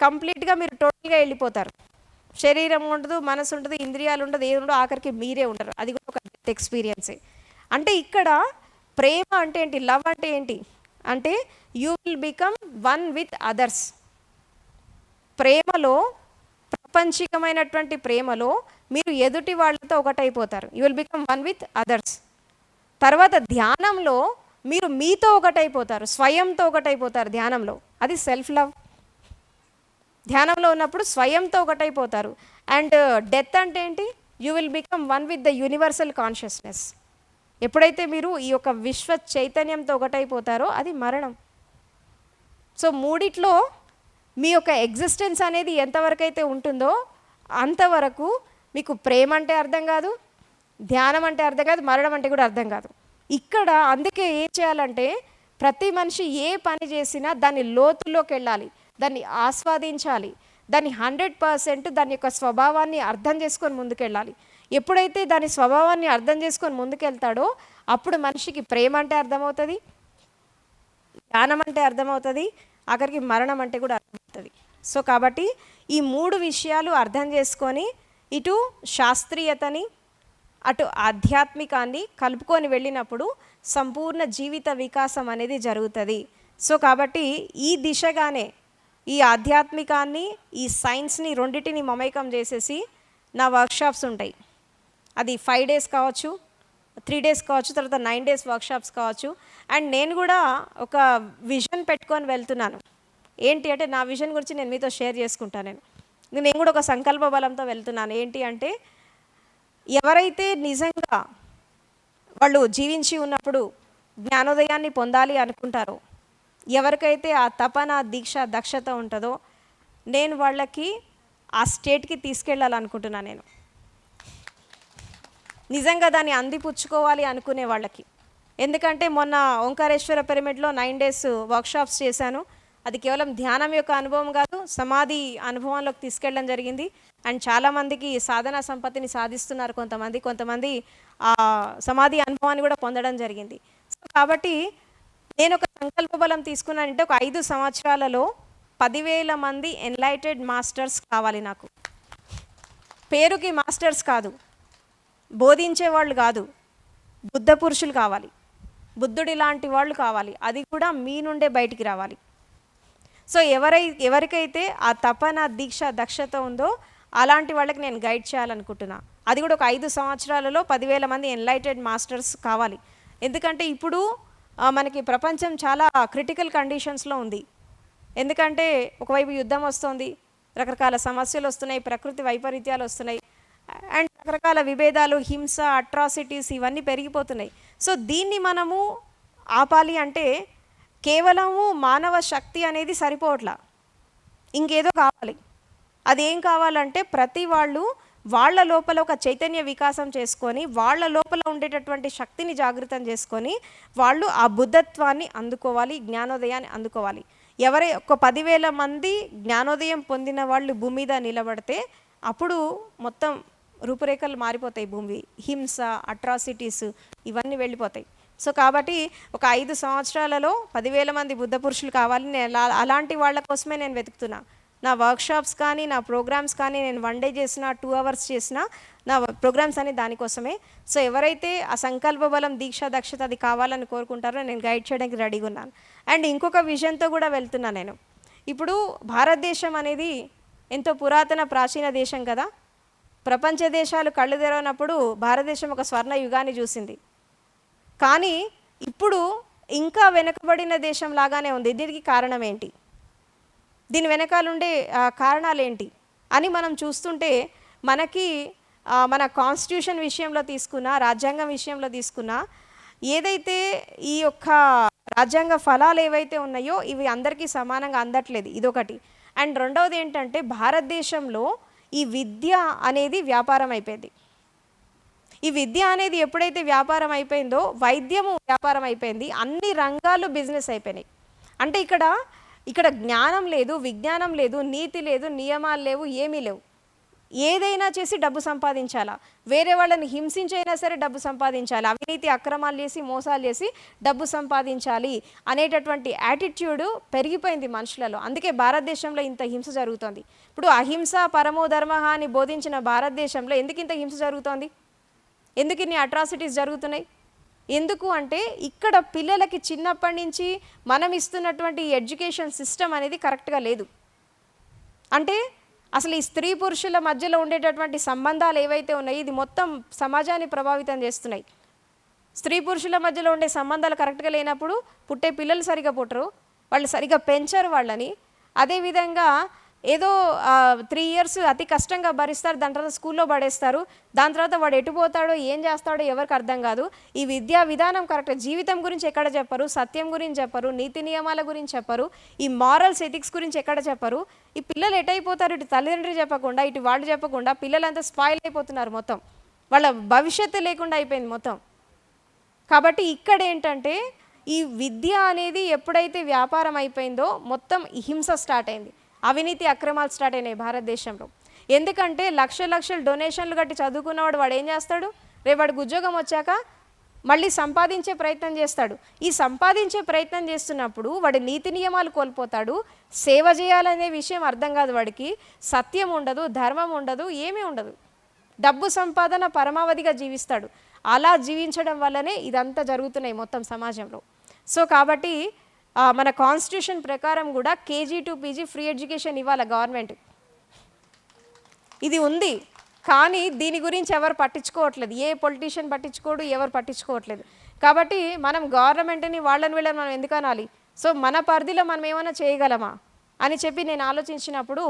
కంప్లీట్గా మీరు టోటల్గా వెళ్ళిపోతారు. శరీరం ఉండదు, మనసు ఉండదు, ఇంద్రియాలు ఉండదు, ఏమి ఉండదు, ఆఖరికి మీరే ఉండరు. అది కూడా ఒక డెత్ ఎక్స్పీరియన్సే. అంటే ఇక్కడ ప్రేమ అంటే ఏంటి, లవ్ అంటే ఏంటి అంటే you will become one with others. ప్రేమలో, ప్రపంచికమైనటువంటి ప్రేమలో మీరు ఎదుటి వాళ్ళతో ఒకటైపోతారు. You will become one with others. తర్వాత ధ్యానంలో మీరు మీతో ఒకటైపోతారు, స్వయంతో ఒకటైపోతారు ధ్యానంలో. అది సెల్ఫ్ లవ్. ధ్యానంలో ఉన్నప్పుడు స్వయంతో ఒకటైపోతారు. అండ్ డెత్ అంటే ఏంటి? You will become one with the universal consciousness. ఎప్పుడైతే మీరు ఈ యొక్క విశ్వ చైతన్యంతో ఒకటైపోతారో అది మరణం. సో మూడిట్లో మీ యొక్క ఎగ్జిస్టెన్స్ అనేది ఎంతవరకు అయితే ఉంటుందో అంతవరకు మీకు ప్రేమ అంటే అర్థం కాదు, ధ్యానం అంటే అర్థం కాదు, మరణం అంటే కూడా అర్థం కాదు. ఇక్కడ అందుకే ఏం చేయాలంటే ప్రతి మనిషి ఏ పని చేసినా దాని లోతుల్లోకి వెళ్ళాలి, దాన్ని ఆస్వాదించాలి, దాన్ని 100% దాని యొక్క స్వభావాన్ని అర్థం చేసుకొని ముందుకెళ్ళాలి. ఎప్పుడైతే దాని స్వభావాన్ని అర్థం చేసుకొని ముందుకెళ్తాడో అప్పుడు మనిషికి ప్రేమ అంటే అర్థమవుతుంది, ధ్యానం అంటే అర్థమవుతుంది, ఆఖరికి మరణం అంటే కూడా అర్థమవుతుంది. సో కాబట్టి ఈ 3 విషయాలు అర్థం చేసుకొని ఇటు శాస్త్రీయతని అటు ఆధ్యాత్మికాన్ని కలుపుకొని వెళ్ళినప్పుడు సంపూర్ణ జీవిత వికాసం అనేది జరుగుతుంది. సో కాబట్టి ఈ దిశగానే ఈ ఆధ్యాత్మికాన్ని, ఈ సైన్స్ని రెండింటిని మమేకం చేసేసి నా వర్క్షాప్స్ ఉంటాయి. అది 5 days కావచ్చు, 3 days కావచ్చు, తర్వాత 9 days వర్క్షాప్స్ కావచ్చు. అండ్ నేను కూడా ఒక విజన్ పెట్టుకొని వెళ్తున్నాను. ఏంటి అంటే నా విజన్ గురించి నేను మీతో షేర్ చేసుకుంటాను. నేను కూడా ఒక సంకల్ప బలంతో వెళ్తున్నాను. ఏంటి అంటే ఎవరైతే నిజంగా వాళ్ళు జీవించి ఉన్నప్పుడు జ్ఞానోదయాన్ని పొందాలి అనుకుంటారో, ఎవరికైతే ఆ తపన, దీక్ష, దక్షత ఉంటుందో నేను వాళ్ళకి ఆ స్టేట్కి తీసుకెళ్ళాలనుకుంటున్నాను. నేను నిజంగా దాన్ని అందిపుచ్చుకోవాలి అనుకునే వాళ్ళకి. ఎందుకంటే మొన్న ఓంకారేశ్వర పిరమిడ్లో 9 days వర్క్షాప్స్ చేశాను. అది కేవలం ధ్యానం యొక్క అనుభవం కాదు, సమాధి అనుభవంలోకి తీసుకెళ్ళడం జరిగింది. అండ్ చాలామందికి సాధనా సంపత్తిని సాధిస్తున్నారు కొంతమంది ఆ సమాధి అనుభవాన్ని కూడా పొందడం జరిగింది. సో కాబట్టి నేను ఒక సంకల్ప బలం తీసుకున్నానంటే ఒక 5 సంవత్సరాలలో 10,000 మంది ఎన్లైటెడ్ మాస్టర్స్ కావాలి నాకు. పేరుకి మాస్టర్స్ కాదు, బోధించే వాళ్ళు కాదు, బుద్ధ పురుషులు కావాలి, బుద్ధుడి లాంటి వాళ్ళు కావాలి. అది కూడా మీ నుండే బయటికి రావాలి. సో ఎవరికైతే ఆ తపన, దీక్ష, దక్షత ఉందో అలాంటి వాళ్ళకి నేను గైడ్ చేయాలనుకుంటున్నా. అది కూడా ఒక 5 సంవత్సరాలలో 10,000 మంది ఎన్లైటెడ్ మాస్టర్స్ కావాలి. ఎందుకంటే ఇప్పుడు మనకి ప్రపంచం చాలా క్రిటికల్ కండిషన్స్లో ఉంది. ఎందుకంటే ఒకవైపు యుద్ధం వస్తుంది, రకరకాల సమస్యలు వస్తున్నాయి, ప్రకృతి వైపరీత్యాలు వస్తున్నాయి, అండ్ రకరకాల విభేదాలు, హింస, అట్రాసిటీస్ ఇవన్నీ పెరిగిపోతున్నాయి. సో దీన్ని మనము ఆపాలి అంటే కేవలము మానవ శక్తి అనేది సరిపోవట్లా, ఇంకేదో కావాలి. అదేం కావాలంటే ప్రతి వాళ్ళు వాళ్ళ లోపల ఒక చైతన్య వికాసం చేసుకొని వాళ్ళ లోపల ఉండేటటువంటి శక్తిని జాగృతం చేసుకొని వాళ్ళు ఆ బుద్ధత్వాన్ని అందుకోవాలి, జ్ఞానోదయాన్ని అందుకోవాలి. ఒక 10,000 మంది జ్ఞానోదయం పొందిన వాళ్ళు భూమి మీద నిలబడితే అప్పుడు మొత్తం రూపురేఖలు మారిపోతాయి. భూమి, హింస, అట్రాసిటీస్ ఇవన్నీ వెళ్ళిపోతాయి. సో కాబట్టి ఒక 5 సంవత్సరాలలో 10,000 మంది బుద్ధ పురుషులు కావాలి. నేను అలాంటి వాళ్ళ కోసమే నేను వెతుకుతున్నా. నా వర్క్షాప్స్ కానీ, నా ప్రోగ్రామ్స్ కానీ, నేను 1 day చేసిన, 2 hours చేసిన నా ప్రోగ్రామ్స్ అని దానికోసమే. సో ఎవరైతే ఆ సంకల్ప బలం, దీక్ష, దక్షత అది కావాలని కోరుకుంటారో నేను గైడ్ చేయడానికి రెడీగా ఉన్నాను. అండ్ ఇంకొక విజన్తో కూడా వెళ్తున్నా నేను. ఇప్పుడు భారతదేశం అనేది ఎంతో పురాతన ప్రాచీన దేశం కదా. ప్రపంచ దేశాలు కళ్ళు తెరవనప్పుడు భారతదేశం ఒక స్వర్ణ యుగాన్ని చూసింది. కానీ ఇప్పుడు ఇంకా వెనుకబడిన దేశం లాగానే ఉంది. దీనికి కారణం ఏంటి, దీని వెనకాలండే కారణాలు ఏంటి అని మనం చూస్తుంటే మనకి మన కాన్స్టిట్యూషన్ విషయంలో తీసుకున్నా, రాజ్యాంగం విషయంలో తీసుకున్నా, ఏదైతే ఈ యొక్క రాజ్యాంగ ఫలాలు ఏవైతే ఉన్నాయో ఇవి అందరికీ సమానంగా అందట్లేదు, ఇదొకటి. అండ్ రెండవది ఏంటంటే భారతదేశంలో ఈ విద్య అనేది వ్యాపారం అయిపోయింది. ఈ విద్య అనేది ఎప్పుడైతే వ్యాపారం అయిపోయిందో వైద్యము వ్యాపారం అయిపోయింది, అన్ని రంగాలు బిజినెస్ అయిపోయినాయి. అంటే ఇక్కడ జ్ఞానం లేదు, విజ్ఞానం లేదు, నీతి లేదు, నియమాలు లేవు, ఏమీ లేవు. ఏదైనా చేసి డబ్బు సంపాదించాలా, వేరే వాళ్ళని హింసించైనా సరే డబ్బు సంపాదించాలి, అవినీతి అక్రమాలు చేసి మోసాలు చేసి డబ్బు సంపాదించాలి అనేటటువంటి యాటిట్యూడ్ పెరిగిపోయింది మనుషులలో. అందుకే భారతదేశంలో ఇంత హింస జరుగుతోంది. ఇప్పుడు అహింస పరమో ధర్మ అని బోధించిన భారతదేశంలో ఎందుకు ఇంత హింస జరుగుతోంది, ఎందుకు ఇన్ని అట్రాసిటీస్ జరుగుతున్నాయి? ఎందుకు అంటే ఇక్కడ పిల్లలకి చిన్నప్పటి నుంచి మనం ఇస్తున్నటువంటి ఎడ్యుకేషన్ సిస్టమ్ అనేది కరెక్ట్గా లేదు. అంటే అసలు ఈ స్త్రీ పురుషుల మధ్యలో ఉండేటటువంటి సంబంధాలు ఏవైతే ఉన్నాయో ఇది మొత్తం సమాజాన్ని ప్రభావితం చేస్తున్నాయి. స్త్రీ పురుషుల మధ్యలో ఉండే సంబంధాలు కరెక్ట్గా లేనప్పుడు పుట్టే పిల్లలు సరిగా పుట్టరు, వాళ్ళు సరిగా పెంచరు వాళ్ళని. అదేవిధంగా ఏదో 3 years అతి కష్టంగా భరిస్తారు, దాని తర్వాత స్కూల్లో పడేస్తారు. దాని తర్వాత వాడు ఎటుపోతాడో ఏం చేస్తాడో ఎవరికి అర్థం కాదు. ఈ విద్యా విధానం కరెక్ట్ జీవితం గురించి ఎక్కడ చెప్పరు, సత్యం గురించి చెప్పరు, నీతి నియమాల గురించి చెప్పరు, ఈ మారల్స్ ఎథిక్స్ గురించి ఎక్కడ చెప్పరు. ఈ పిల్లలు ఎటైపోతారు, ఇటు తల్లిదండ్రులు చెప్పకుండా ఇటు వాళ్ళు చెప్పకుండా పిల్లలంతా స్పాయిల్ అయిపోతున్నారు, మొత్తం వాళ్ళ భవిష్యత్తు లేకుండా అయిపోయింది మొత్తం. కాబట్టి ఇక్కడ ఏంటంటే ఈ విద్య అనేది ఎప్పుడైతే వ్యాపారం అయిపోయిందో మొత్తం హింస స్టార్ట్ అయింది, అవినీతి అక్రమాలు స్టార్ట్ అయినాయి భారతదేశంలో. ఎందుకంటే లక్షలు డొనేషన్లు కట్టి చదువుకున్నవాడు వాడు ఏం చేస్తాడు, రేపు వాడికి ఉద్యోగం వచ్చాక మళ్ళీ సంపాదించే ప్రయత్నం చేస్తాడు. ఈ సంపాదించే ప్రయత్నం చేస్తున్నప్పుడు వాడి నీతి నియమాలు కోల్పోతాడు, సేవ చేయాలనే విషయం అర్థం కాదు వాడికి, సత్యం ఉండదు, ధర్మం ఉండదు, ఏమీ ఉండదు, డబ్బు సంపాదన పరమావధిగా జీవిస్తాడు. అలా జీవించడం వల్లనే ఇదంతా జరుగుతున్నాయి మొత్తం సమాజంలో. సో కాబట్టి మన కాన్స్టిట్యూషన్ ప్రకారం కూడా KG to PG free education ఇవ్వాలి గవర్నమెంట్, ఇది ఉంది. కానీ దీని గురించి ఎవరు పట్టించుకోవట్లేదు, ఏ పొలిటీషియన్ పట్టించుకోడు, ఎవరు పట్టించుకోవట్లేదు. కాబట్టి మనం గవర్నమెంట్ని వాళ్ళని వీళ్ళని మనం ఎందుకు అనాలి? సో మన పరిధిలో మనం ఏమైనా చేయగలమా అని చెప్పి నేను ఆలోచించినప్పుడు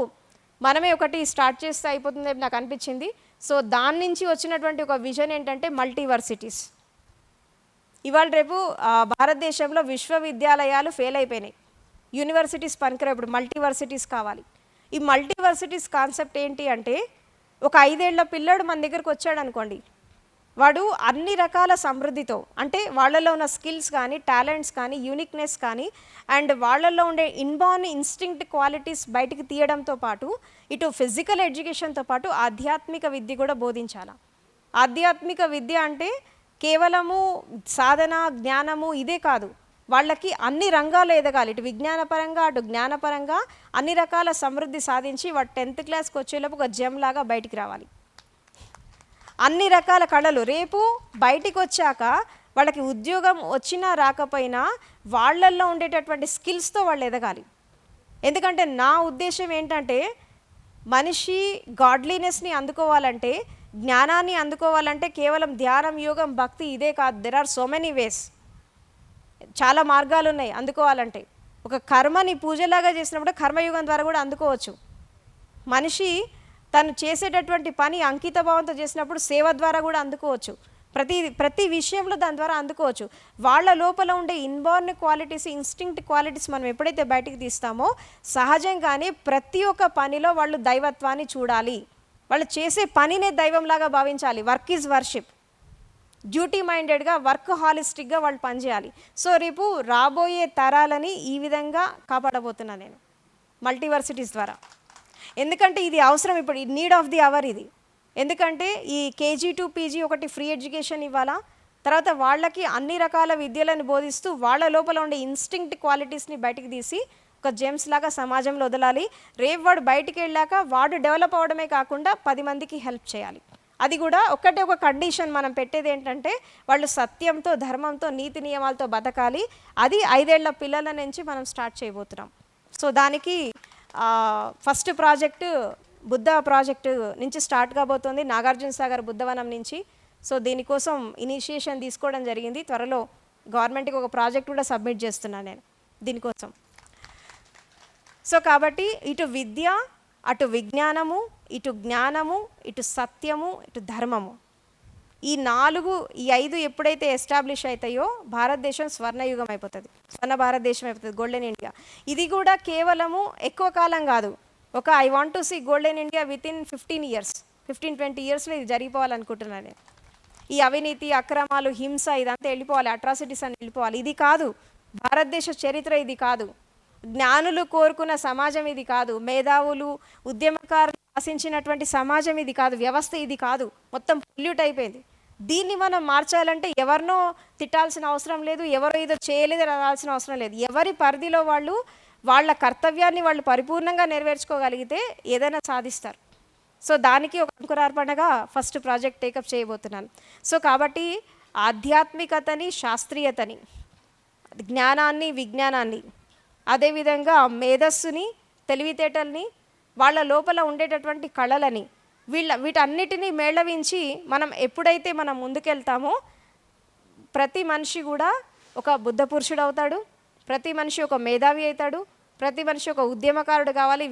మనమే ఒకటి స్టార్ట్ చేస్తే అయిపోతుందని నాకు అనిపించింది. సో దాని నుంచి వచ్చినటువంటి ఒక విజన్ ఏంటంటే మల్టీవర్సిటీస్. ఇవాళ రేపు భారతదేశంలో విశ్వవిద్యాలయాలు ఫెయిల్ అయిపోయినాయి, యూనివర్సిటీస్ పనికిరా, ఇప్పుడు మల్టీవర్సిటీస్ కావాలి. ఈ మల్టీవర్సిటీస్ కాన్సెప్ట్ ఏంటి అంటే ఒక 5 ఏళ్ల పిల్లాడు మన దగ్గరకు వచ్చాడు అనుకోండి, వాడు అన్ని రకాల సమృద్ధితో, అంటే వాళ్ళలో ఉన్న స్కిల్స్ కానీ టాలెంట్స్ కానీ యూనిక్నెస్ కానీ అండ్ వాళ్ళల్లో ఉండే ఇన్బార్న్ ఇన్స్టింక్ట్ క్వాలిటీస్ బయటికి తీయడంతో పాటు ఇటు ఫిజికల్ ఎడ్యుకేషన్తో పాటు ఆధ్యాత్మిక విద్య కూడా బోధించాలి. ఆధ్యాత్మిక విద్య అంటే కేవలము సాధన జ్ఞానము ఇదే కాదు, వాళ్ళకి అన్ని రంగాలు ఎదగాలి, ఇటు విజ్ఞానపరంగా అటు జ్ఞానపరంగా అన్ని రకాల సమృద్ధి సాధించి వాడు 10th క్లాస్కి వచ్చేలోపు ఒక జెమ్ లాగా బయటికి రావాలి. అన్ని రకాల కళలు రేపు బయటికి వచ్చాక వాళ్ళకి ఉద్యోగం వచ్చినా రాకపోయినా వాళ్ళల్లో ఉండేటటువంటి స్కిల్స్తో వాళ్ళు ఎదగాలి. ఎందుకంటే నా ఉద్దేశం ఏంటంటే మనిషి గాడ్లీనెస్ని అందుకోవాలంటే, జ్ఞానాన్ని అందుకోవాలంటే కేవలం ధ్యానం యోగం భక్తి ఇదే కాదు, there are so many ways, చాలా మార్గాలు ఉన్నాయి అందుకోవాలంటే. ఒక కర్మని పూజలాగా చేసినప్పుడు కర్మయుగం ద్వారా కూడా అందుకోవచ్చు. మనిషి తను చేసేటటువంటి పని అంకిత భావంతో చేసినప్పుడు సేవ ద్వారా కూడా అందుకోవచ్చు. ప్రతి విషయంలో దాని ద్వారా అందుకోవచ్చు. వాళ్ళ లోపల ఉండే ఇన్బార్న్ క్వాలిటీస్ ఇన్స్టింక్ట్ క్వాలిటీస్ మనం ఎప్పుడైతే బయటికి తీస్తామో సహజంగానే ప్రతి ఒక్క పనిలో వాళ్ళు దైవత్వాన్ని చూడాలి, వాళ్ళు చేసే పనినే దైవంలాగా భావించాలి. వర్క్ ఈజ్ వర్షిప్, డ్యూటీ మైండెడ్గా వర్క్ హాలిస్టిక్గా వాళ్ళు పనిచేయాలి. సో రేపు రాబోయే తరాలని ఈ విధంగా కాపాడబోతున్నాను నేను మల్టీవర్సిటీస్ ద్వారా. ఎందుకంటే ఇది అవసరం, ఇప్పుడు నీడ్ ఆఫ్ ది అవర్ ఇది. ఎందుకంటే ఈ KG to PG ఒకటి ఫ్రీ ఎడ్యుకేషన్ ఇవ్వాలా, తర్వాత వాళ్ళకి అన్ని రకాల విద్యలను బోధిస్తూ వాళ్ళ లోపల ఉండే ఇన్స్టింక్ట్ క్వాలిటీస్ని బయటికి తీసి ఒక జెమ్స్ లాగా సమాజంలో వదలాలి. రేపు వాడు బయటికి వెళ్ళాక వాడు డెవలప్ అవ్వడమే కాకుండా 10 మందికి హెల్ప్ చేయాలి. అది కూడా ఒక కండిషన్ మనం పెట్టేది ఏంటంటే వాళ్ళు సత్యంతో ధర్మంతో నీతి నియమాలతో బతకాలి. అది 5 ఏళ్ల పిల్లల నుంచి మనం స్టార్ట్ చేయబోతున్నాం. సో దానికి ఫస్ట్ ప్రాజెక్టు బుద్ధ ప్రాజెక్టు నుంచి స్టార్ట్ కాబోతుంది, నాగార్జున సాగర్ బుద్ధవనం నుంచి. సో దీనికోసం ఇనిషియేషన్ తీసుకోవడం జరిగింది. త్వరలో గవర్నమెంట్కి ఒక ప్రాజెక్ట్ కూడా సబ్మిట్ చేస్తున్నాను నేను దీనికోసం. సో కాబట్టి ఇటు విద్య, అటు విజ్ఞానము, ఇటు జ్ఞానము, ఇటు సత్యము, ఇటు ధర్మము, ఈ 5 ఎప్పుడైతే ఎస్టాబ్లిష్ అవుతాయో భారతదేశం స్వర్ణయుగం అయిపోతుంది, స్వర్ణ భారతదేశం అయిపోతుంది, గోల్డెన్ ఇండియా. ఇది కూడా కేవలము ఎక్కువ కాలం కాదు, ఒక I want to see golden India within 15-20 ఇయర్స్లో ఇది జరిగిపోవాలనుకుంటున్నాను నేను. ఈ అవినీతి అక్రమాలు హింస ఇదంతా వెళ్ళిపోవాలి, అట్రాసిటీస్ అని వెళ్ళిపోవాలి. ఇది కాదు భారతదేశ చరిత్ర, ఇది కాదు జ్ఞానులు కోరుకున్న సమాజం, ఇది కాదు మేధావులు ఉద్యమకారులు ఆశించినటువంటి సమాజం, ఇది కాదు వ్యవస్థ, ఇది కాదు. మొత్తం పొల్యూట్ అయిపోయింది. దీన్ని మనం మార్చాలంటే ఎవరినో తిట్టాల్సిన అవసరం లేదు, ఎవరో ఏదో చేయలేదు రావాల్సిన అవసరం లేదు. ఎవరి పరిధిలో వాళ్ళు వాళ్ళ కర్తవ్యాన్ని వాళ్ళు పరిపూర్ణంగా నెరవేర్చుకోగలిగితే ఏదైనా సాధిస్తారు. సో దానికి ఒక అంకురార్పణగా ఫస్ట్ ప్రాజెక్ట్ టేకప్ చేయబోతున్నాను. సో కాబట్టి ఆధ్యాత్మికతని, శాస్త్రీయతని, జ్ఞానాన్ని, విజ్ఞానాన్ని, అదేవిధంగా మేధస్సుని, తెలివితేటల్ని, వాళ్ళ లోపల ఉండేటటువంటి కళలని వీటన్నిటినీ మేళవించి మనం ఎప్పుడైతే మనం ముందుకెళ్తామో ప్రతి మనిషి కూడా ఒక బుద్ధ పురుషుడు అవుతాడు, ప్రతి మనిషి ఒక మేధావి అవుతాడు, ప్రతి మనిషి ఒక ఉద్యమకారుడు కావాలి.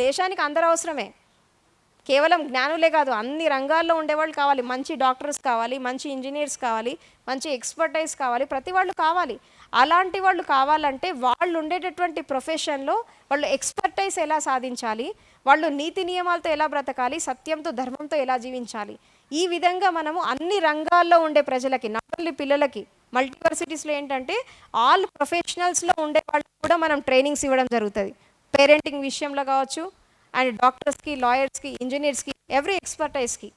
దేశానికి అందరూ అవసరమే, కేవలం జ్ఞానులే కాదు, అన్ని రంగాల్లో ఉండేవాళ్ళు కావాలి. మంచి డాక్టర్స్ కావాలి, మంచి ఇంజనీర్స్ కావాలి, మంచి ఎక్స్పర్టైజ్ కావాలి, ప్రతి వాళ్ళు కావాలి. అలాంటి వాళ్ళు కావాలంటే వాళ్ళు ఉండేటటువంటి ప్రొఫెషన్లో వాళ్ళు ఎక్స్పర్టైజ్ ఎలా సాధించాలి, వాళ్ళు నీతి నియమాలతో ఎలా బ్రతకాలి, సత్యంతో ధర్మంతో ఎలా జీవించాలి, ఈ విధంగా మనము అన్ని రంగాల్లో ఉండే ప్రజలకి, నాట్ ఓన్లీ పిల్లలకి, మల్టీవర్సిటీస్లో ఏంటంటే ఆల్ ప్రొఫెషనల్స్లో ఉండే వాళ్ళకి కూడా మనం ట్రైనింగ్స్ ఇవ్వడం జరుగుతుంది. పేరెంటింగ్ విషయంలో కావచ్చు, అండ్ డాక్టర్స్కి, లాయర్స్కి, ఇంజనీర్స్కి, ఎవ్రీ ఎక్స్పర్టైజ్కి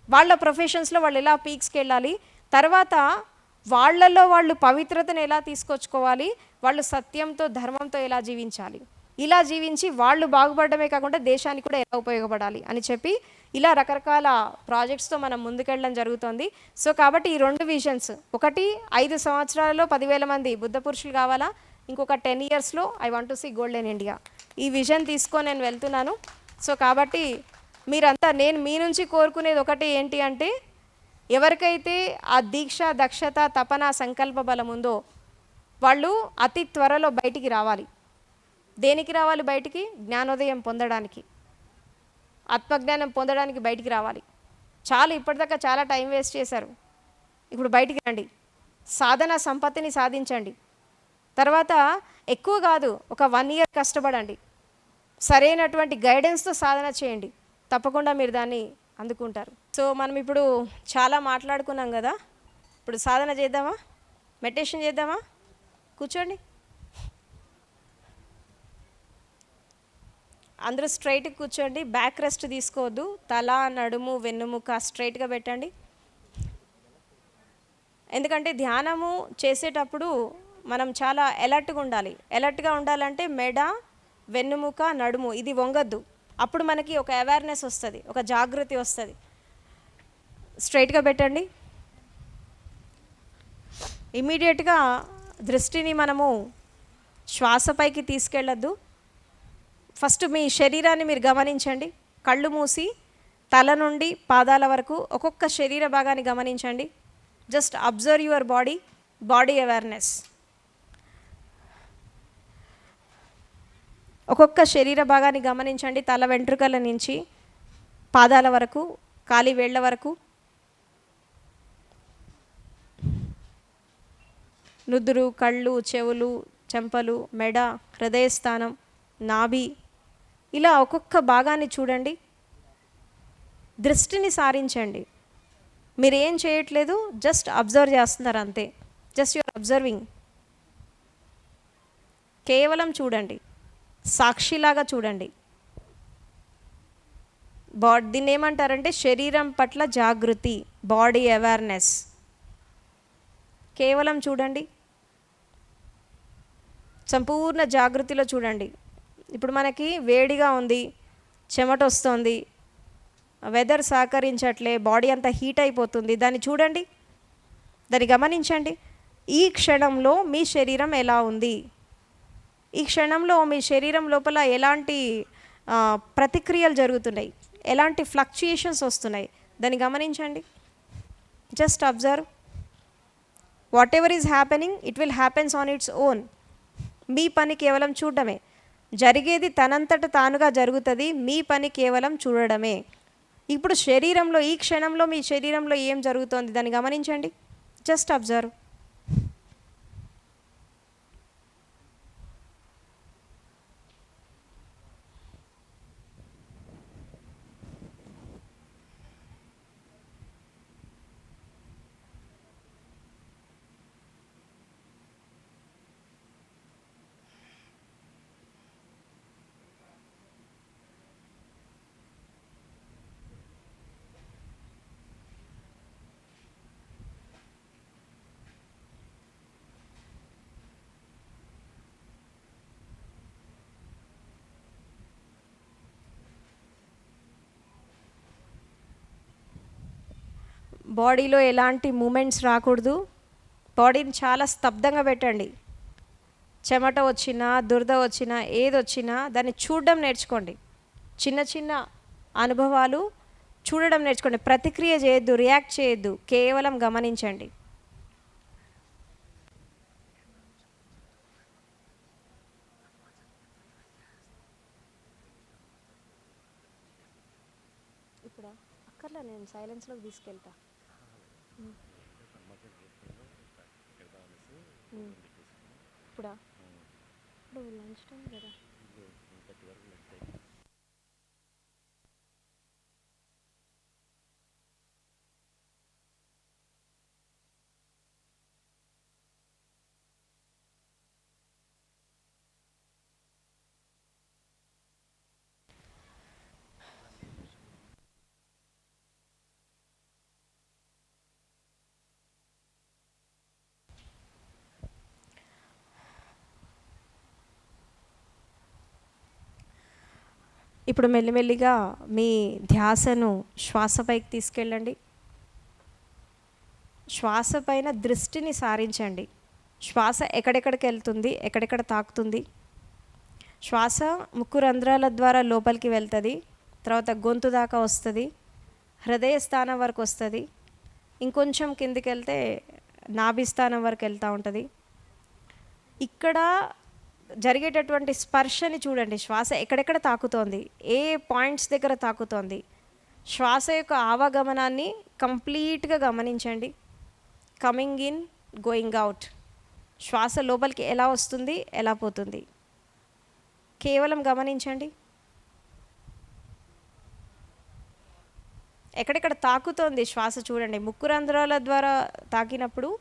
వాళ్ళ ప్రొఫెషన్స్లో వాళ్ళు ఎలా పీక్స్కి వెళ్ళాలి, తర్వాత వాళ్ళల్లో వాళ్ళు పవిత్రతను ఎలా తీసుకొచ్చుకోవాలి, వాళ్ళు సత్యంతో ధర్మంతో ఎలా జీవించాలి, ఇలా జీవించి వాళ్ళు బాగుపడమే కాకుండా దేశానికి కూడా ఎలా ఉపయోగపడాలి అని చెప్పి ఇలా రకరకాల ప్రాజెక్ట్స్తో మనం ముందుకెళ్ళడం జరుగుతుంది. సో కాబట్టి ఈ 2 విజన్స్, ఒకటి 5 సంవత్సరాలలో 10,000 మంది బుద్ధ పురుషులు కావాలా, ఇంకొక 10 ఇయర్స్లో I want to see golden India. ఈ విజన్ తీసుకొని నేను వెళ్తున్నాను. సో కాబట్టి మీరంతా, నేను మీ నుంచి కోరుకునేది ఒకటి ఏంటి అంటే, ఎవరికైతే ఆ దీక్ష, దక్షత, తపన, సంకల్ప బలం ఉందో వాళ్ళు అతి త్వరలో బయటికి రావాలి. దేనికి రావాలి బయటికి? జ్ఞానోదయం పొందడానికి, ఆత్మజ్ఞానం పొందడానికి బయటికి రావాలి. ఇప్పటిదాకా చాలా టైం వేస్ట్ చేశారు. ఇప్పుడు బయటికి రండి, సాధన సంపత్తిని సాధించండి. తర్వాత ఎక్కువ కాదు, ఒక 1 ఇయర్ కష్టపడండి, సరైనటువంటి గైడెన్స్తో సాధన చేయండి, తప్పకుండా మీరు దాన్ని అందుకుంటారు. సో మనం ఇప్పుడు చాలా మాట్లాడుకున్నాం కదా, ఇప్పుడు సాధన చేద్దామా, మెడిటేషన్ చేద్దామా? కూర్చోండి, అందరూ స్ట్రైట్గా కూర్చోండి, బ్యాక్ రెస్ట్ తీసుకోవద్దు, తల, నడుము, వెన్నుముక స్ట్రైట్గా పెట్టండి. ఎందుకంటే ధ్యానము చేసేటప్పుడు మనం చాలా అలర్ట్గా ఉండాలి. అలర్ట్గా ఉండాలంటే మెడ, వెన్నుముక, నడుము ఇది వంగద్దు. అప్పుడు మనకి ఒక అవేర్నెస్ వస్తుంది, ఒక జాగృతి వస్తుంది. స్ట్రైట్గా పెట్టండి. ఇమీడియట్గా దృష్టిని మనము శ్వాసపైకి తీసుకెళ్ళొద్దు. ఫస్ట్ మీ శరీరాన్ని మీరు గమనించండి. కళ్ళు మూసి తల నుండి పాదాల వరకు ఒక్కొక్క శరీర భాగాన్ని గమనించండి. Just observe your body awareness. ఒక్కొక్క శరీర భాగాన్ని గమనించండి. తల వెంట్రుకల నుంచి పాదాల వరకు, కాలి వేళ్ల వరకు, నుదురు, కళ్ళు, చెవులు, చెంపలు, మెడ, హృదయస్థానం, నాభి, ఇలా ఒక్కొక్క భాగాన్ని చూడండి. దృష్టిని సారించండి. మీరు ఏం చేయట్లేదు, జస్ట్ అబ్జర్వ్ చేస్తున్నారు అంతే. Just you're observing. కేవలం చూడండి, సాక్షిలాగా చూడండి. దీన్ని ఏమంటారంటే శరీరం పట్ల జాగృతి, బాడీ అవేర్నెస్. కేవలం చూడండి, సంపూర్ణ జాగృతిలో చూడండి. ఇప్పుడు మనకి వేడిగా ఉంది, చెమట వస్తుంది, వెదర్ సహకరించట్లే, బాడీ అంతా హీట్ అయిపోతుంది. దాన్ని చూడండి, దాన్ని గమనించండి. ఈ క్షణంలో మీ శరీరం ఎలా ఉంది, ఈ క్షణంలో మీ శరీరం లోపల ఎలాంటి ప్రతిక్రియలు జరుగుతున్నాయి, ఎలాంటి ఫ్లక్చుయేషన్స్ వస్తున్నాయి, దాన్ని గమనించండి. Just observe. Whatever is happening, it will happens on its own. మీ పని కేవలం చూడడమే, జరిగేది తనంతట తానుగా జరుగుతుంది. మీ పని కేవలం చూడడమే. ఇప్పుడు శరీరంలో, ఈ క్షణంలో మీ శరీరంలో ఏం జరుగుతోంది దాన్ని గమనించండి. Just observe. బాడీలో ఎలాంటి మూమెంట్స్ రాకూడదు. బాడీని చాలా స్తబ్దంగా పెట్టండి. చెమట వచ్చినా, దురద వచ్చినా, ఏది వచ్చినా దాన్ని చూడడం నేర్చుకోండి. చిన్న చిన్న అనుభవాలు చూడడం నేర్చుకోండి. ప్రతిక్రియ చేయొద్దు, రియాక్ట్ చేయొద్దు, కేవలం గమనించండి. ఇప్పుడు అక్కర్లా, నేను సైలెన్స్లోకి తీసుకెళ్తా. ఇప్పుడు లంచ్ టైం కదా. ఇప్పుడు మెల్లిమెల్లిగా మీ ధ్యాసను శ్వాసపైకి తీసుకెళ్ళండి. శ్వాస పైన దృష్టిని సారించండి. శ్వాస ఎక్కడెక్కడికి వెళ్తుంది, ఎక్కడెక్కడ తాకుతుంది. శ్వాస ముక్కు రంధ్రాల ద్వారా లోపలికి వెళ్తుంది, తర్వాత గొంతు దాకా వస్తుంది, హృదయ స్థానం వరకు వస్తుంది, ఇంకొంచెం కిందికి వెళ్తే నాభి స్థానం వరకు వెళ్తూ ఉంటుంది. ఇక్కడ జరిగేటటువంటి స్పర్శని చూడండి. శ్వాస ఎక్కడెక్కడ తాకుతోంది, ఏ పాయింట్స్ దగ్గర తాకుతోంది. శ్వాస యొక్క ఆవాగమనాన్ని కంప్లీట్గా గమనించండి. Coming in, going out. శ్వాస లోపలికి ఎలా వస్తుంది, ఎలా పోతుంది, కేవలం గమనించండి. ఎక్కడెక్కడ తాకుతోంది శ్వాస చూడండి. ముక్కు రంధ్రాల ద్వారా తాకినప్పుడు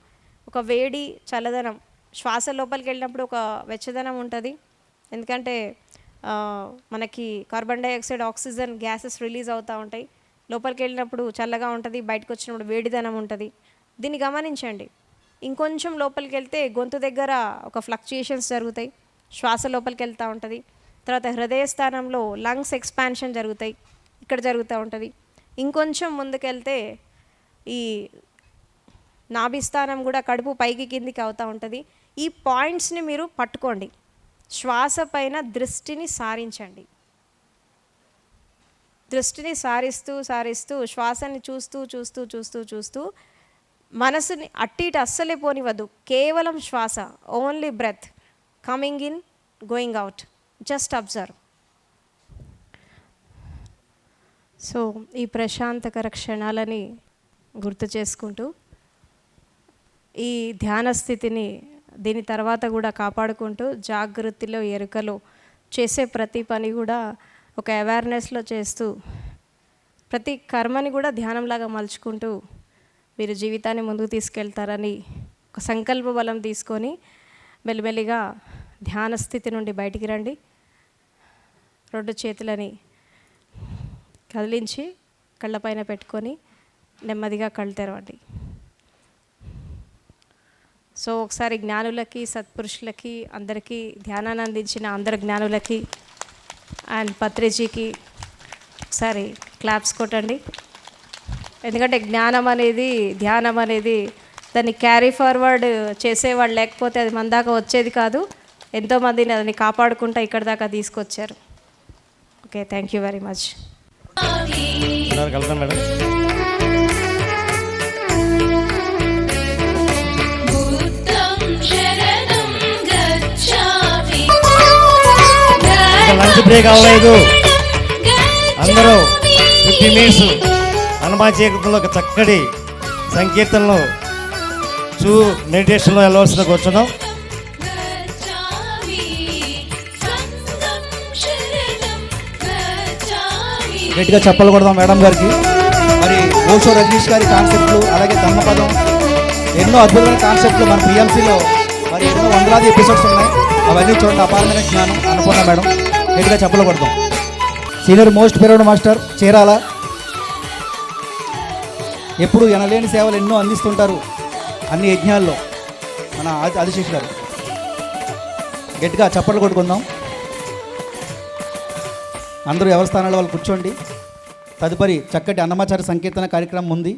ఒక వేడి, చల్లదనం, శ్వాస లోపలికి వెళ్ళినప్పుడు ఒక వెచ్చదనం ఉంటుంది. ఎందుకంటే మనకి carbon dioxide, oxygen gases release అవుతూ ఉంటాయి. లోపలికి వెళ్ళినప్పుడు చల్లగా ఉంటుంది, బయటకు వచ్చినప్పుడు వేడిదనం ఉంటుంది. దీన్ని గమనించండి. ఇంకొంచెం లోపలికి వెళ్తే గొంతు దగ్గర ఒక ఫ్లక్చుయేషన్స్ జరుగుతాయి, శ్వాస లోపలికి వెళ్తూ ఉంటుంది. తర్వాత హృదయ స్థానంలో లంగ్స్ ఎక్స్పాన్షన్ జరుగుతాయి, ఇక్కడ జరుగుతూ ఉంటుంది. ఇంకొంచెం ముందుకెళ్తే ఈ నాభి స్థానం కూడా కడుపు పైకి కిందికి అవుతూ ఉంటుంది. ఈ పాయింట్స్ని మీరు పట్టుకోండి. శ్వాస పైన దృష్టిని సారించండి. దృష్టిని సారిస్తూ సారిస్తూ శ్వాసని చూస్తూ చూస్తూ చూస్తూ చూస్తూ మనసుని అట్టి ఇటు అస్సలే పోనివ్వద్దు. కేవలం శ్వాస, only breath, coming in, going out. Just observe. So ఈ ప్రశాంతకర క్షణాలని గుర్తు చేసుకుంటూ ఈ ధ్యాన స్థితిని దీని తర్వాత కూడా కాపాడుకుంటూ జాగృతిలో, ఎరుకలో చేసే ప్రతి పని కూడా ఒక అవేర్నెస్లో చేస్తూ ప్రతి కర్మని కూడా ధ్యానంలాగా మలుచుకుంటూ మీరు జీవితాన్ని ముందుకు తీసుకెళ్తారని ఒక సంకల్ప బలం తీసుకొని మెల్లిమెల్లిగా ధ్యాన స్థితి నుండి బయటికి రండి. రెండు చేతులని కదిలించి కళ్ళపైన పెట్టుకొని నెమ్మదిగా కళ్ళు తెరవండి. సో ఒకసారి జ్ఞానులకి, సత్పురుషులకి, అందరికీ ధ్యానాన్ని అందించిన అందరు జ్ఞానులకి అండ్ పత్రిజీకి ఒకసారి క్లాప్స్ కొట్టండి. ఎందుకంటే జ్ఞానం అనేది, ధ్యానం అనేది దాన్ని క్యారీ ఫార్వర్డ్ చేసేవాళ్ళు లేకపోతే అది మన దాకా వచ్చేది కాదు. ఎంతోమందిని దాన్ని కాపాడుకుంటూ ఇక్కడ దాకా తీసుకొచ్చారు. Okay, thank you very much. కలుద్దాం మేడం. లంచ్ బ్రేక్ అవ్వలేదు. అందరూ 50 మినిట్స్ హనుమాన్ చీకటిలో ఒక చక్కటి సంకీర్తనలో మెడిటేషన్లో వెళ్ళవలసిన కూర్చున్నాం. గట్టిగా చెప్పలు కొడదాం మేడం గారికి. మరి ఓషో రజనీష్ గారి కాన్సెప్ట్లు, అలాగే ధమ్మపదం, ఎన్నో అద్భుతమైన కాన్సెప్ట్లు మన పిఎంసీలో మరి ఎన్నో వందలాది ఎపిసోడ్స్ ఉన్నాయి. అవన్నీ చూడండి. అపారమైన జ్ఞానం అనుకున్నా మేడం. గట్టిగా చెప్పలు కొడదాం. Senior most pyramid master Chirala, ఎప్పుడు ఎనలేని సేవలు ఎన్నో అందిస్తుంటారు అన్ని యజ్ఞాల్లో మన ఆదిశేష్ గారు. గట్టిగా చప్పట్లు కొట్టుకుందాం. అందరూ ఎవరి స్థానాల్లో వాళ్ళు కూర్చోండి. తదుపరి చక్కటి అన్నమాచార్య సంకీర్తన కార్యక్రమం ఉంది.